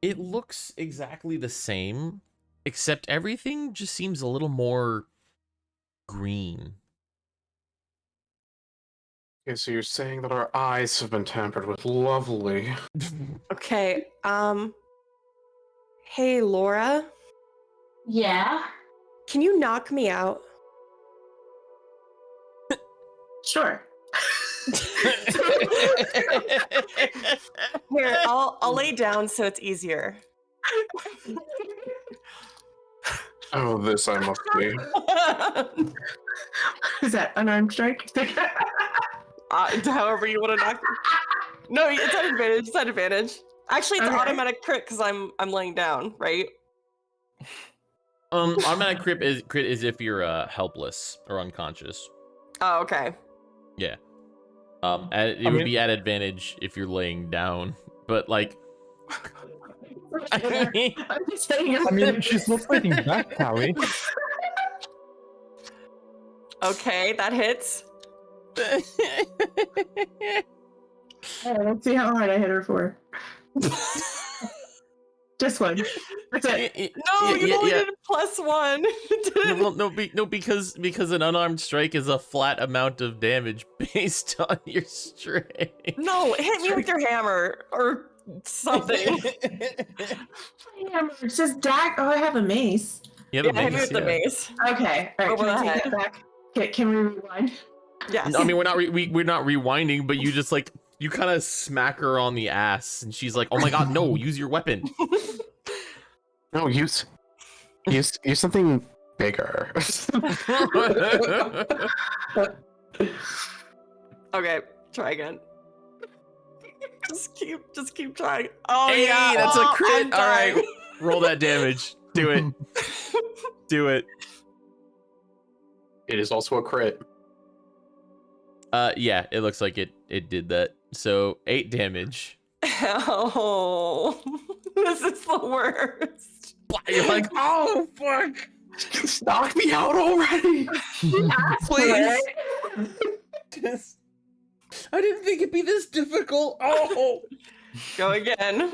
it looks exactly the same, except everything just seems a little more green.
Okay, so you're saying that our eyes have been tampered with. Lovely.
Okay. Hey, Laura,
Yeah.
can you knock me out?
Sure.
Here, I'll lay down so it's easier.
Oh, this I must be.
Is that unarmed strike?
However you want to knock. No, it's at advantage. It's at advantage. Actually, it's
Okay.
automatic crit because I'm laying down, right?
Automatic crit is if you're helpless or unconscious.
Oh, okay.
Yeah. It would be at advantage if you're laying down, but like.
I'm just saying.
I mean, she's not fighting back, Callie.
Okay, that hits.
Let's see how hard I hit her for. Just one. That's it.
No, you only did +1.
No, because an unarmed strike is a flat amount of damage based on your strength.
No, hit me with your hammer or something.
It's just daggers. Oh, I have a mace.
You have a
Hit me
mace,
with the
yeah.
mace.
Okay. All right.
Over
Can
the
we take
head.
that back? Can we rewind?
Yes.
I mean, we're not rewinding, but you just like you kind of smack her on the ass, and she's like, "Oh my god, no! Use your weapon."
No, use something bigger.
Okay, try again. Just keep trying. Oh
Hey,
yeah,
that's a
oh,
crit.
I'm
All right,
dying.
roll that damage. Do it. Do it.
It is also a crit.
Yeah, it looks like it did that. So 8 damage.
Oh, this is the worst.
You're like, oh fuck!
Just knock me out already.
Please. Just, I didn't think it'd be this difficult. Oh.
Go again.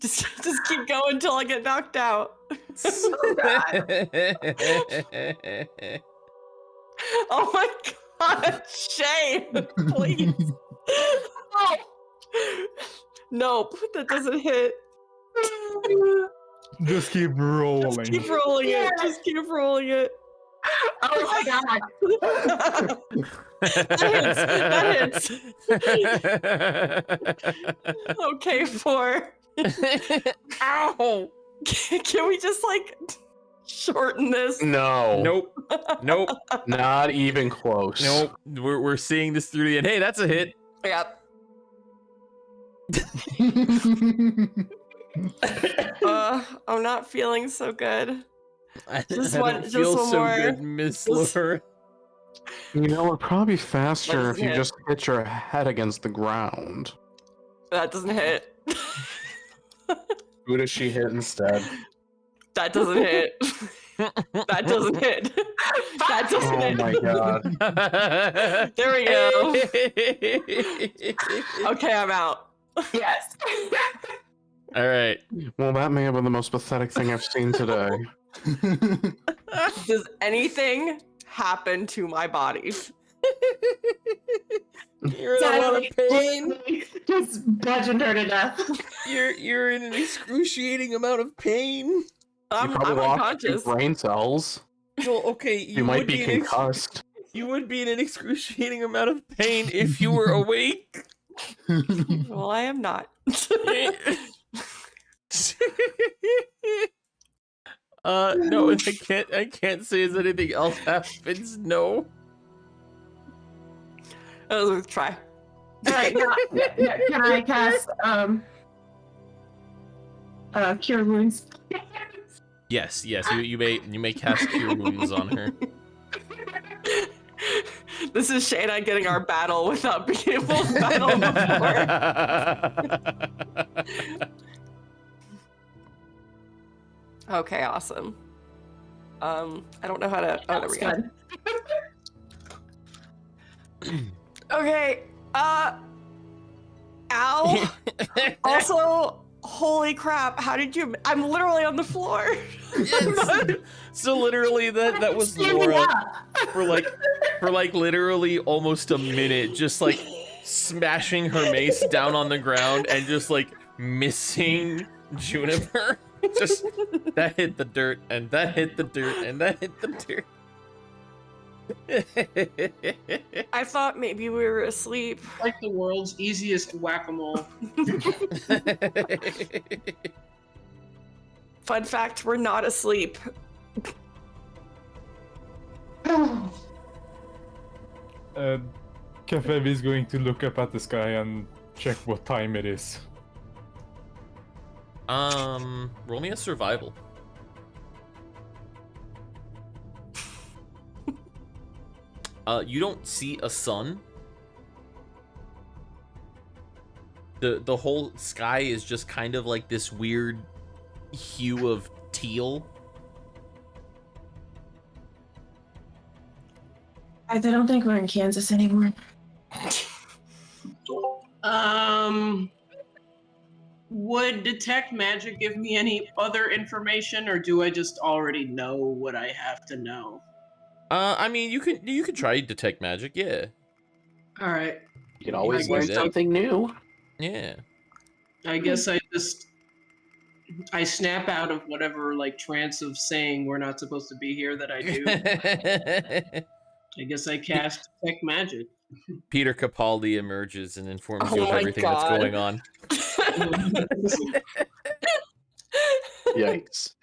Just keep going until I get knocked out. Oh my god, Shay, please. Oh. Nope, that doesn't hit.
Just keep rolling.
Just keep rolling it. Just keep rolling it.
Oh my god.
That hits. Okay, 4.
Ow!
Can we just like shorten this?
No.
Nope. Nope.
Not even close.
Nope. We're seeing this through the end. Hey, that's a hit.
Yep. I'm not feeling so good. Just
I
one-
don't
just
feel
one
so
more.
good, Miss
Just-
Laura.
You know, it'd probably be faster
That
if you
doesn't
just hit your head against the ground.
That doesn't hit.
Who does she hit instead?
That doesn't hit. That doesn't hit. That doesn't
Oh
hit.
my god.
There we go. Okay, I'm out.
Yes.
All right.
Well, that may have been the most pathetic thing I've seen today.
Does anything happen to my body?
You're in a lot of pain.
Just bludgeoned her to death.
You're in an excruciating amount of pain.
I'm
probably lost
unconscious.
your brain cells.
Well, okay,
You might be concussed.
You would be in an excruciating amount of pain if you were awake.
Well, I am not.
No, I can't say as anything else happens. No.
Let's try.
Alright, can I cast Cure Wounds?
Yes, you may cast Cure Wounds on her.
This is Shayna getting our battle without being able to battle before. Okay, awesome. I don't know how to. Oh, there we go. Okay. Ow. Also, holy crap! How did you? I'm literally on the floor.
So literally, that was Laura for like literally almost a minute, just like smashing her mace down on the ground and just like missing Juniper. Just that hit the dirt, and that hit the dirt, and that hit the dirt.
I thought maybe we were asleep.
Like the world's easiest whack-a-mole.
Fun fact, we're not asleep.
Kefev is going to look up at the sky and check what time it is.
Roll me a survival. You don't see a sun. The whole sky is just kind of like this weird hue of teal.
I don't think we're in Kansas anymore.
Would detect magic give me any other information, or do I just already know what I have to know?
I mean, you could try detect magic, yeah.
All right.
You can always
I
learn
guess
something new.
Yeah.
I guess I snap out of whatever like trance of saying we're not supposed to be here that I do. I guess I cast detect magic.
Peter Capaldi emerges and informs
Oh
you of
my
everything
God.
that's going on.
Yikes.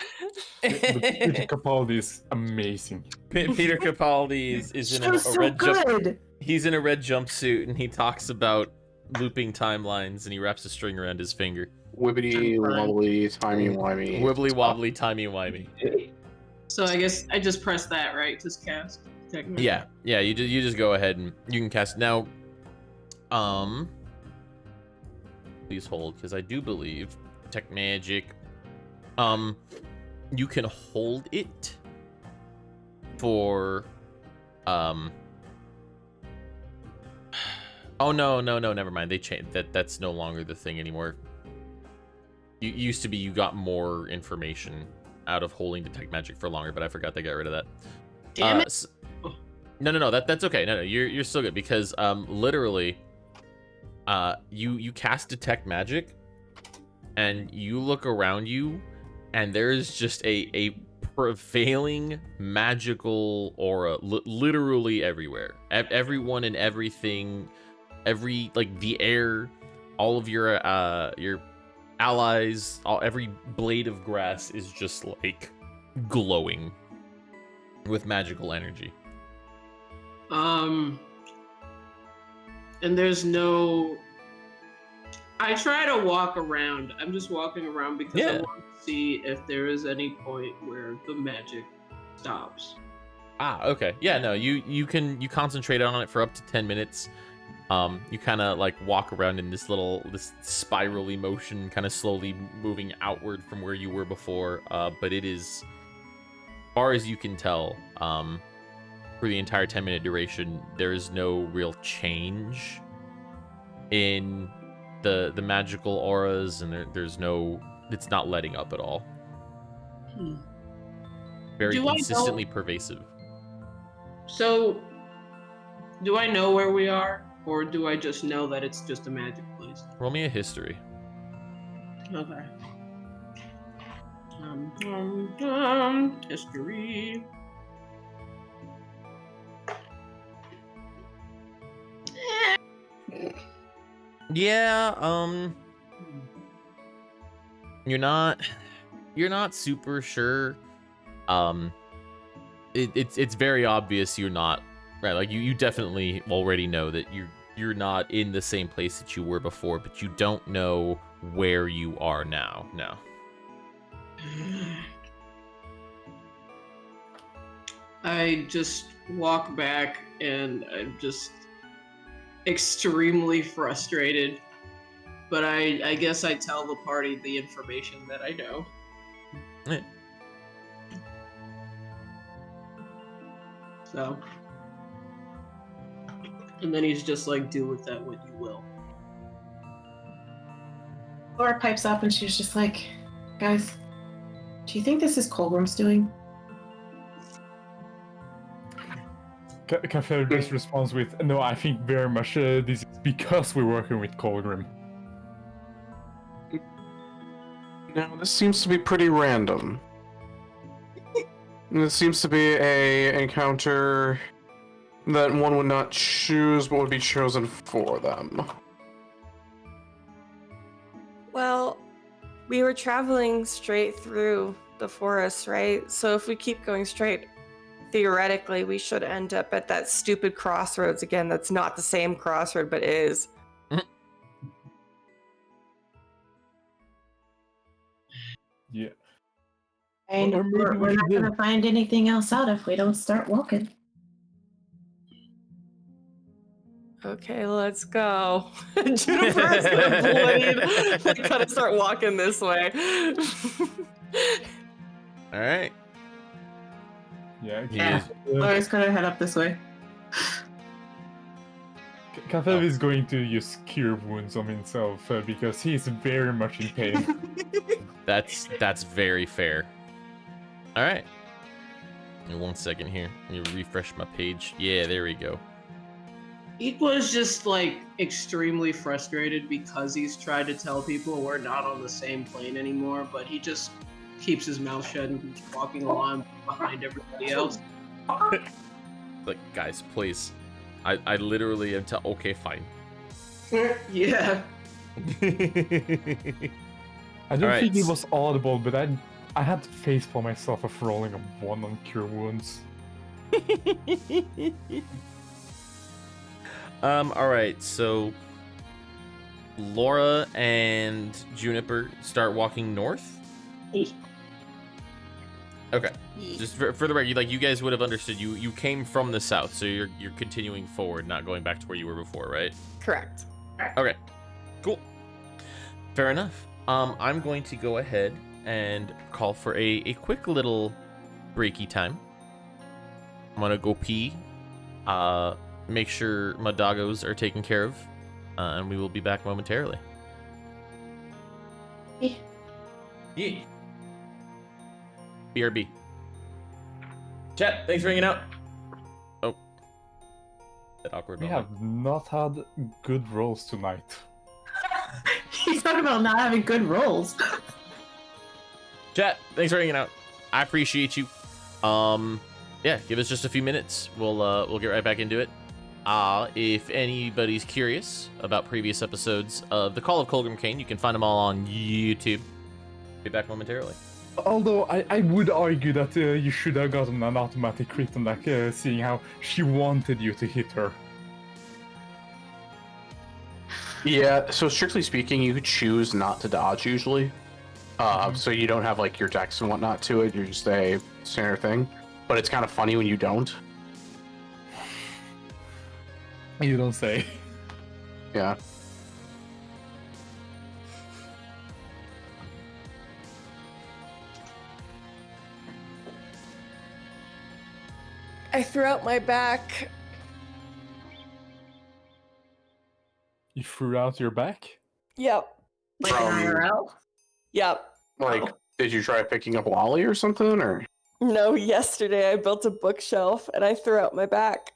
Peter Capaldi is amazing.
Peter Capaldi is in a red jump. He's in a red jumpsuit and he talks about looping timelines and he wraps a string around his finger.
Wibbity wobbly timey wimey.
Wibbly wobbly timey wimey.
So I guess I just press that, right? Just cast detect magic.
Yeah. You just go ahead and you can cast now. Please hold, because I do believe detect magic. You can hold it for Oh no, never mind. They changed that's no longer the thing anymore. You used to be you got more information out of holding detect magic for longer, but I forgot they got rid of that.
Damn it.
No, that's okay. No, you're still good because literally you cast detect magic and you look around you and there's just a prevailing magical aura literally everywhere. Everyone and everything, the air, all of your allies, every blade of grass is just like glowing with magical energy.
And there's no. I try to walk around. I'm just walking around because I want to see if there is any point where the magic stops.
Okay. Yeah, no, you concentrate on it for up to 10 minutes. You kind of like walk around in this spirally motion, kind of slowly moving outward from where you were before. But it is, as far as you can tell, for the entire 10-minute duration, there is no real change in the magical auras, and there's no, it's not letting up at all. Very consistently pervasive.
So, Do I know where we are, or do I just know that it's just a magic place?
Roll me a history.
Okay. History.
Yeah, you're not super sure. It's very obvious you're not, right? Like you definitely already know that you're not in the same place that you were before, but you don't know where you are now. No.
I just walk back and I'm just extremely frustrated. But I guess I tell the party the information that I know.
Yeah.
So. And then he's just like, do with that what you will.
Laura pipes up and she's just like, guys, do you think this is Colgrim's doing?
Kafir just responds with, no, I think very much this is because we're working with Colgrim.
Now, this seems to be pretty random. This seems to be a encounter that one would not choose, but would be chosen for them.
Well, we were traveling straight through the forest, right? So if we keep going straight, theoretically, we should end up at that stupid crossroads again. That's not the same crossroad, but is.
Yeah.
And
Or maybe
we're
we
not
should-
going to find anything else out if we don't start walking.
Okay, let's go. Juniper is gonna bleed. I gotta start walking this way.
All right.
Yeah.
Yeah. Laura's gonna head up this way.
Kafir is going to use cure wounds on himself because he is very much in pain.
That's very fair. All right. Give me 1 second here. Let me refresh my page. Yeah, there we go.
Equa's just like extremely frustrated because he's tried to tell people we're not on the same plane anymore, but he just keeps his mouth shut and keeps walking along behind everybody else.
Like, guys, please. I literally am okay, fine.
Yeah.
I don't
Alright.
think it was audible, but I had to facepalm myself of rolling a 1 on cure wounds.
All right, so Laura and Juniper start walking north. Okay, just for the record, like you guys would have understood. You came from the south, so you're continuing forward, not going back to where you were before, right?
Correct.
Okay, cool, fair enough. I'm going to go ahead and call for a quick little breaky time. I'm gonna go pee. Make sure my doggos are taken care of, and we will be back momentarily. Yeah. BRB. Chat, thanks for hanging out. Oh. That awkward
We
moment.
have not had good rolls tonight.
He's talking about not having good rolls.
Chat, thanks for hanging out. I appreciate you. Yeah, give us just a few minutes. We'll get right back into it. If anybody's curious about previous episodes of The Call of Colgrim Kane, you can find them all on YouTube. Be back momentarily.
Although I would argue that you should have gotten an automatic crit on that, seeing how she wanted you to hit her.
Yeah, so strictly speaking, you choose not to dodge usually. So you don't have like your dex and whatnot to it, you're just a standard thing. But it's kind of funny when you don't.
You don't say.
Yeah.
I threw out my back.
You threw out your back?
Yep.
Like
From-
IRL?
Yep.
Like, did you try picking up Wally or something, or?
No, yesterday I built a bookshelf and I threw out my back.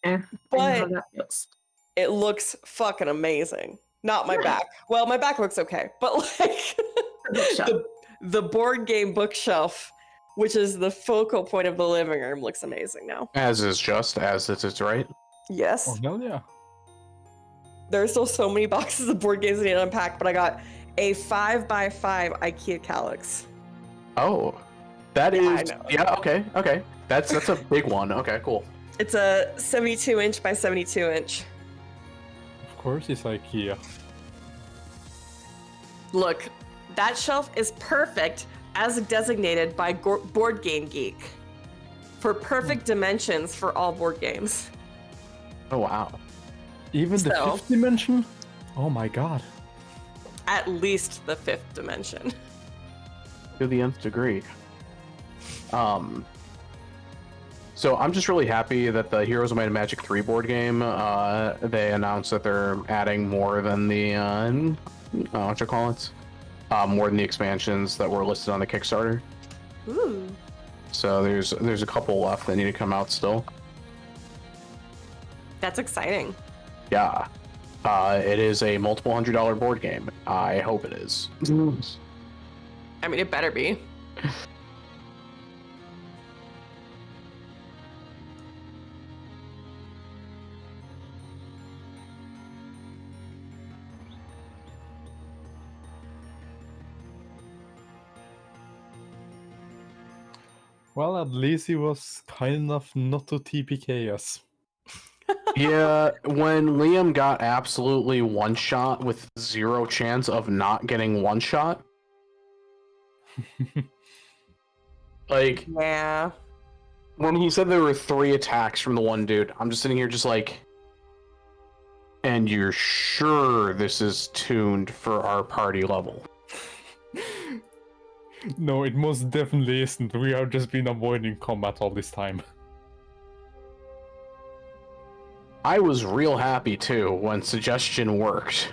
I know how
But
that feels.
it looks fucking amazing. Not my back. Well, my back looks okay, but like the board game bookshelf, which is the focal point of the living room, looks amazing now.
As is right.
Yes.
Oh, hell yeah.
There's still so many boxes of board games I need to unpack, but I got a 5x5 IKEA Calyx.
Oh, that
Yeah, I
is
know.
yeah. Okay. That's a big one. Okay, cool.
It's a 72 inch by 72 inch.
Of course, it's IKEA.
Look, that shelf is perfect as designated by Board Game Geek for perfect dimensions for all board games.
Oh wow.
Even the
So-
fifth dimension? Oh my god.
At least the fifth dimension.
To the nth degree. So I'm just really happy that the Heroes of Might and Magic 3 board game, they announced that they're adding more than the, what you call it? More than the expansions that were listed on the Kickstarter.
Ooh.
So there's a couple left that need to come out still.
That's exciting.
Yeah. It is a multiple $100 board game. I hope it is.
I mean, it better be.
Well, at least he was kind enough not to TPK us.
Yeah, when Liam got absolutely one shot with zero chance of not getting one shot. Like,
Yeah.
when he said there were 3 attacks from the one dude, I'm just sitting here just like, and you're sure this is tuned for our party level?
No, it most definitely isn't. We have just been avoiding combat all this time.
I was real happy too when suggestion worked.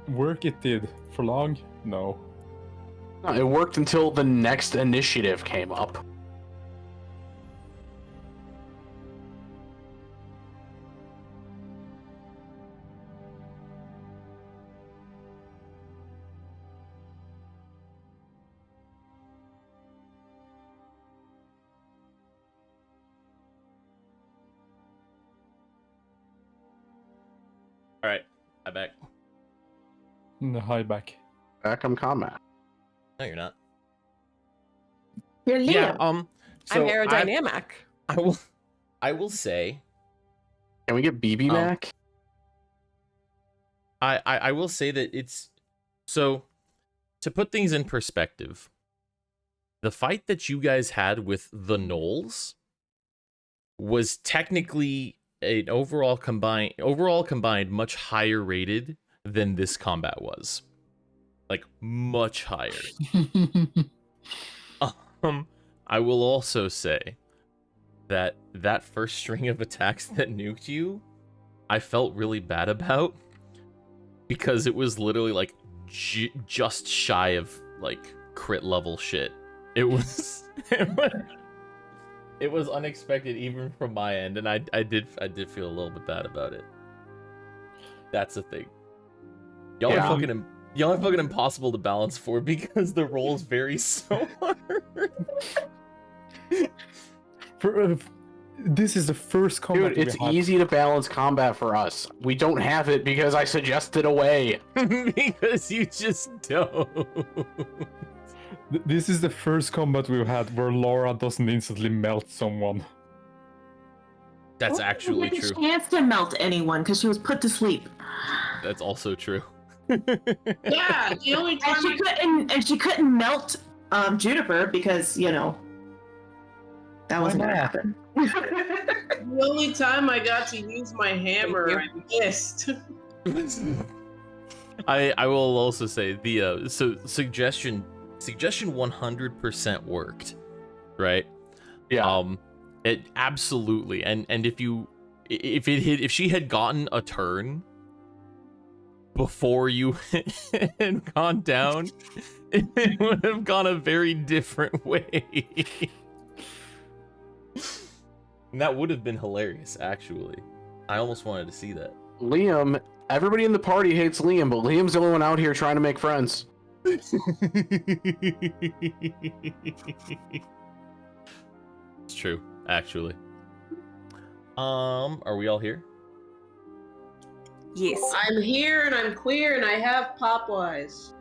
Work it did. For long? No.
It worked until the next initiative came up.
All right, I'm back.
Hi, back.
Back on combat.
No, you're not.
You're
Yeah.
Liam.
So
I'm aerodynamic.
I will say.
Can we get BB back?
I will say that it's so, to put things in perspective, the fight that you guys had with the Knolls was technically an overall combined much higher rated than this combat was. Like, much higher. I will also say that first string of attacks that nuked you, I felt really bad about, because it was literally like just shy of like crit level shit. It was it was unexpected even from my end, and I did feel a little bit bad about it. That's the thing. Y'all are fucking impossible to balance for, because the rolls vary so hard.
This is the first combat.
Dude, it's easy to balance combat for us. We don't have it because I suggested a way.
Because you just don't.
This is the first combat we've had where Laura doesn't instantly melt someone.
That's actually
She
true.
didn't chance to melt anyone because she was put to sleep.
That's also true.
Yeah, the only time
And she couldn't melt Juniper because, that wasn't gonna happen.
the only time I got to use my hammer, I missed.
I will also say the suggestion 100% worked, right?
Yeah.
It absolutely, and if she had gotten a turn before you had gone down, It would have gone a very different way. And that would have been hilarious, actually. I almost wanted to see that.
Liam, everybody in the party hates Liam, but Liam's the only one out here trying to make friends.
It's true, actually. Are we all here?
Yes.
I'm here and I'm queer and I have Popeyes.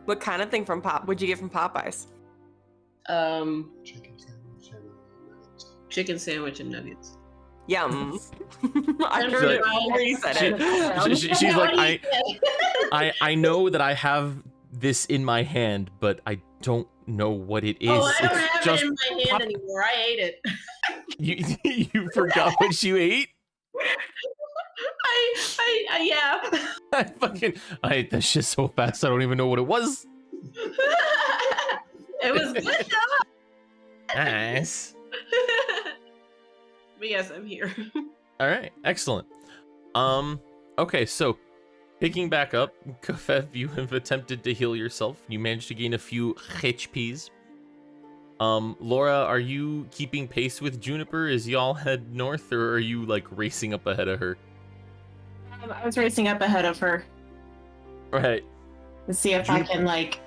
What kind of thing from Pop? What'd you get from Popeyes?
Chicken sandwich and nuggets.
Yum. I heard it before you said it.
She's like, I know that I have this in my hand, but I don't know what it is.
Oh, I don't
It's
have
just
it in my hand anymore. I ate it.
You forgot what you ate?
Yeah.
I ate that shit so fast I don't even know what it was.
It was good though.
Nice.
But yes, I'm here.
All right, excellent. Okay, so picking back up, Kafev, you have attempted to heal yourself. You managed to gain a few HPs. Laura, are you keeping pace with Juniper as y'all head north, or are you like racing up ahead of her?
I was racing up ahead of her
Right.
to see if I can like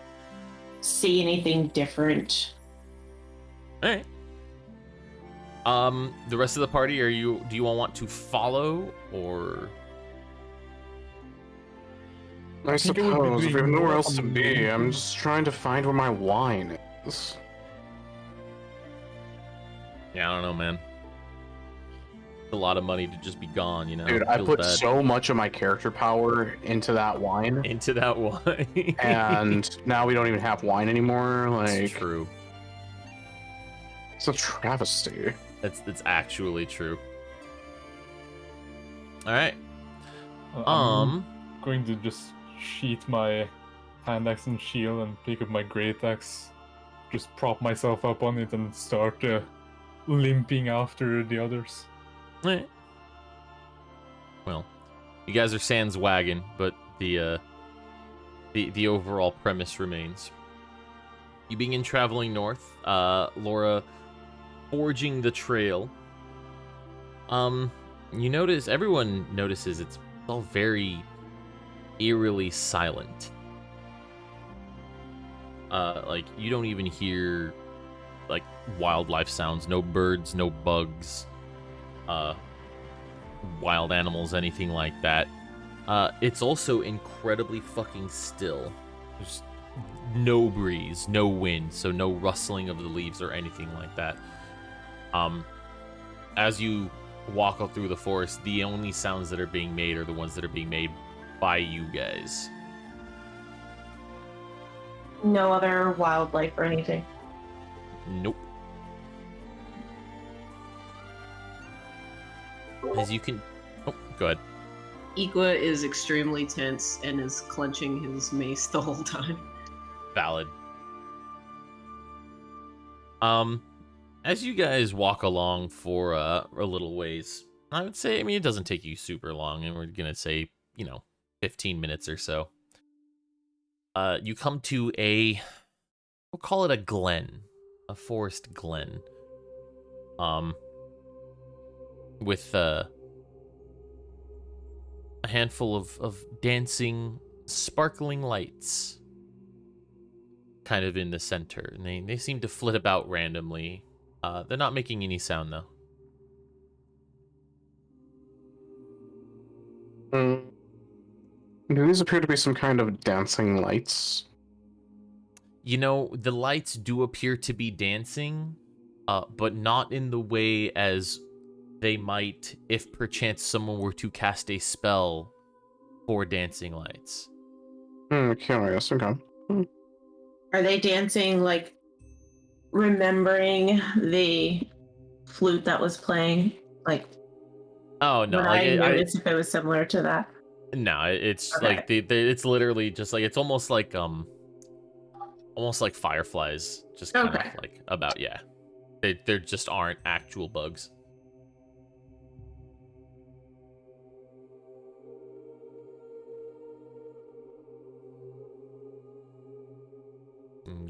see anything different.
All right. The rest of the party, do you all want to follow, or?
I
think it would be
suppose if we have
doing
nowhere
more
else to
on
be,
the-
I'm just trying to find where my wine is.
Yeah, I don't know, man. A lot of money to just be gone, you know.
Dude, I
Feels
put
bad.
so much of my character power into that wine,
into that wine.
and now we don't even have wine anymore.
It's
Like,
true.
it's a travesty.
That's actually true. All right.
I'm going to just sheath my hand axe and shield and pick up my great axe, just prop myself up on it and start limping after the others.
Right. Well, you guys are sans wagon, but the overall premise remains. You begin traveling north, Laura forging the trail. You notice, everyone notices it's all very eerily silent. Like, you don't even hear like wildlife sounds, no birds, no bugs, wild animals, anything like that. It's also incredibly fucking still. There's no breeze, no wind, so no rustling of the leaves or anything like that. As you walk up through the forest, the only sounds that are being made are the ones that are being made by you guys.
No other wildlife or anything.
Nope. As you can... Oh, go ahead.
Iqua is extremely tense and is clenching his mace the whole time.
Valid. As you guys walk along for a little ways, I would say, I mean, it doesn't take you super long, and we're gonna say, 15 minutes or so. You come to we'll call it a glen, a forest glen. With a handful of dancing, sparkling lights kind of in the center, and they seem to flit about randomly. They're not making any sound, though.
Do these appear to be some kind of dancing lights?
The lights do appear to be dancing, but not in the way as they might if perchance someone were to cast a spell for dancing lights.
Curious, okay.
Are they dancing like remembering the flute that was playing? Like,
Oh no,
would
like
I notice if it was similar to that?
no, it's
Okay.
like it's literally just like, it's almost like fireflies, just kind
Okay.
of like about, yeah. There just aren't actual bugs.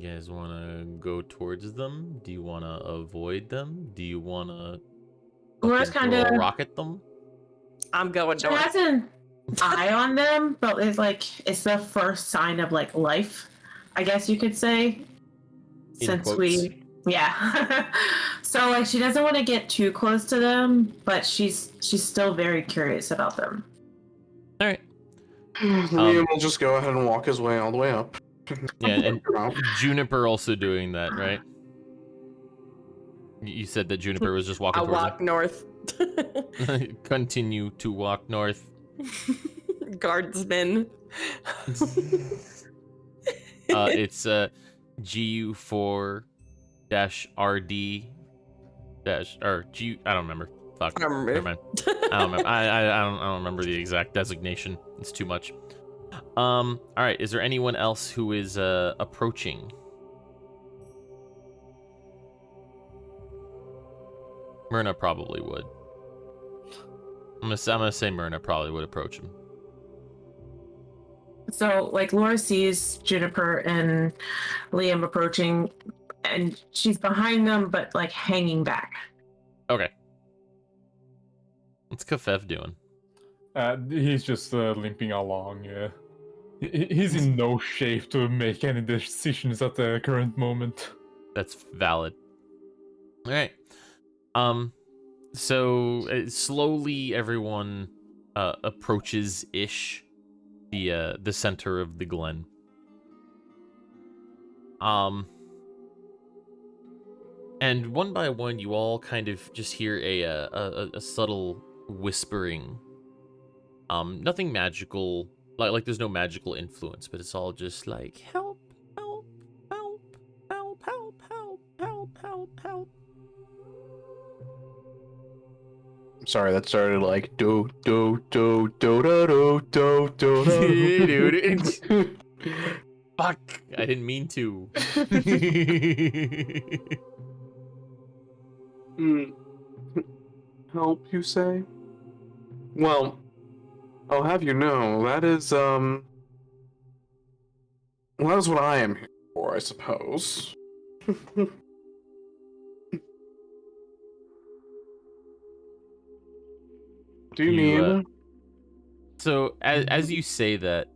You guys want to go towards them? Do you want to avoid them? Do you want to
Laura's kind of
rocket them?
I'm going
She
north.
has an eye on them, but it's the first sign of like life, I guess you could say. Yeah. So like she doesn't want to get too close to them, but she's still very curious about them.
All right.
Liam will just go ahead and walk his way all the way up.
Yeah, and Juniper also doing that, right? You said that Juniper was just walking
I'll
towards
walk north.
her. Continue to walk north.
Guardsman.
It's GU4-RD or G. I don't remember. Fuck.
I don't remember.
Never mind. I don't remember. I don't remember the exact designation. It's too much. All right. Is there anyone else who is approaching? Myrna probably would. I'm gonna say Myrna probably would approach him.
So like Laura sees Juniper and Liam approaching, and she's behind them, but like hanging back.
Okay. What's Kafev doing?
He's just limping along. Yeah, he's in no shape to make any decisions at the current moment.
That's valid. All right. So slowly everyone approaches ish the center of the glen. And one by one, you all kind of just hear a subtle whispering. Nothing magical, like there's no magical influence, but it's all just like help, help, help, help, help, help, help, help, help.
Sorry, that started like do do do do do do do do.
Fuck! I didn't mean to.
Help, you say? Well, I'll have you know that is well, that is what I am here for, I suppose. Do you need?
So as you say that,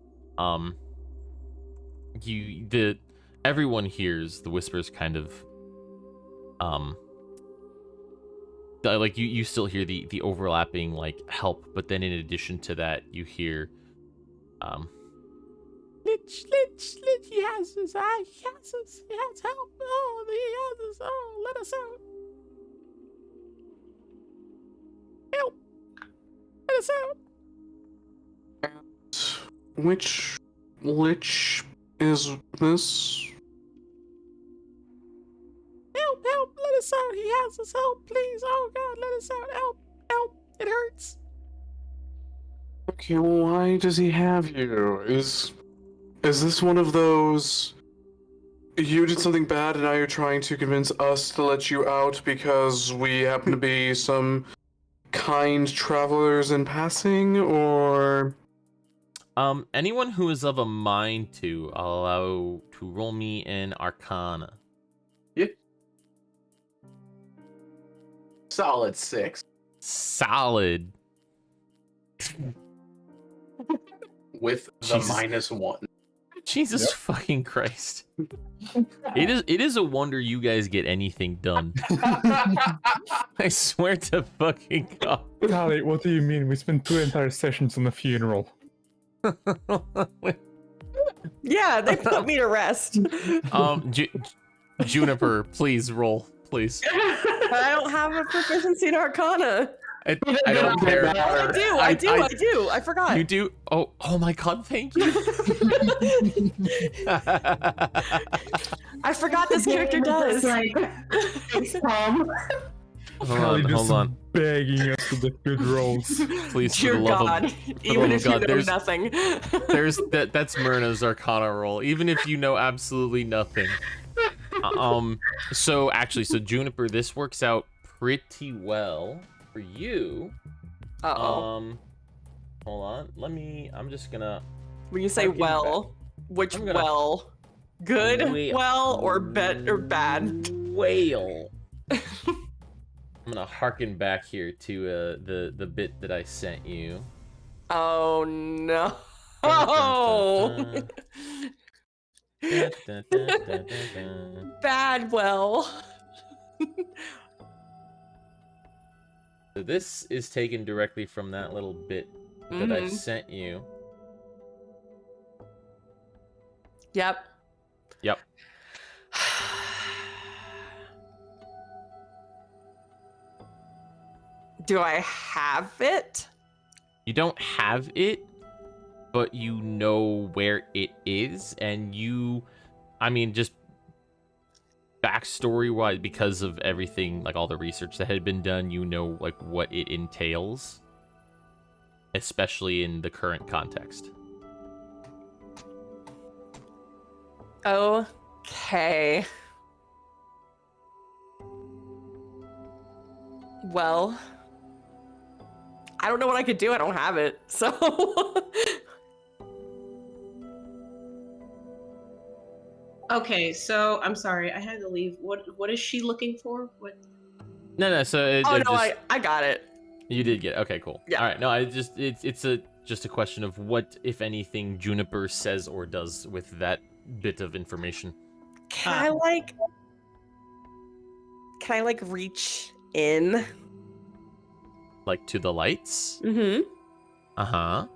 everyone hears the whispers kind of, like you still hear the overlapping like help, but then in addition to that, you hear, Lich, he has us, he has us, he has help, oh, he has us, oh, let us out. Help. Let us out.
Which lich is this?
Help, let us out. He has us, help, please. Oh God, let us out. Help, it hurts.
Okay, well, why does he have you? Is this one of those you did something bad and now you're trying to convince us to let you out because we happen to be some kind travelers in passing, or
anyone who is of a mind to, I'll allow to roll me an Arcana.
Yep. Solid 6.
Solid.
With the -1.
Jesus fucking Christ. It is a wonder you guys get anything done. I swear to fucking God.
Golly, what do you mean? We spent 2 entire sessions on a funeral.
Yeah, they put me to rest.
Juniper, please roll, please.
I don't have a proficiency in Arcana.
I don't care.
I do. I forgot.
You do? Oh my God, thank you.
I forgot this character does.
Hold on.
Begging us to get good rolls.
Please,
Dear
for the love
God,
of,
even if
God,
you know nothing.
That's Myrna's Arcana roll. Even if you know absolutely nothing. So Juniper, this works out pretty well for you.
Uh-oh.
Hold on. I'm just gonna.
When you say well, which well? Good,
Whale.
well, or bad?
Whale. I'm gonna harken back here to the bit that I sent you.
Oh no.
Dun, dun, dun, dun, dun, dun.
Bad, well.
So this is taken directly from that little bit that I
Mhm.
sent you.
Yep.
Yep.
Do I have it?
You don't have it, but you know where it is, and just backstory wise, because of everything, like all the research that had been done, you know like what it entails, especially in the current context.
Okay. Well, I don't know what I could do. I don't have it. So
Okay, so I'm sorry, I had to leave. What is she looking for? What?
No. So
I got it.
you did get it. Okay, cool.
Yeah.
All right. No, it's just a question of what, if anything, Juniper says or does with that bit of information.
Can I reach in?
Like to the lights.
Mm-hmm.
Uh-huh.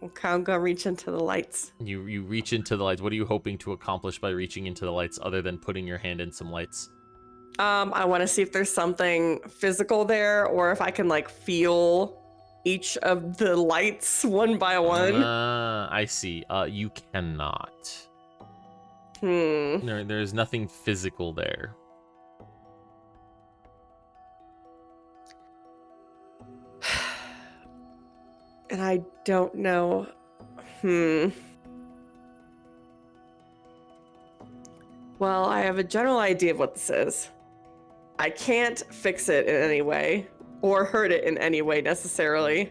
Okay, I'm gonna reach into the lights.
You reach into the lights. What are you hoping to accomplish by reaching into the lights other than putting your hand in some lights?
I want to see if there's something physical there, or if I can feel each of the lights one by one.
I see. You cannot.
Hmm.
There's nothing physical there.
And I don't know. Well, I have a general idea of what this is. I can't fix it in any way, or hurt it in any way necessarily.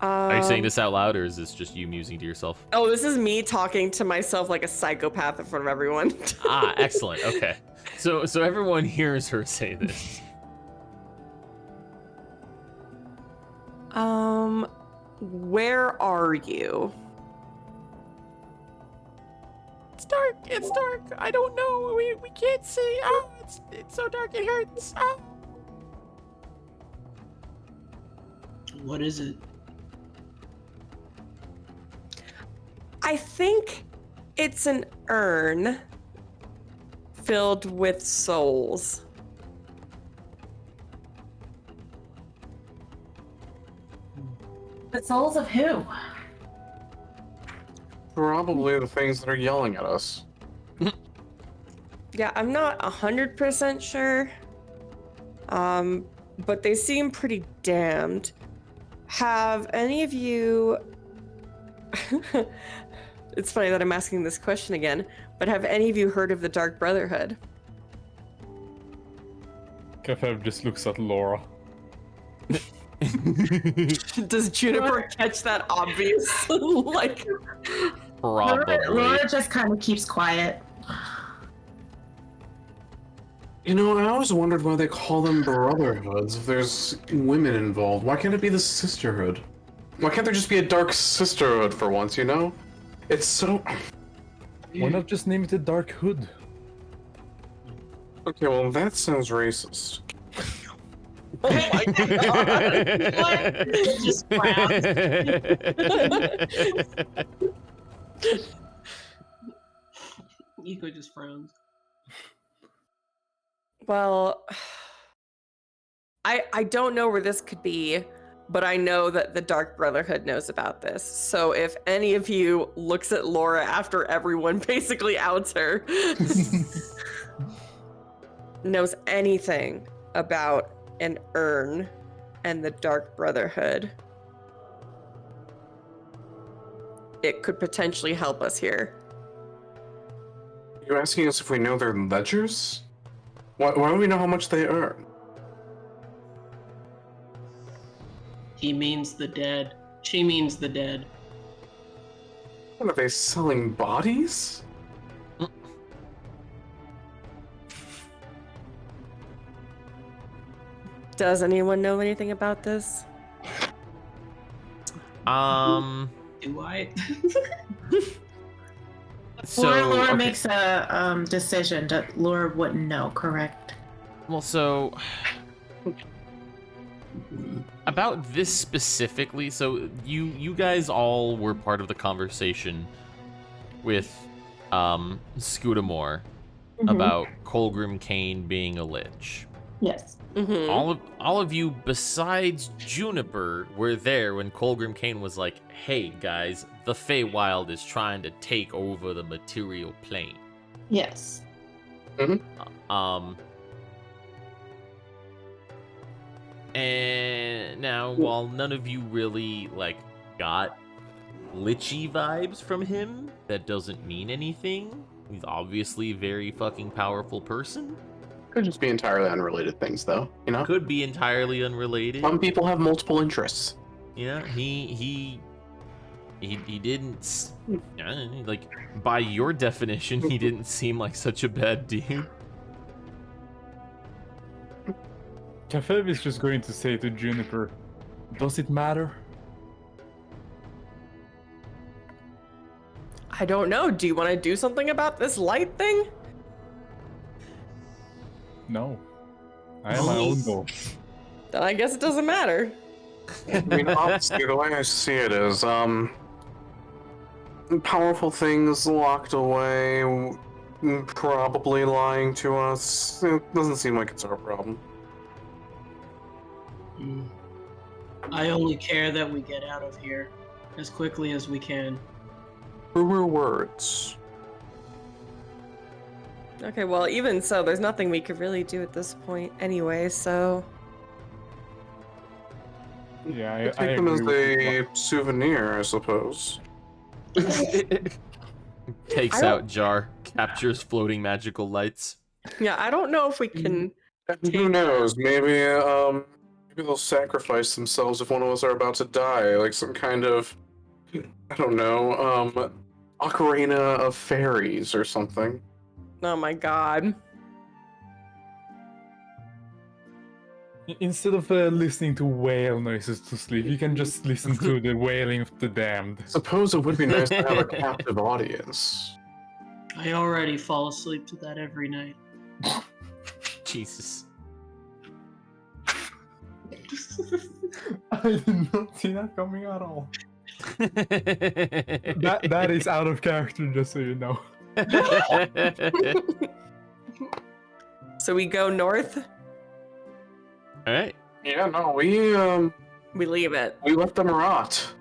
Are you saying this out loud, or is this just you musing to yourself?
Oh, this is me talking to myself like a psychopath in front of everyone.
Excellent. Okay. So everyone hears her say this.
Where are you?
It's dark. It's dark. I don't know. We can't see. Oh, it's so dark. It hurts. Oh.
What is it?
I think it's an urn filled with souls.
But souls of who?
Probably the things that are yelling at us.
Yeah, I'm not 100% sure. But they seem pretty damned. Have any of you... It's funny that I'm asking this question again, but have any of you heard of the Dark Brotherhood?
Kefev just looks at Laura.
Does Juniper catch that obvious?
Probably.
Laura just kind of keeps quiet.
You know, I always wondered why they call them brotherhoods if there's women involved. Why can't it be the sisterhood? Why can't there just be a dark sisterhood for once, you know? It's so...
Why not just name it the Dark Hood?
Okay, well, that sounds racist.
Oh my god!
What? Just frowns. Eco just frowns.
Well, I don't know where this could be, but I know that the Dark Brotherhood knows about this. So if any of you looks at Laura after everyone basically outs her, knows anything about an urn and the Dark Brotherhood, it could potentially help us here.
You're asking us if we know their ledgers? Why do we know how much they earn?
He means the dead. She means the dead.
What, are they selling bodies?
Does anyone know anything about this?
Do I?
Before Laura
okay.
makes a decision that Laura wouldn't know, correct?
Well, so about this specifically, so you guys all were part of the conversation with Scudamore about Colgrim Kane being a lich.
Yes.
All of you besides Juniper were there when Colgrim Kane was like, "Hey guys, the Feywild is trying to take over the material plane."
Yes.
And now, while none of you really like got lichy vibes from him, that doesn't mean anything. He's obviously a very fucking powerful person.
Could just be entirely unrelated things, though. You know,
Could be entirely unrelated.
some people have multiple interests.
Yeah, he didn't like, by your definition, he didn't seem like such a bad dude.
Kafev is just going to say to Juniper, "Does it matter?"
I don't know. Do you want to do something about this light thing?
No. I have my own goal.
Then I guess it doesn't matter.
I mean, honestly, the way I see it is, powerful things locked away, probably lying to us. It doesn't seem like it's our problem.
I only care that we get out of here as quickly as we can.
Truer words.
Okay, well, even so, there's nothing we could really do at this point anyway, so...
Yeah, I
Take them as
agree with you.
a souvenir, I suppose.
Takes out jar, captures floating magical lights.
Yeah, I don't know if we can...
Who knows? Maybe they'll sacrifice themselves if one of us are about to die, like some kind of, I don't know, ocarina of fairies or something.
Oh my god.
Instead of listening to whale noises to sleep, you can just listen to the wailing of the damned.
Suppose it would be nice to have a captive audience.
I already fall asleep to that every night.
Jesus.
I did not see that coming at all. That is out of character, just so you know.
So we go north?
Alright.
Yeah, no,
We leave it.
we left them rot.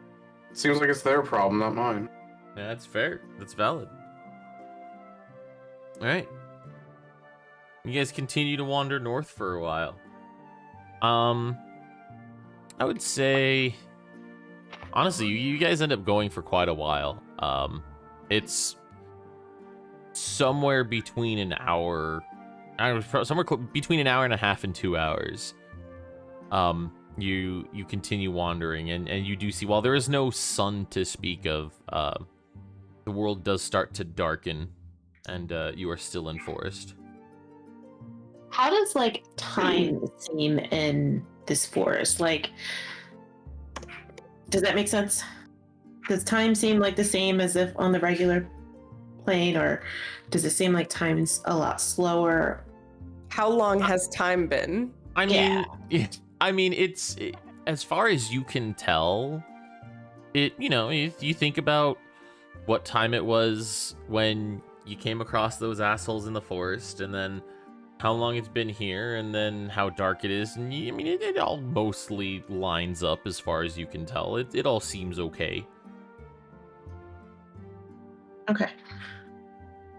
Seems like it's their problem, not mine.
Yeah, that's fair. That's valid. Alright. You guys continue to wander north for a while. I would say, honestly, you guys end up going for quite a while. It's somewhere between an hour, between an hour and a half and 2 hours. You continue wandering, and you do see, while there is no sun to speak of, the world does start to darken, and you are still in forest.
How does like time seem in this forest? Like, does that make sense? Does time seem like the same as if on the regular plane, or does it seem like time's a lot slower?
How long has time been?
I mean, it's as far as you can tell. If you think about what time it was when you came across those assholes in the forest, and then how long it's been here, and then how dark it is, and it all mostly lines up as far as you can tell. It all seems okay.
Okay.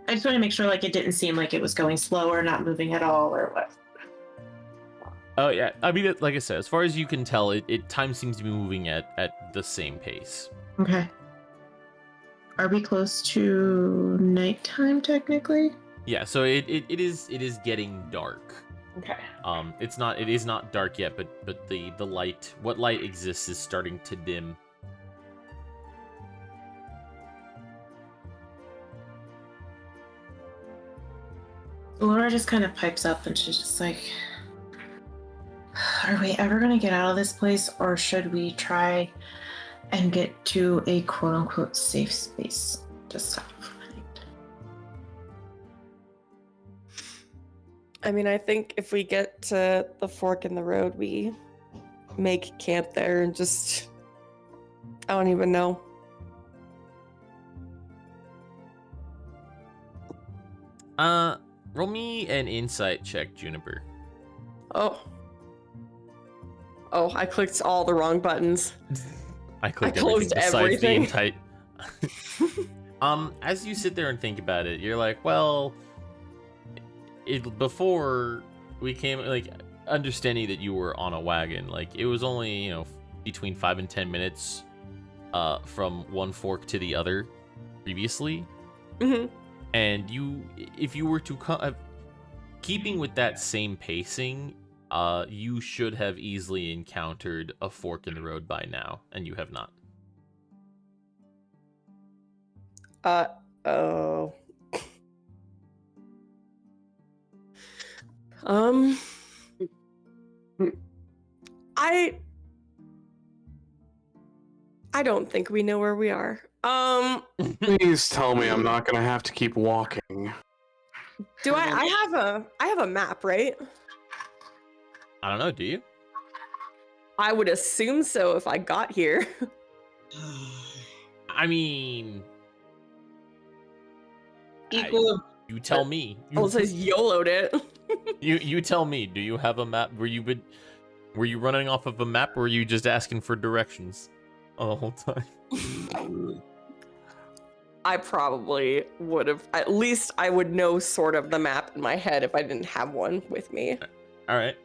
I just want to make sure like it didn't seem like it was going slower, not moving at all, or what.
Oh yeah, I mean, like I said, as far as you can tell, time seems to be moving at the same pace.
Okay. Are we close to nighttime technically?
Yeah, so it is getting dark.
Okay.
It is not dark yet, but the light, what light exists, is starting to dim.
Laura just kind of pipes up and she's just like, are we ever going to get out of this place, or should we try and get to a quote-unquote safe space to stop the night?
I mean, I think if we get to the fork in the road, we make camp there and just... I don't even know.
Roll me an insight check, Juniper.
Oh. Oh, I clicked all the wrong buttons.
I clicked
closed
everything besides
everything.
the insight. As you sit there and think about it, you're like, well, before we came, like, understanding that you were on a wagon, like, it was only, you know, between 5 and 10 minutes from one fork to the other previously.
Mm-hmm.
And if you were to keeping with that same pacing, you should have easily encountered a fork in the road by now, and you have not.
Oh. I don't think we know where we are.
Please tell me I'm not gonna have to keep walking.
Do I have a map, right?
I don't know, do you?
I would assume so if I got here.
I mean...
Equal.
You tell me.
Oh, it says YOLO'd it.
You tell me, do you have a map? Were you running off of a map, or were you just asking for directions the whole time?
I probably would have. At least I would know sort of the map in my head if I didn't have one with me.
All right.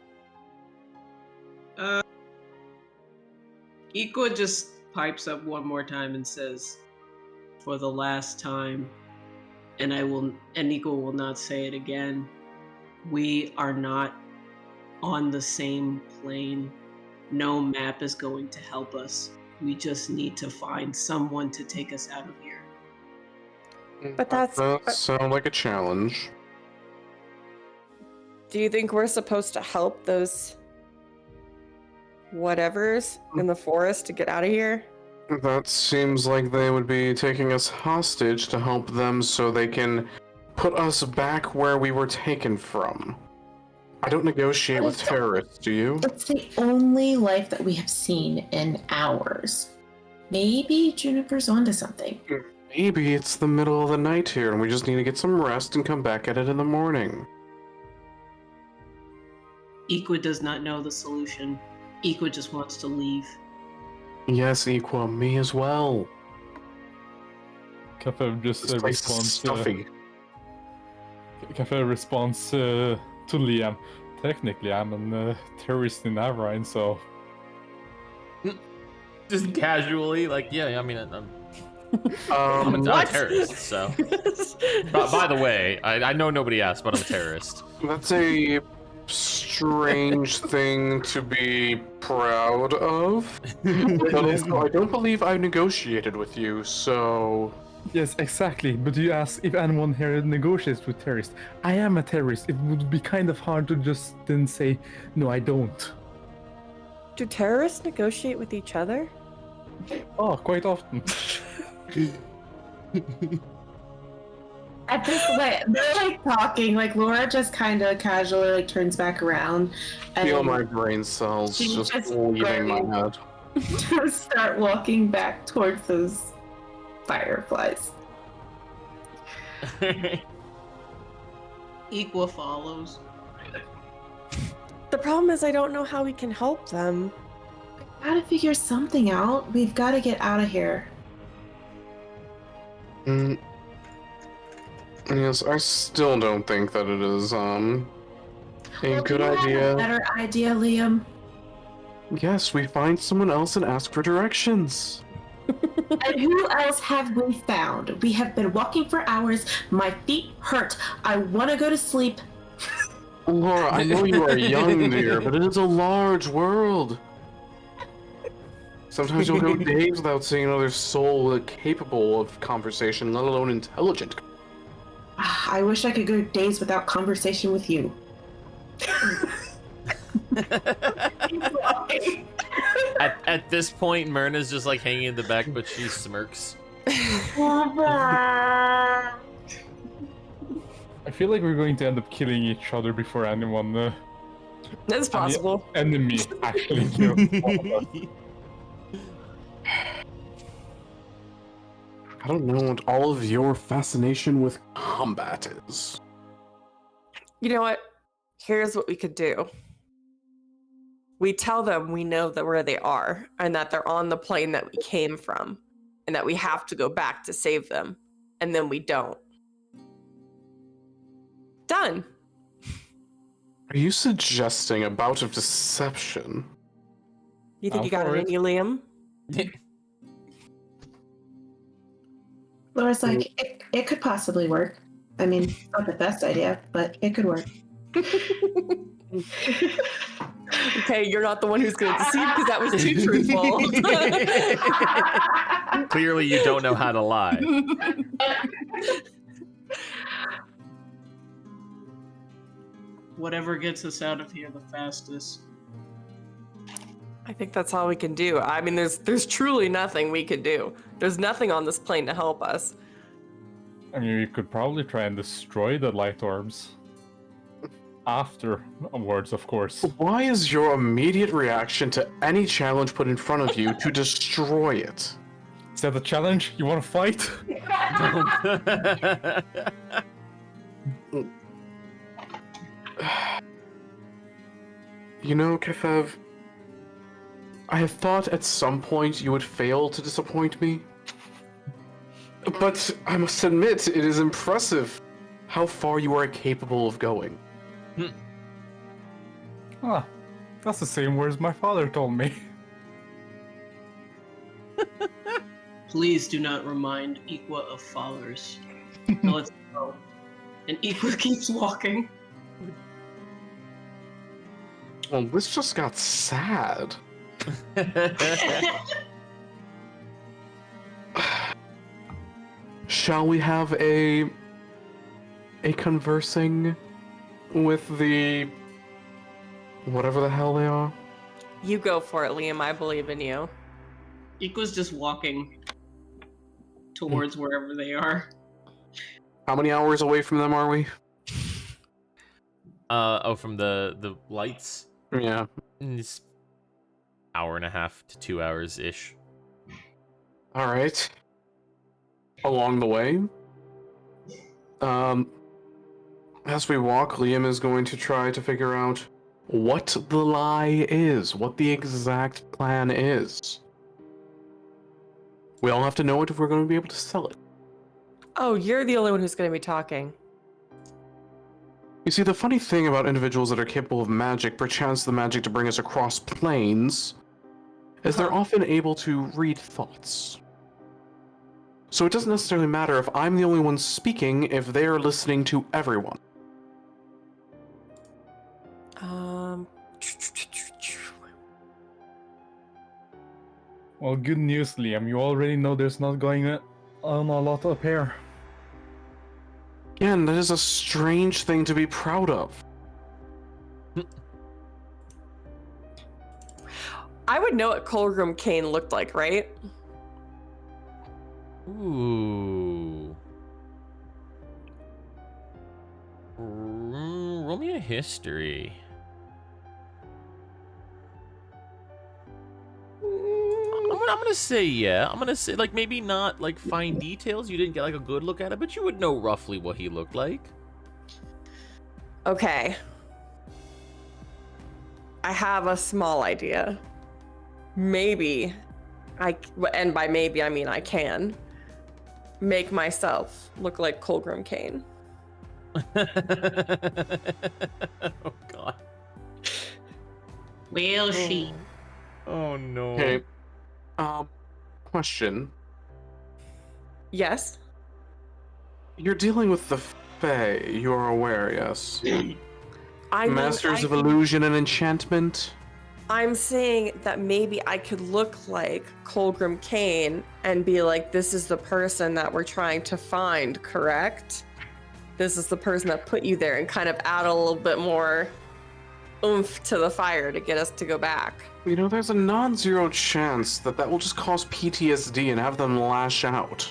Equa just pipes up one more time and says, "For the last time, and Equa will not say it again. We are not on the same plane. No map is going to help us. We just need to find someone to take us out of here."
But that's...
That sounds like a challenge.
Do you think we're supposed to help those whatevers in the forest to get out of here?
That seems like they would be taking us hostage to help them so they can put us back where we were taken from. I don't negotiate with terrorists, do you?
It's the only life that we have seen in hours. Maybe Juniper's onto something.
Maybe it's the middle of the night here and we just need to get some rest and come back at it in the morning.
Equa does not know the solution. Equa just wants to leave.
Yes, Equa, me as well.
Cafe just
This place is
responds
stuffy.
Cafe responds to Liam. Technically, I'm a terrorist in Avrine, so
Just casually, like, yeah, I mean, I'm
What?
a terrorist, so. By the way, I know nobody asked, but I'm a terrorist.
That's a strange thing to be proud of. But also, I don't believe I negotiated with you, so...
yes, exactly. But you ask if anyone here negotiates with terrorists. I am a terrorist. It would be kind of hard to just then say, no, I don't.
Do terrorists negotiate with each other?
Oh, quite often.
At this point, they're like talking, like Laura just kind of casually like turns back around and
Feel my brain cells
She's
just
just
leaving my
going-
head.
just start walking back towards those fireflies.
Equa follows.
The problem is I don't know how we can help them.
Gotta figure something out. We've got to get out of here.
Yes, I still don't think that it is, a good
Do you have
idea.
a better idea, Liam?
Yes, we find someone else and ask for directions.
And who else have we found? We have been walking for hours. My feet hurt. I want to go to sleep.
Laura, I know you are young, dear, but it is a large world. Sometimes you'll go days without seeing another soul capable of conversation, let alone intelligent.
I wish I could go days without conversation with you.
At this point, Myrna's just like hanging in the back, but she smirks.
I feel like we're going to end up killing each other before anyone.
That's possible.
Enemy actually kills all of us.
I don't know what all of your fascination with combat is.
You know what? Here's what we could do. We tell them we know that where they are and that they're on the plane that we came from and that we have to go back to save them. And then we don't. Done.
Are you suggesting a bout of deception?
You think
I'm
you got
for
it in you, Liam?
Laura's like, it could possibly work. I mean, it's not the best idea, but it could work.
Okay, you're not the one who's going to deceive because that was too truthful.
Clearly, you don't know how to lie.
Whatever gets us out of here the fastest.
I think that's all we can do. I mean, there's truly nothing we could do. There's nothing on this plane to help us.
I mean, we could probably try and destroy the light orbs. Afterwards, of course.
Why is your immediate reaction to any challenge put in front of you to destroy it?
Is that the challenge? You want to fight?
You know, Kefev, I have thought at some point you would fail to disappoint me. But I must admit, it is impressive how far you are capable of going.
Ah, that's the same words my father told me.
Please do not remind Iqua of fathers. Now let's go. And Iqua keeps walking.
Well, this just got sad. Shall we have a conversing with the whatever the hell they are?
You go for it, Liam. I believe in you.
Iqua's just walking towards wherever they are.
How many hours away from them are we?
From the lights?
Yeah.
It's hour and a half to 2 hours ish.
All right. Along the way, as we walk, Liam is going to try to figure out what the lie is, what the exact plan is. We all have to know it if we're going to be able to sell it.
Oh, you're the only one who's going to be talking.
You see, the funny thing about individuals that are capable of magic, perchance the magic to bring us across planes, is they're often able to read thoughts. So it doesn't necessarily matter if I'm the only one speaking if they're listening to everyone.
Well, good news, Liam. You already know there's not going on a lot up here.
Again, that is a strange thing to be proud of.
I would know what Colgrim Kane looked like, right?
Ooh. Roll me a history. I'm gonna say yeah. I'm gonna say, like, maybe not like fine details. You didn't get like a good look at it, but you would know roughly what he looked like.
Okay. I have a small idea. Maybe and by maybe I mean I can make myself look like Colgrim Kane.
Oh God.
Will she?
Oh no.
Okay. Question.
Yes.
You're dealing with the Fae, you're aware, yes? Masters of
I-
illusion and enchantment?
I'm saying that maybe I could look like Colgrim Kane and be like, this is the person that we're trying to find, correct? this is the person that put you there, and kind of add a little bit more oomph to the fire to get us to go back.
You know, there's a non-zero chance that will just cause PTSD and have them lash out.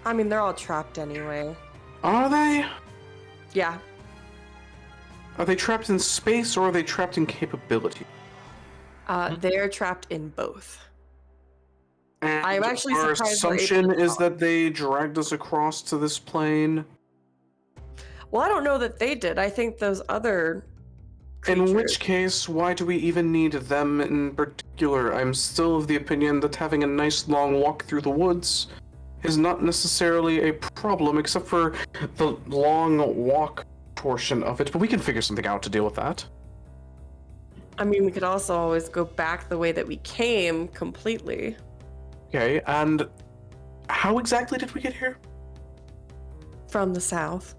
I mean, they're all trapped anyway.
Are they?
Yeah.
Are they trapped in space or are they trapped in capability?
They're trapped in both.
And
I'm actually
our
surprised we're able
assumption
to
is
talk.
that they dragged us across to this plane.
Well, I don't know that they did. I think those other
In
creatures.
which case, why do we even need them in particular? I'm still of the opinion that having a nice long walk through the woods is not necessarily a problem, except for the long walk portion of it, but we can figure something out to deal with that.
I mean, we could also always go back the way that we came completely.
Okay, and how exactly did we get here?
From the south.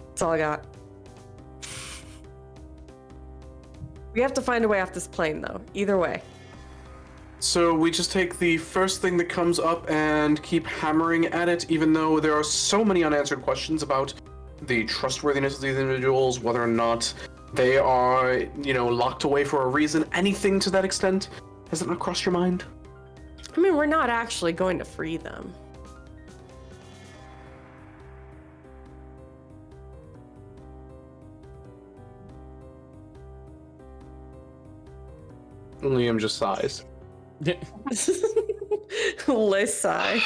That's all I got. We have to find a way off this plane, though. Either way.
So we just take the first thing that comes up and keep hammering at it, even though there are so many unanswered questions about the trustworthiness of these individuals, whether or not they are, you know, locked away for a reason, anything to that extent. Has it not crossed your mind?
I mean, we're not actually going to free them.
Liam just sighs.
Let's sigh.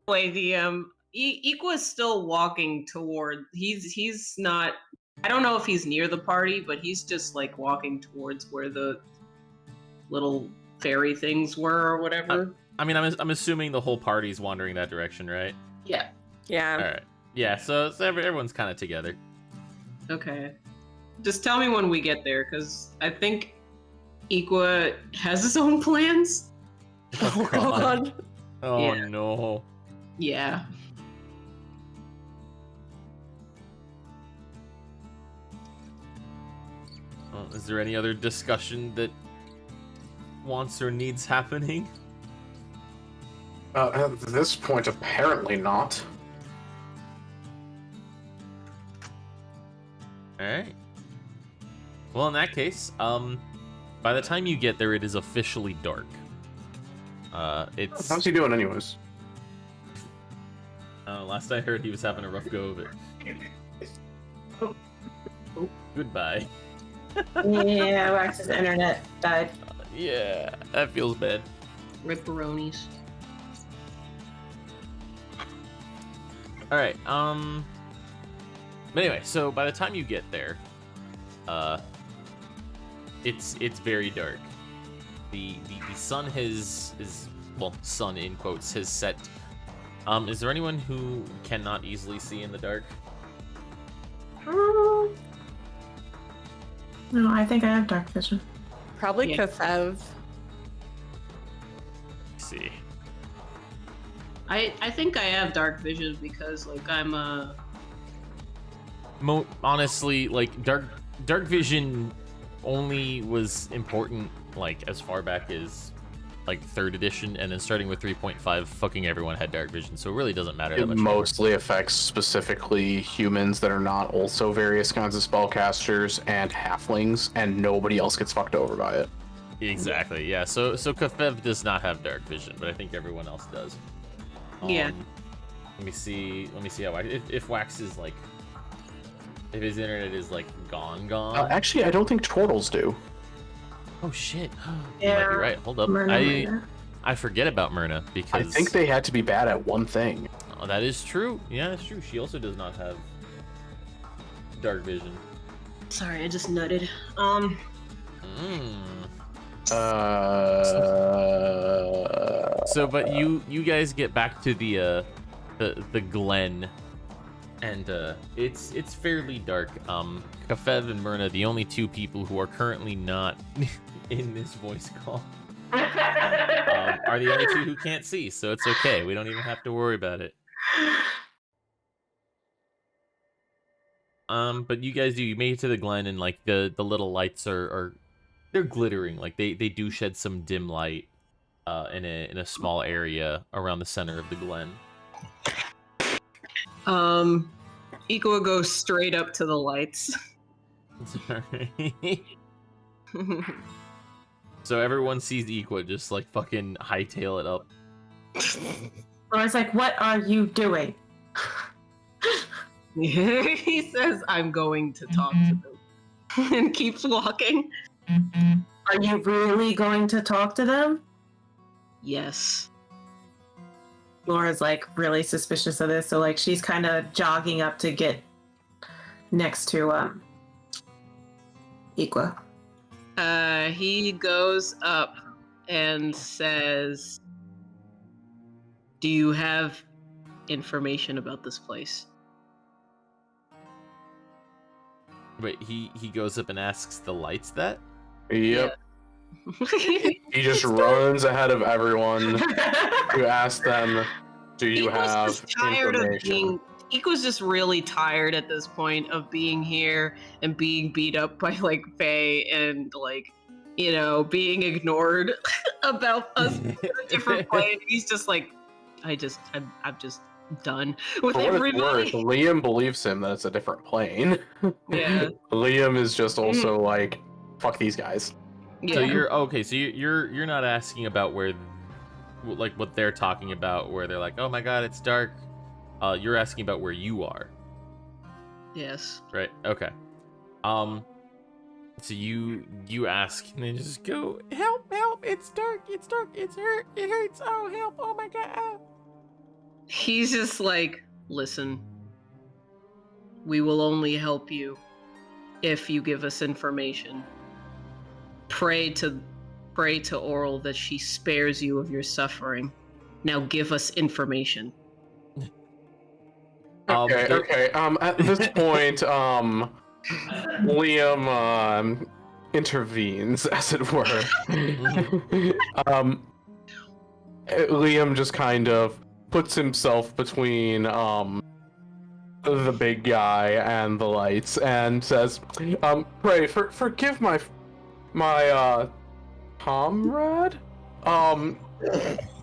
Wait, the Equa's still walking toward. He's not. I don't know if he's near the party, but he's just like walking towards where the little fairy things were or whatever.
I mean, I'm assuming the whole party's wandering that direction, right?
Yeah.
Yeah.
All right. Yeah. So everyone's kind of together.
Okay. Just tell me when we get there, because I think Equa has his own plans.
Oh, God.
Oh
Yeah.
no.
Yeah.
Well, is there any other discussion that wants or needs happening?
At this point, apparently not.
All right. Well, in that case, by the time you get there, it is officially dark. It's
How's he doing anyways?
last I heard, he was having a rough go of it. Goodbye.
Yeah, Wax's internet died.
Yeah, that feels bad.
Ripperonis.
All right. But anyway, so by the time you get there, it's very dark. The sun is well, sun in quotes has set. Is there anyone who cannot easily see in the dark?
No, I think I have dark vision.
Probably
Yeah.
Kefev.
Let's see.
I think I have dark vision because like I'm
Honestly, like dark vision only was important like as far back as like 3rd edition, and then starting with 3.5, fucking everyone had dark vision, so it really doesn't matter that
It
much.
mostly affects specifically humans that are not also various kinds of spellcasters and halflings, and nobody else gets fucked over by it.
Exactly. Yeah. So Kefev does not have dark vision, but I think everyone else does.
Yeah.
Let me see how if Wax is like, if his internet is like gone.
Actually, I don't think turtles do.
Oh shit.
Yeah.
You might be right. Hold up.
Myrna.
I forget about Myrna because
I think they had to be bad at one thing.
Oh, that is true. Yeah, that's true. She also does not have dark vision.
sorry, I just nutted.
So, but you guys get back to the glen, and it's fairly dark. Kefev and Myrna, the only two people who are currently not in this voice call, are the only two who can't see. So it's okay. We don't even have to worry about it. But you guys you made it to the glen, and like the little lights are they're glittering. Like they do shed some dim light. in a small area around the center of the glen.
Equa goes straight up to the lights.
So everyone sees Equa just like fucking hightail it up.
I was like, what are you doing?
He says, I'm going to talk to them. And keeps walking.
Are you really going to talk to them?
Yes.
Laura's like really suspicious of this, so like she's kind of jogging up to get next to Equa.
He goes up and says, do you have information about this place?
Wait, he goes up and asks the lights that?
Yep.
Yeah.
He just runs ahead of everyone to ask them, do you have information?
Equa's just really tired at this point of being here and being beat up by like Faye and like, you know, being ignored about us in a different plane. He's just like, I'm just done with
For what
everybody.
it's worth, Liam believes him that it's a different plane.
Yeah.
Liam is just also like, fuck these guys.
Yeah.
So you're not asking about where, like what they're talking about, where they're like, oh my god, it's dark. You're asking about where you are.
Yes.
Right. Okay. So you ask, and they just go, help, it's dark, it hurts, oh help, oh my god. Oh.
He's just like, listen, we will only help you if you give us information. Pray to Oral that she spares you of your suffering. Now give us information.
Okay. At this point, Liam intervenes, as it were. Liam just kind of puts himself between the big guy and the lights and says, pray forgive my comrade.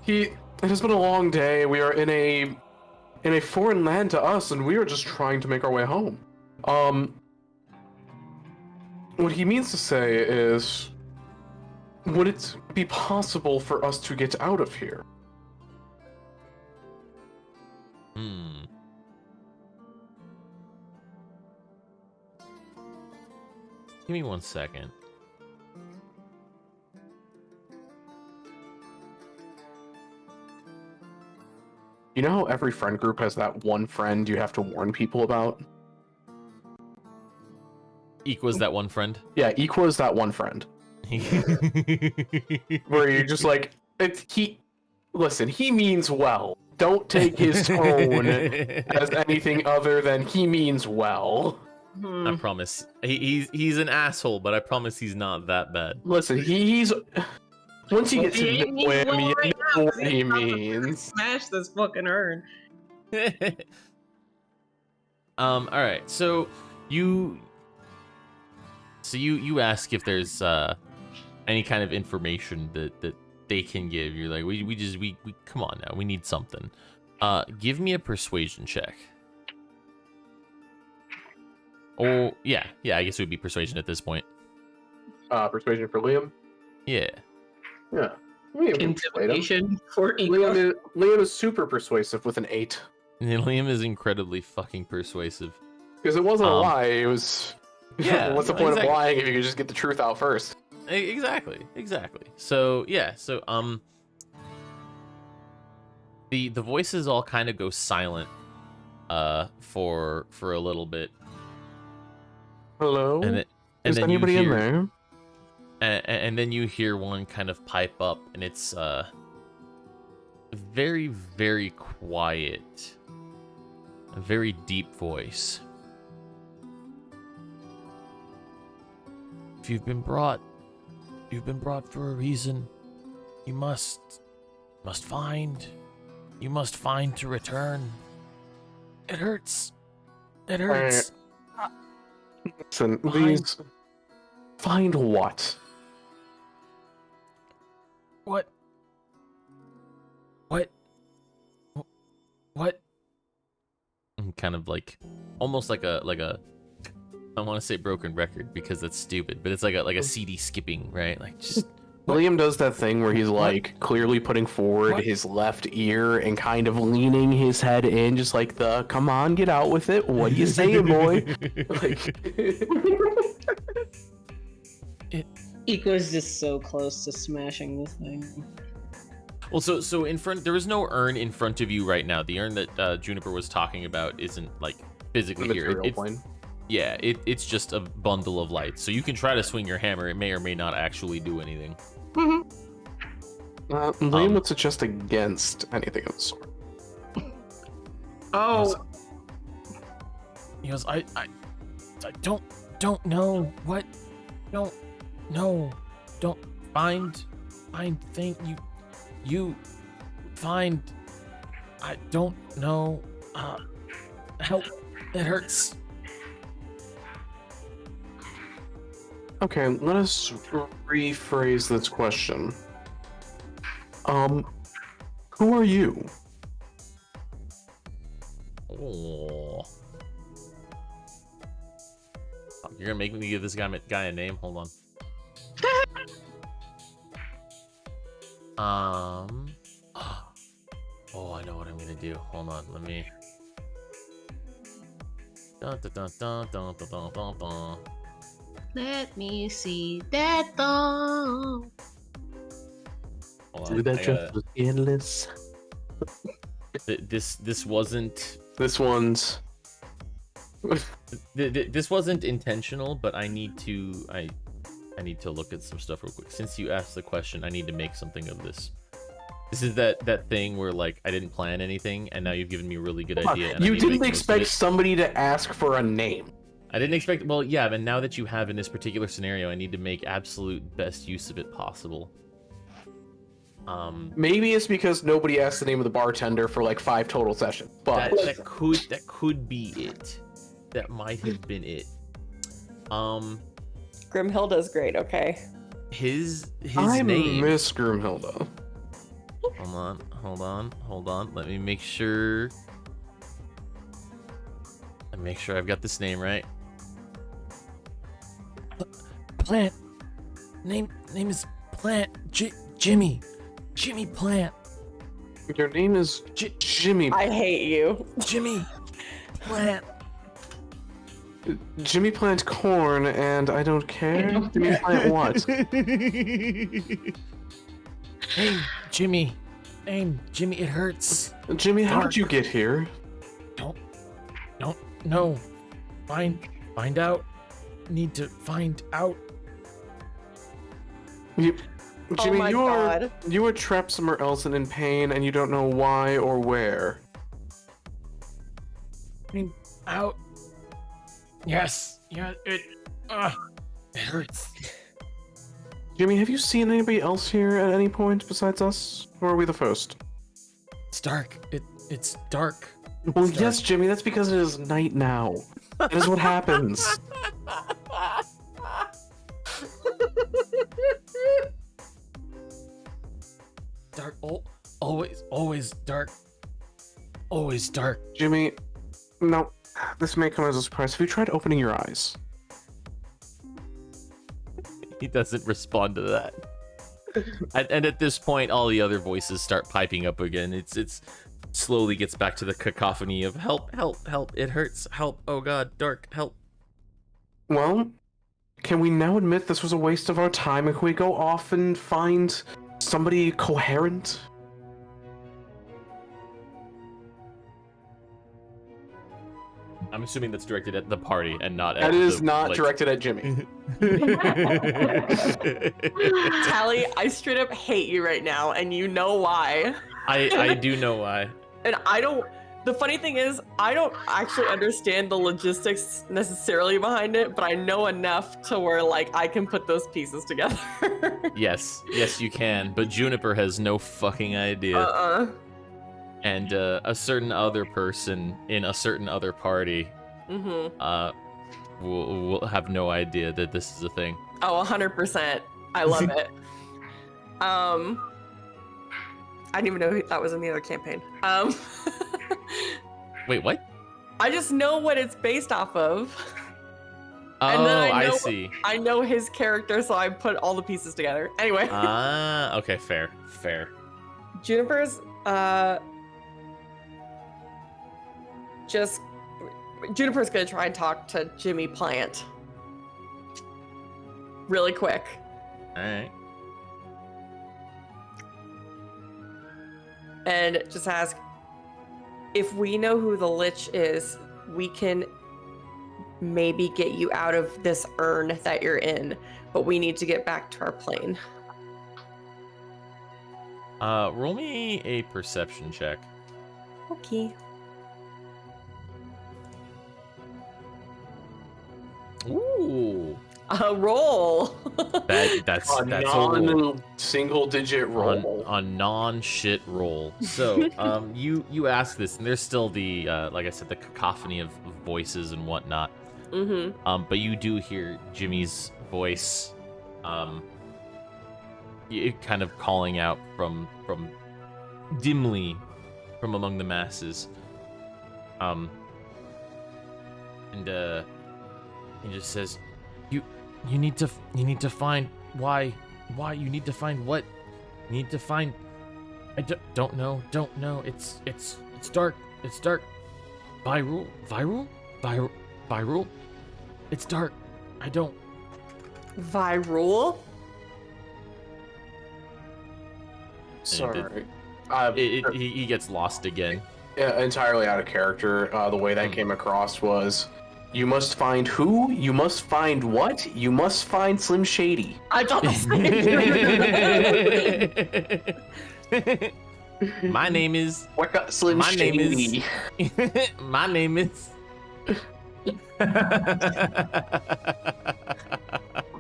It has been a long day. We are in a foreign land to us, and we are just trying to make our way home. What he means to say is, would it be possible for us to get out of here?
Give me 1 second.
You know how every friend group has that one friend you have to warn people about?
Equa's that one friend?
Yeah, Equa is that one friend. Where you're just like, listen, he means well. Don't take his tone as anything other than he means well.
I promise. He's an asshole, but I promise he's not that bad.
Listen, he's... Once you get to know him, you know what he means.
Smash this fucking urn.
Alright, so you ask if there's any kind of information that they can give. You're like, we come on now, we need something. Give me a persuasion check. Oh, yeah, I guess it would be persuasion at this point.
Persuasion for Liam?
Yeah.
Yeah.
Intimidation for Equa.
Liam is super persuasive with an 8.
Liam is incredibly fucking persuasive.
Because it wasn't a lie, it was...
Yeah.
What's the point of lying if you could just get the truth out first?
Exactly. So, yeah, the voices all kind of go silent for a little bit.
Hello? Is
then
anybody
you hear,
in there?
And then you hear one kind of pipe up, and it's very, very quiet, a very deep voice. If you've been brought for a reason. You must find to return. It hurts.
Listen, please. Find what?
What kind of like almost like a I want to say broken record because that's stupid, but it's like a CD skipping, right? Like just
Liam does that thing where he's like clearly putting forward his left ear and kind of leaning his head in, just like the "come on, get out with it. What are you saying, boy?" Like,
Eco's just so close to smashing this thing.
Well, so in front, there is no urn in front of you right now. The urn that Juniper was talking about isn't like physically
the
here.
material plane.
Yeah, it's just a bundle of lights. So you can try to swing your hammer. It may or may not actually do anything.
Liam would suggest against anything of the sort.
Oh,
He goes, I don't know what, don't know, don't find thing you find. I don't know. Help! It hurts.
Okay, let us rephrase this question. Who are you?
Oh. You're gonna make me give this guy a name? Hold on. Oh, I know what I'm gonna do. Hold on, let me. Dun, dun, dun, dun, dun, dun, dun, dun.
Let me see that thong.
Hold
Do
on,
that
I
just was endless.
This wasn't.
This one's.
This wasn't intentional, but I need to look at some stuff real quick. Since you asked the question, I need to make something of this. This is that thing where like I didn't plan anything, and now you've given me a really good idea. And I
You
need to
didn't
make the most of
expect
it.
somebody to ask for a name.
I didn't expect. Well, yeah, and now that you have in this particular scenario, I need to make absolute best use of it possible.
Maybe it's because nobody asked the name of the bartender for like 5 total sessions. But
that could be it. That might have been it.
Grimhilda's great, okay?
His
I
name.
miss Grimhilda.
Hold on. Let me make sure. I've got this name right. Plant. Name is Plant. Jimmy Plant.
Your name is Jimmy.
I hate you.
Jimmy Plant.
Jimmy Plant corn, and I don't care. Jimmy Plant what?
Hey, Jimmy. Name Jimmy. It hurts.
Jimmy, how
Dark.
did you get here?
Don't know. Find out. Need to find out.
Jimmy,
my God.
you are trapped somewhere else and in pain, and you don't know why or where.
Find out. Yes. Yeah. It hurts.
Jimmy, have you seen anybody else here at any point besides us? Or are we the first?
It's dark. It's dark.
Well,
It's
yes, Jimmy, that's because it is night now. That is what happens.
Dark. Always dark. Always dark.
Jimmy, no, this may come as a surprise. Have you tried opening your eyes?
He doesn't respond to that. And at this point, all the other voices start piping up again. It's slowly gets back to the cacophony of help, it hurts, help, oh god, dark, help.
Well, can we now admit this was a waste of our time, and can we go off and find somebody coherent?
I'm assuming that's directed at the party and not at
That is
the,
not
like...
directed at Jimmy.
Tally, I straight up hate you right now, and you know why.
I do know why.
And the funny thing is, I don't actually understand the logistics necessarily behind it, but I know enough to where, like, I can put those pieces together.
Yes, you can, but Juniper has no fucking idea. And a certain other person in a certain other party will have no idea that this is a thing.
Oh, 100%. I love it. I didn't even know that was in the other campaign.
Wait, what?
I just know what it's based off of.
Oh,
And then
I see.
I know his character, so I put all the pieces together. Anyway.
Okay, fair.
Juniper's Juniper's gonna try and talk to Jimmy Plant really quick.
All right.
And just ask, if we know who the Lich is, we can maybe get you out of this urn that you're in, but we need to get back to our plane.
Roll me a perception check.
Okay.
Ooh.
Roll.
That's a
single digit roll.
A non-shit roll. So, you ask this, and there's still the like I said, the cacophony of voices and whatnot.
Mm-hmm.
But you do hear Jimmy's voice, kind of calling out from dimly from among the masses. And he just says, You need to find why you need to find what you need to find. Don't know. It's dark. Viral. It's dark. I don't.
Viral.
Sorry.
He gets lost again.
Yeah, entirely out of character. The way that came across was, you must find who? You must find what? You must find Slim Shady.
I thought
My name is.
What got Slim Shady?
My name is.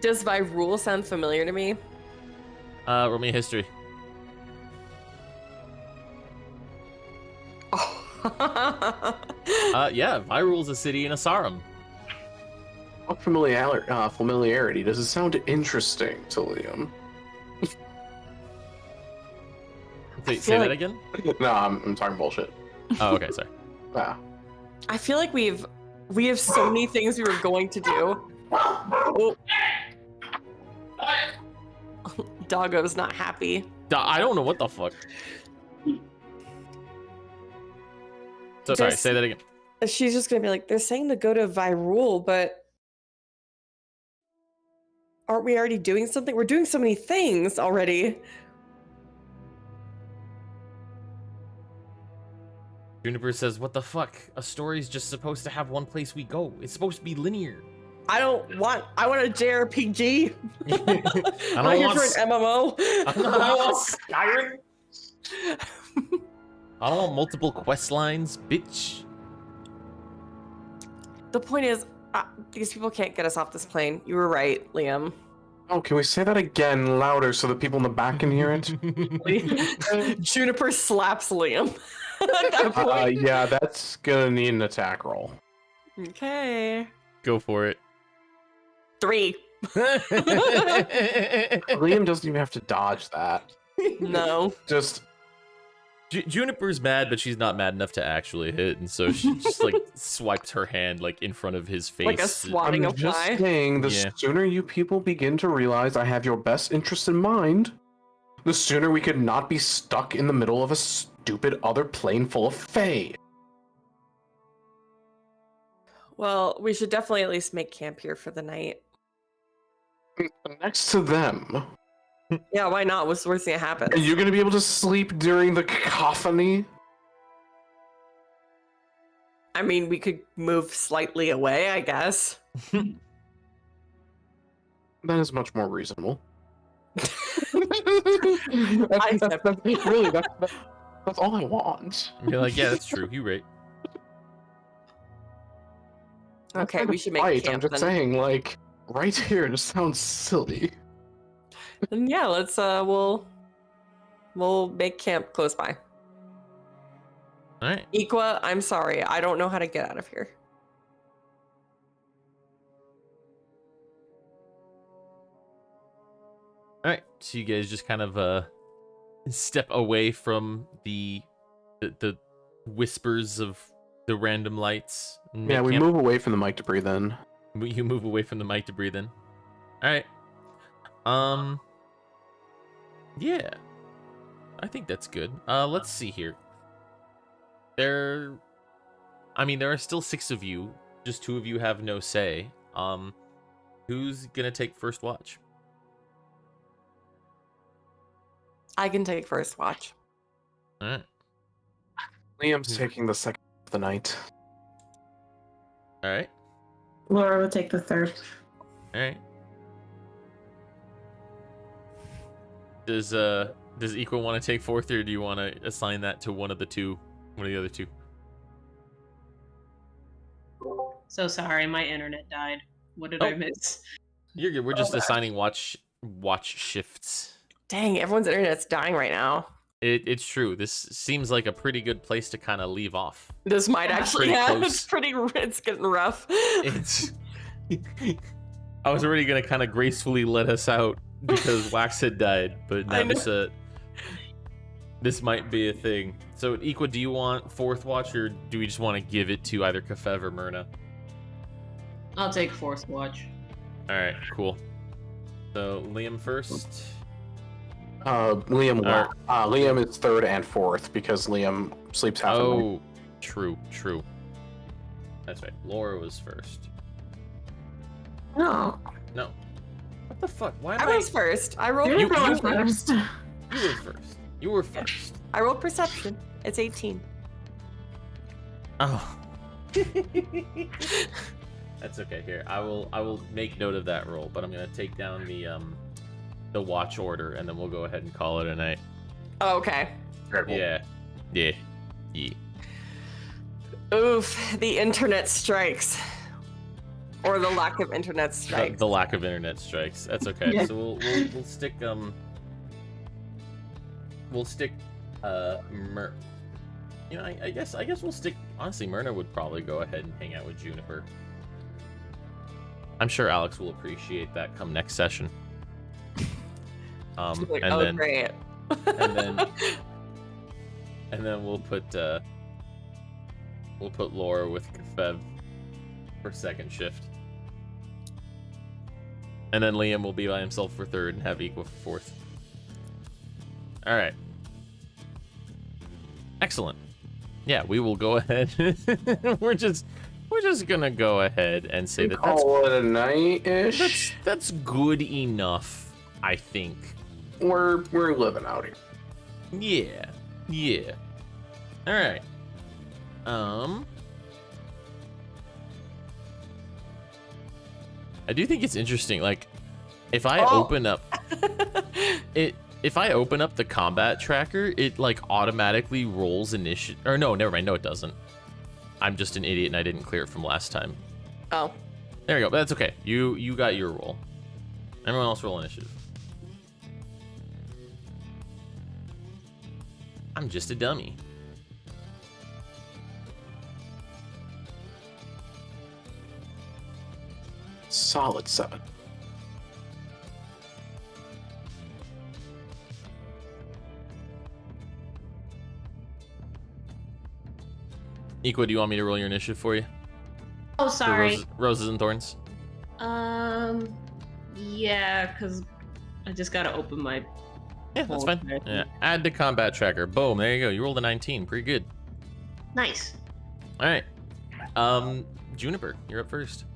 Does Viral sound familiar to me?
Roll me a history. Yeah, Viral's a city in Asarum.
What familiarity? Does it sound interesting to Liam?
Say that again?
No, I'm talking bullshit.
Oh, okay, sorry.
Ah.
I feel like we have so many things we were going to do. Oh. Doggo's not happy.
I don't know what the fuck. So sorry, say that again.
She's just gonna be like, they're saying to go to Viral, but aren't we already doing something? We're doing so many things already.
Juniper says, what the fuck? A story's just supposed to have one place we go. It's supposed to be linear.
I want a JRPG.
I
I'm here for an MMO.
I don't want Skyrim. I don't want multiple quest lines, bitch.
The point is, these people can't get us off this plane. You were right, Liam.
Oh, can we say that again louder so the people in the back can hear it?
Juniper slaps Liam. At that point.
Yeah, that's gonna need an attack roll.
Okay.
Go for it.
3.
Liam doesn't even have to dodge that.
No.
Just
Juniper's mad, but she's not mad enough to actually hit, and so she just like swipes her hand like in front of his face.
Like a swatting
I'm
of
just
fly.
saying, the sooner you people begin to realize I have your best interest in mind, the sooner we could not be stuck in the middle of a stupid other plane full of Fae.
Well, we should definitely at least make camp here for the night.
Next to them.
Yeah, why not? What's the worst thing that happens?
Are you gonna be able to sleep during the cacophony?
I mean, we could move slightly away, I guess.
That is much more reasonable. That's all I want.
You're like, yeah, that's true. You right.
Okay, we should make
Right,
camp
I'm just
then.
saying, like, right here just sounds silly.
And yeah, let's we'll make camp close by.
All right.
Iqua, I'm sorry, I don't know how to get out of here.
All right. So you guys just kind of step away from the whispers of the random lights.
Yeah, we move away from the mic to breathe in.
You move away from the mic to breathe in. All right. Yeah. I think that's good. Let's see here. There are still 6 of you. Just 2 of you have no say. Who's gonna take first watch?
I can take first watch.
All right.
Liam's taking the second of the night.
All right.
Laura will take the third.
All right. Does Equal want to take fourth, or do you want to assign that to one of the other two?
So sorry, my internet died. What did I miss?
You're good. We're just assigning watch shifts.
Dang, everyone's internet's dying right now.
It's true. This seems like a pretty good place to kind of leave off.
This might actually
Pretty
it's getting rough.
It's. I was already gonna kind of gracefully let us out because Wax had died, but now this might be a thing. So, Equa, do you want fourth watch, or do we just want to give it to either Kefev or Myrna?
I'll take fourth watch.
All right, cool. So Liam first.
Liam is third and fourth because Liam sleeps half the night.
Oh, true. That's right. Laura was first.
No.
No. What the fuck? Why?
I was first. I rolled.
You
perception.
were first.
You were first.
I rolled perception. It's 18.
Oh. That's okay. Here, I will make note of that roll, but I'm gonna take down the watch order, and then we'll go ahead and call it a night.
Oh, okay.
Yeah.
Oof, the internet strikes. Or the lack of internet strikes.
The lack of internet strikes. That's okay.
Yeah.
So we'll stick You know, I guess we'll stick. Honestly, Myrna would probably go ahead and hang out with Juniper. I'm sure Alex will appreciate that come next session.
Like,
and then
great.
and then we'll put Laura with Kefev for second shift. And then Liam will be by himself for third and have Equa for fourth. All right. Excellent. Yeah, we will go ahead. We're just gonna go ahead and say that
call it a night-ish.
That's good enough, I think.
We're living out here.
Yeah. All right. I do think it's interesting. Like, if I open up if I open up the combat tracker, it like automatically rolls initiative. Or no, never mind. No, it doesn't. I'm just an idiot and I didn't clear it from last time.
Oh.
There we go. But that's okay. You got your roll. Everyone else roll initiative. I'm just a dummy.
Solid 7.
Equa, do you want me to roll your initiative for you?
Oh, sorry.
Roses and thorns.
Yeah, because I just gotta open my.
Yeah, that's fine. Yeah. Add to combat tracker. Boom. There you go. You rolled a 19. Pretty good.
Nice.
All right. Juniper, you're up first.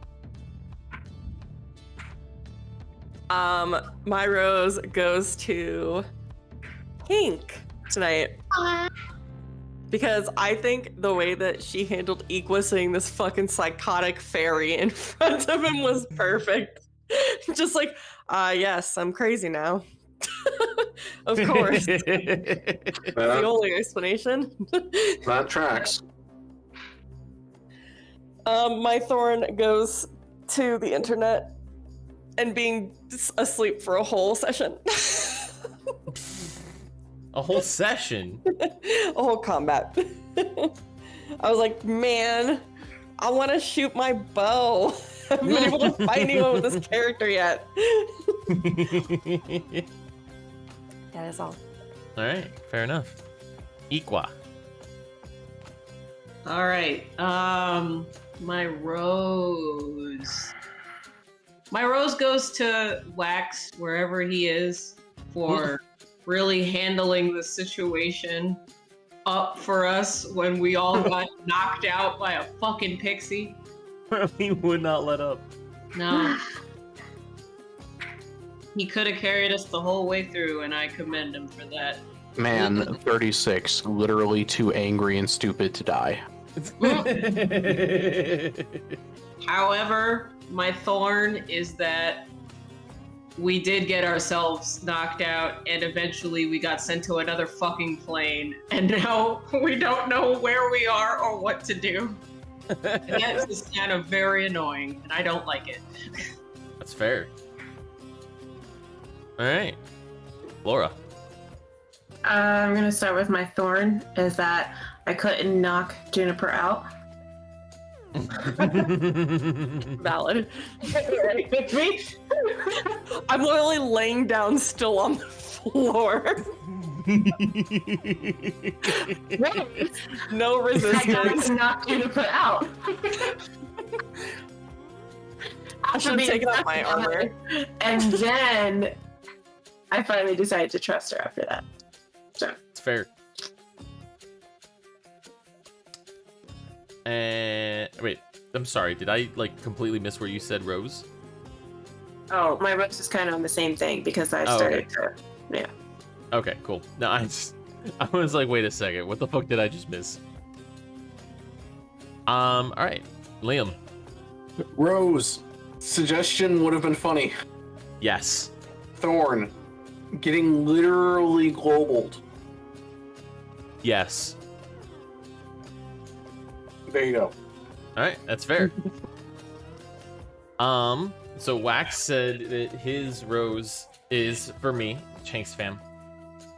My rose goes to Pink tonight. Because I think the way that she handled Equa seeing this fucking psychotic fairy in front of him was perfect. Just like, yes, I'm crazy now. Of course. That's the only explanation.
That tracks.
My thorn goes to the internet and being asleep for a whole session.
A whole session?
A whole combat. I was like, man, I want to shoot my bow. I haven't been able to fight anyone with this character yet. That is all.
All right, fair enough. Equa.
All right. My rose. My rose goes to Wax wherever he is for really handling the situation up for us when we all got knocked out by a fucking pixie.
He would not let up.
No. He could have carried us the whole way through, and I commend him for that.
Man, 36, literally too angry and stupid to die.
However, my thorn is that we did get ourselves knocked out, and eventually we got sent to another fucking plane, and now we don't know where we are or what to do. And that's just kind of very annoying, and I don't like it.
That's fair. All right, Laura.
I'm gonna start with my thorn. Is that I couldn't knock Juniper out.
Valid. I'm literally laying down still on the floor. No
I
resistance.
couldn't knock Juniper out.
I should have taken off my armor.
And then I finally decided to trust her after that. So
It's fair. And wait, I'm sorry. Did I like completely miss where you said Rose?
oh, my rose is kind of on the same thing because I started to
Okay, cool. No, I was like, wait a second. What the fuck did I just miss? All right, Liam.
Rose, suggestion would have been funny.
Yes.
Thorn, getting literally globaled.
Yes.
There you go.
All right, that's fair. So Wax said that his rose is for me, Chanks fam.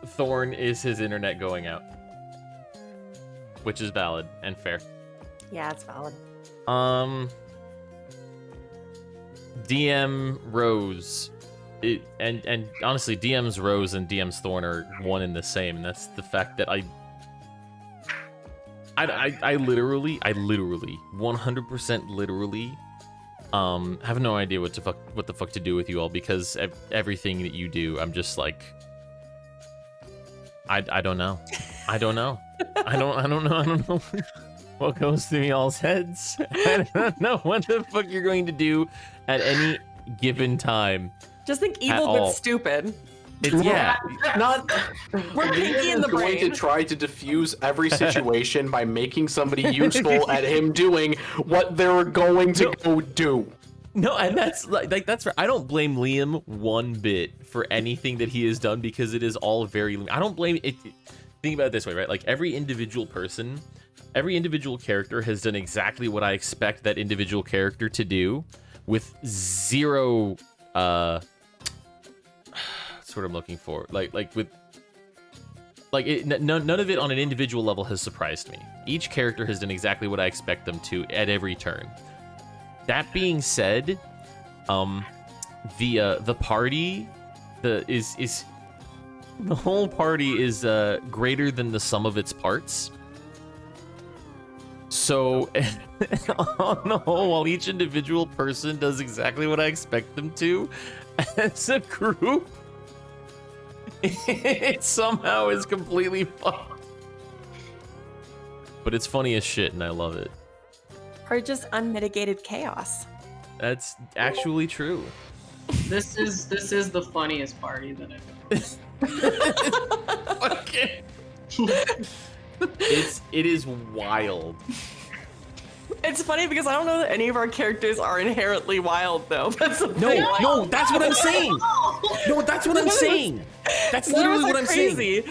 Thorn is his internet going out, which is valid and fair.
Yeah, it's valid.
DM Rose, and honestly, DM's Rose and DM's Thorn are one and the same, and that's the fact that I literally, 100% literally, have no idea what the fuck to do with you all, because everything that you do, I'm just like, I don't know. I don't know what goes through y'all's heads. I don't know what the fuck you're going to do at any given time.
Just think evil but stupid.
It's, yeah,
Not.
We're pinky in the
going to
brain.
try to diffuse every situation by making somebody useful at him doing what they're going to go do.
no, and that's like that's I don't blame Liam one bit for anything that he has done, because it is all very. I don't blame it. Think about it this way, right? Like every individual person, every individual character has done exactly what I expect that individual character to do, with zero. That's what I'm looking for. None of it on an individual level has surprised me. Each character has done exactly what I expect them to at every turn. That being said, the party, the whole party is greater than the sum of its parts. So, on the whole, while each individual person does exactly what I expect them to, as a group, it somehow is completely fucked. But it's funny as shit, and I love it.
Or just unmitigated chaos.
That's actually true.
This is the funniest party that I've ever.
Okay. It is wild.
It's funny because I don't know that any of our characters are inherently wild, though. That's the thing.
No, that's what I'm saying. No, that's what I'm saying. That's literally what I'm saying.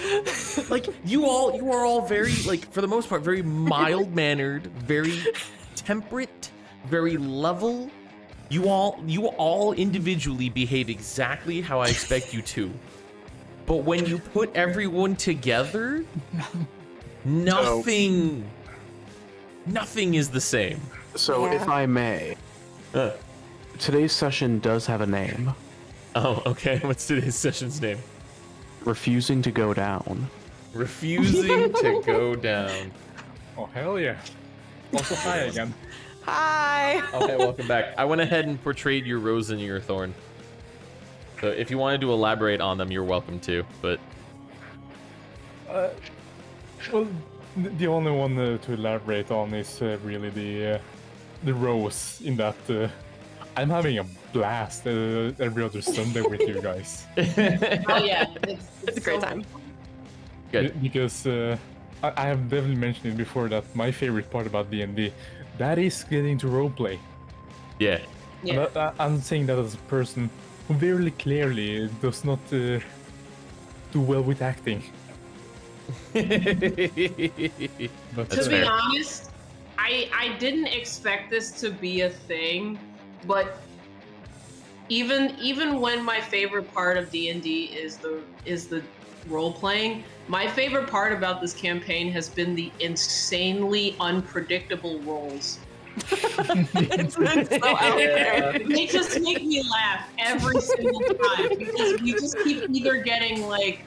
Like you are all very, like, for the most part, very mild-mannered, very temperate, very level. You all individually behave exactly how I expect you to. But when you put everyone together, nothing is the same.
So, if I may, today's session does have a name.
Oh, okay. What's today's session's name?
Refusing to go down.
Refusing to go down.
Oh, hell yeah. Also, hi again.
Hi.
Okay, welcome back. I went ahead and portrayed your rose and your thorn. So if you wanted to elaborate on them, you're welcome to. But
Well, the only one to elaborate on is really the rose. In that I'm having a blast every other Sunday with you guys.
Oh yeah,
It's a great time.
Good.
Because I have definitely mentioned it before that my favorite part about D&D, that is getting to roleplay.
yeah.
Yeah.
And I'm saying that as a person who very clearly does not do well with acting. But
That's
To be
fair.
honest, I didn't expect this to be a thing, but even when my favorite part of D&D is the role playing, my favorite part about this campaign has been the insanely unpredictable roles.
It's so out there.
They just make me laugh every single time because we just keep either getting like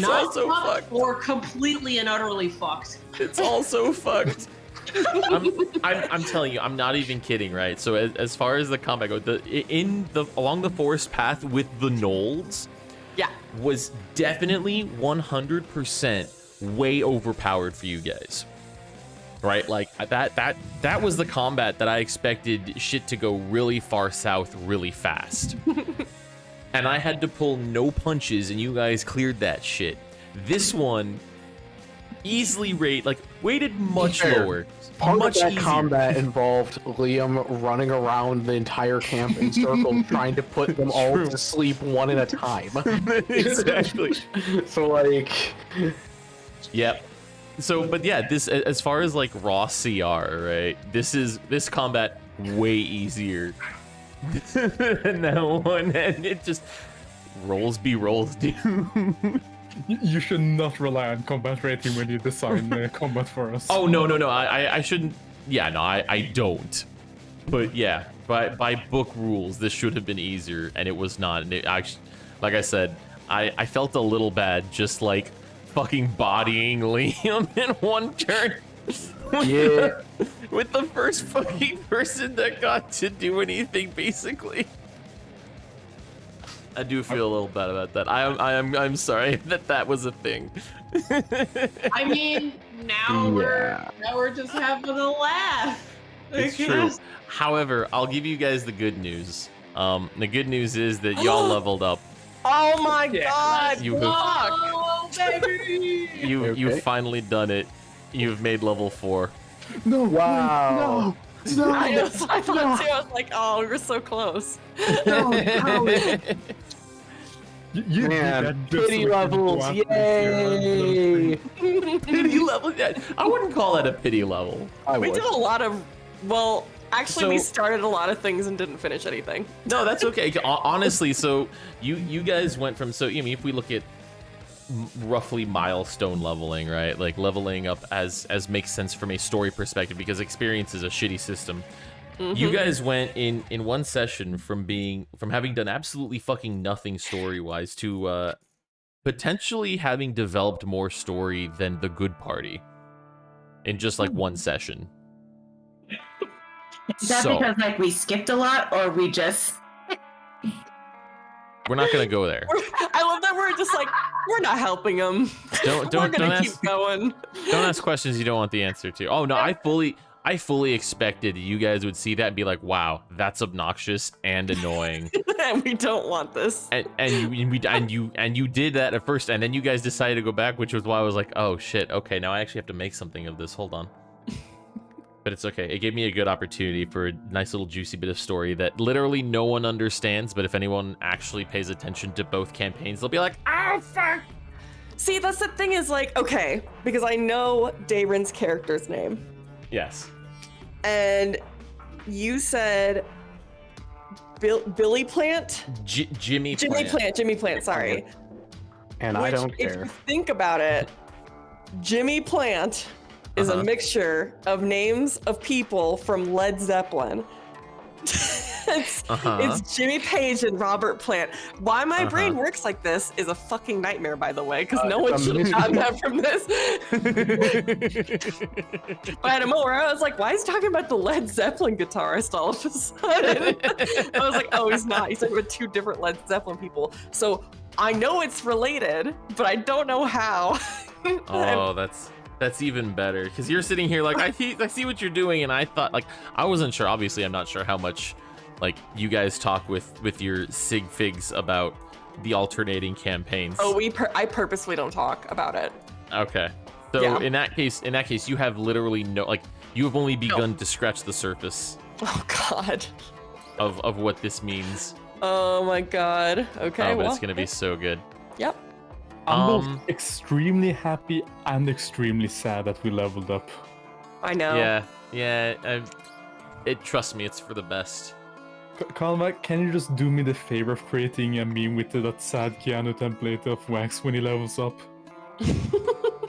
not
also
fucked
fucked.
or completely and utterly fucked.
It's all so fucked. I'm telling you, I'm not even kidding, right? So as far as the combat goes, along the forest path with the gnolls,
Yeah.
was definitely 100% way overpowered for you guys. Right? Like that was the combat that I expected shit to go really far south really fast. And I had to pull no punches and you guys cleared that shit. This one easily weighted much
Fair.
lower.
Part
much
of that
easier.
combat involved Liam running around the entire camp in circles, trying to put them all to sleep one at a time.
Exactly.
So, like,
Yep. So, but yeah, this as far as like raw CR, right? This combat way easier than that one, and it just rolls be rolls, dude.
you should not rely on combat rating when you design combat for us.
Oh no, I shouldn't. Yeah, no, I don't. But yeah, by book rules, this should have been easier, and it was not. And it actually, like I said, I felt a little bad, just like fucking bodying Liam in one turn.
yeah.
With the first fucking person that got to do anything, basically. I do feel a little bad about that. I'm sorry that was a thing.
I mean, now we're just having a laugh.
It's true. However, I'll give you guys the good news. The good news is that y'all leveled up.
Oh my god!
You have,
Oh, baby!
you've finally done it. You've made level 4.
No. Wow. No.
I thought too. I was like, oh, we're so close.
No.
You
Man,
did that just
pity
so we can
levels,
go after
yay!
Pity level? I wouldn't call that a pity level.
I
We
would.
did a lot of, well, actually, we
So-
started a lot of things and didn't finish anything.
No, that's okay. Honestly, so you guys went from, so I mean, if we look at roughly milestone leveling, right? Like leveling up as makes sense from a story perspective, because experience is a shitty system. You guys went in one session from having done absolutely fucking nothing story wise to potentially having developed more story than the good party in just like one session.
Is that
So-
because like we skipped a lot, or we just?
We're not gonna go there.
I love that we're just like, we're not helping them.
Don't
We're gonna
ask.
keep going.
Don't ask questions you don't want the answer to. Oh no, I fully expected you guys would see that and be like, "Wow, that's obnoxious and annoying."
And we don't want this.
and you did that at first, and then you guys decided to go back, which was why I was like, "Oh shit, okay, now I actually have to make something of this. Hold on." But it's okay. It gave me a good opportunity for a nice little juicy bit of story that literally no one understands, but if anyone actually pays attention to both campaigns, they'll be like, "Oh fuck."
See, that's the thing is like, okay, because I know Dayron's character's name.
Yes.
And you said Billy Plant?
Jimmy
Plant, sorry.
And I
Which,
don't
if
care.
you think about it, Jimmy Plant is a mixture of names of people from Led Zeppelin. It's Jimmy Page and Robert Plant. Why my brain works like this is a fucking nightmare, by the way, because no one should have gotten that from this. But at a moment where I was like, why is he talking about the Led Zeppelin guitarist all of a sudden? I was like, oh, he's not. He's talking about two different Led Zeppelin people. So I know it's related, but I don't know how.
Oh, that's even better, because you're sitting here like, I see what you're doing, and I thought, like, I wasn't sure. Obviously, I'm not sure how much, like, you guys talk with your sig figs about the alternating campaigns.
Oh, I purposely don't talk about it.
Okay, so in that case, you have literally no, like, you have only begun to scratch the surface.
Oh God.
Of what this means.
Oh my God. Okay.
But it's gonna be so good.
Yep.
I'm both extremely happy and extremely sad that we leveled up.
I know.
Yeah. Trust me, it's for the best.
Kalma, can you just do me the favor of creating a meme with that sad Keanu template of Wax when he levels up?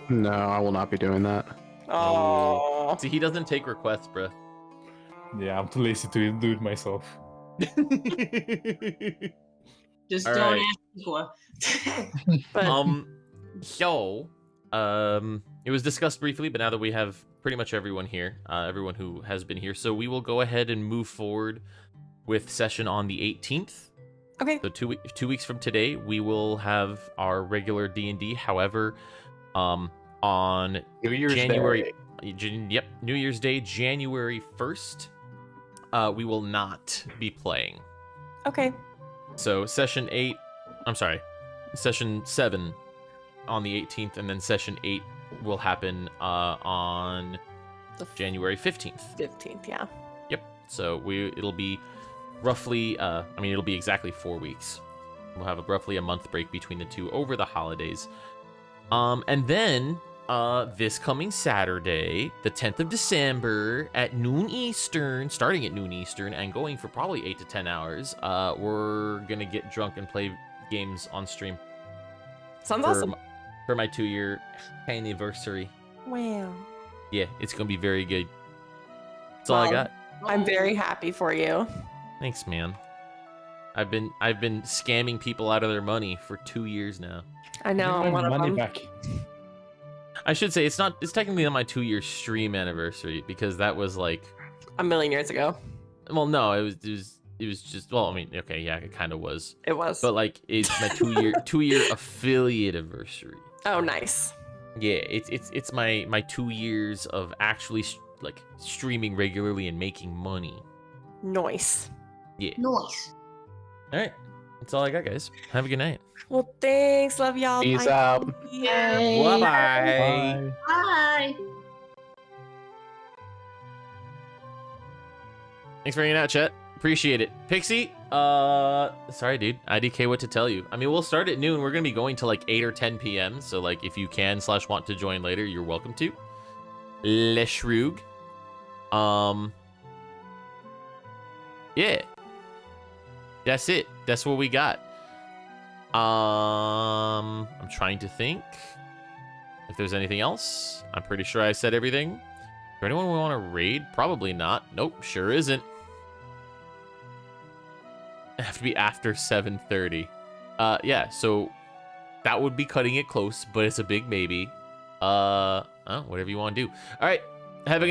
No, I will not be doing that.
Oh.
See, he doesn't take requests, bruh.
Yeah, I'm too lazy to do it myself.
Just
All
don't
right.
ask for.
It was discussed briefly, but now that we have pretty much everyone here, everyone who has been here, so we will go ahead and move forward with session on the 18th.
Okay.
So 2 weeks from today, we will have our regular D&D. However, on
New Year's
January,
Day.
New Year's Day, January 1st, we will not be playing.
Okay.
So session 7 on the 18th, and then session 8 will happen on January 15th.
15th, yeah.
Yep. So it'll be roughly, it'll be exactly 4 weeks. We'll have roughly a month break between the two over the holidays. And then this coming Saturday, the 10th of December at noon Eastern, starting at noon Eastern and going for probably 8 to 10 hours, we're gonna get drunk and play games on stream.
Sounds awesome.
For my 2-year anniversary.
Wow.
Yeah, it's gonna be very good. That's all I got.
I'm very happy for you.
Thanks, man. I've been scamming people out of their money for 2 years now.
I know. I'm one of them.
Back.
I should say it's technically not my 2-year stream anniversary, because that was like
a million years ago.
Well, no, it was just, well, I mean, okay, yeah, it kind of was.
It was.
But like, it's my 2-year affiliate anniversary.
Oh, nice.
Yeah, it's my 2 years of actually like streaming regularly and making money.
Nice.
Yeah.
Nice.
All right, that's all I got, guys. Have a good night.
Well, thanks. Love y'all.
Peace
Bye.
out.
Bye bye.
Bye.
Thanks for hanging out, chat. Appreciate it. Pixie, sorry, dude. IDK, what to tell you. I mean, we'll start at noon. We're gonna be going to like 8 or 10 p.m. So like, if you can / want to join later, you're welcome to. Le Shrug. Yeah. That's it. That's what we got. I'm trying to think if there's anything else. I'm pretty sure I said everything. Is there anyone we want to raid? Probably not. Nope, sure isn't. It have to be after 7:30. Yeah, so that would be cutting it close, but it's a big maybe. Whatever you want to do. All right, have a good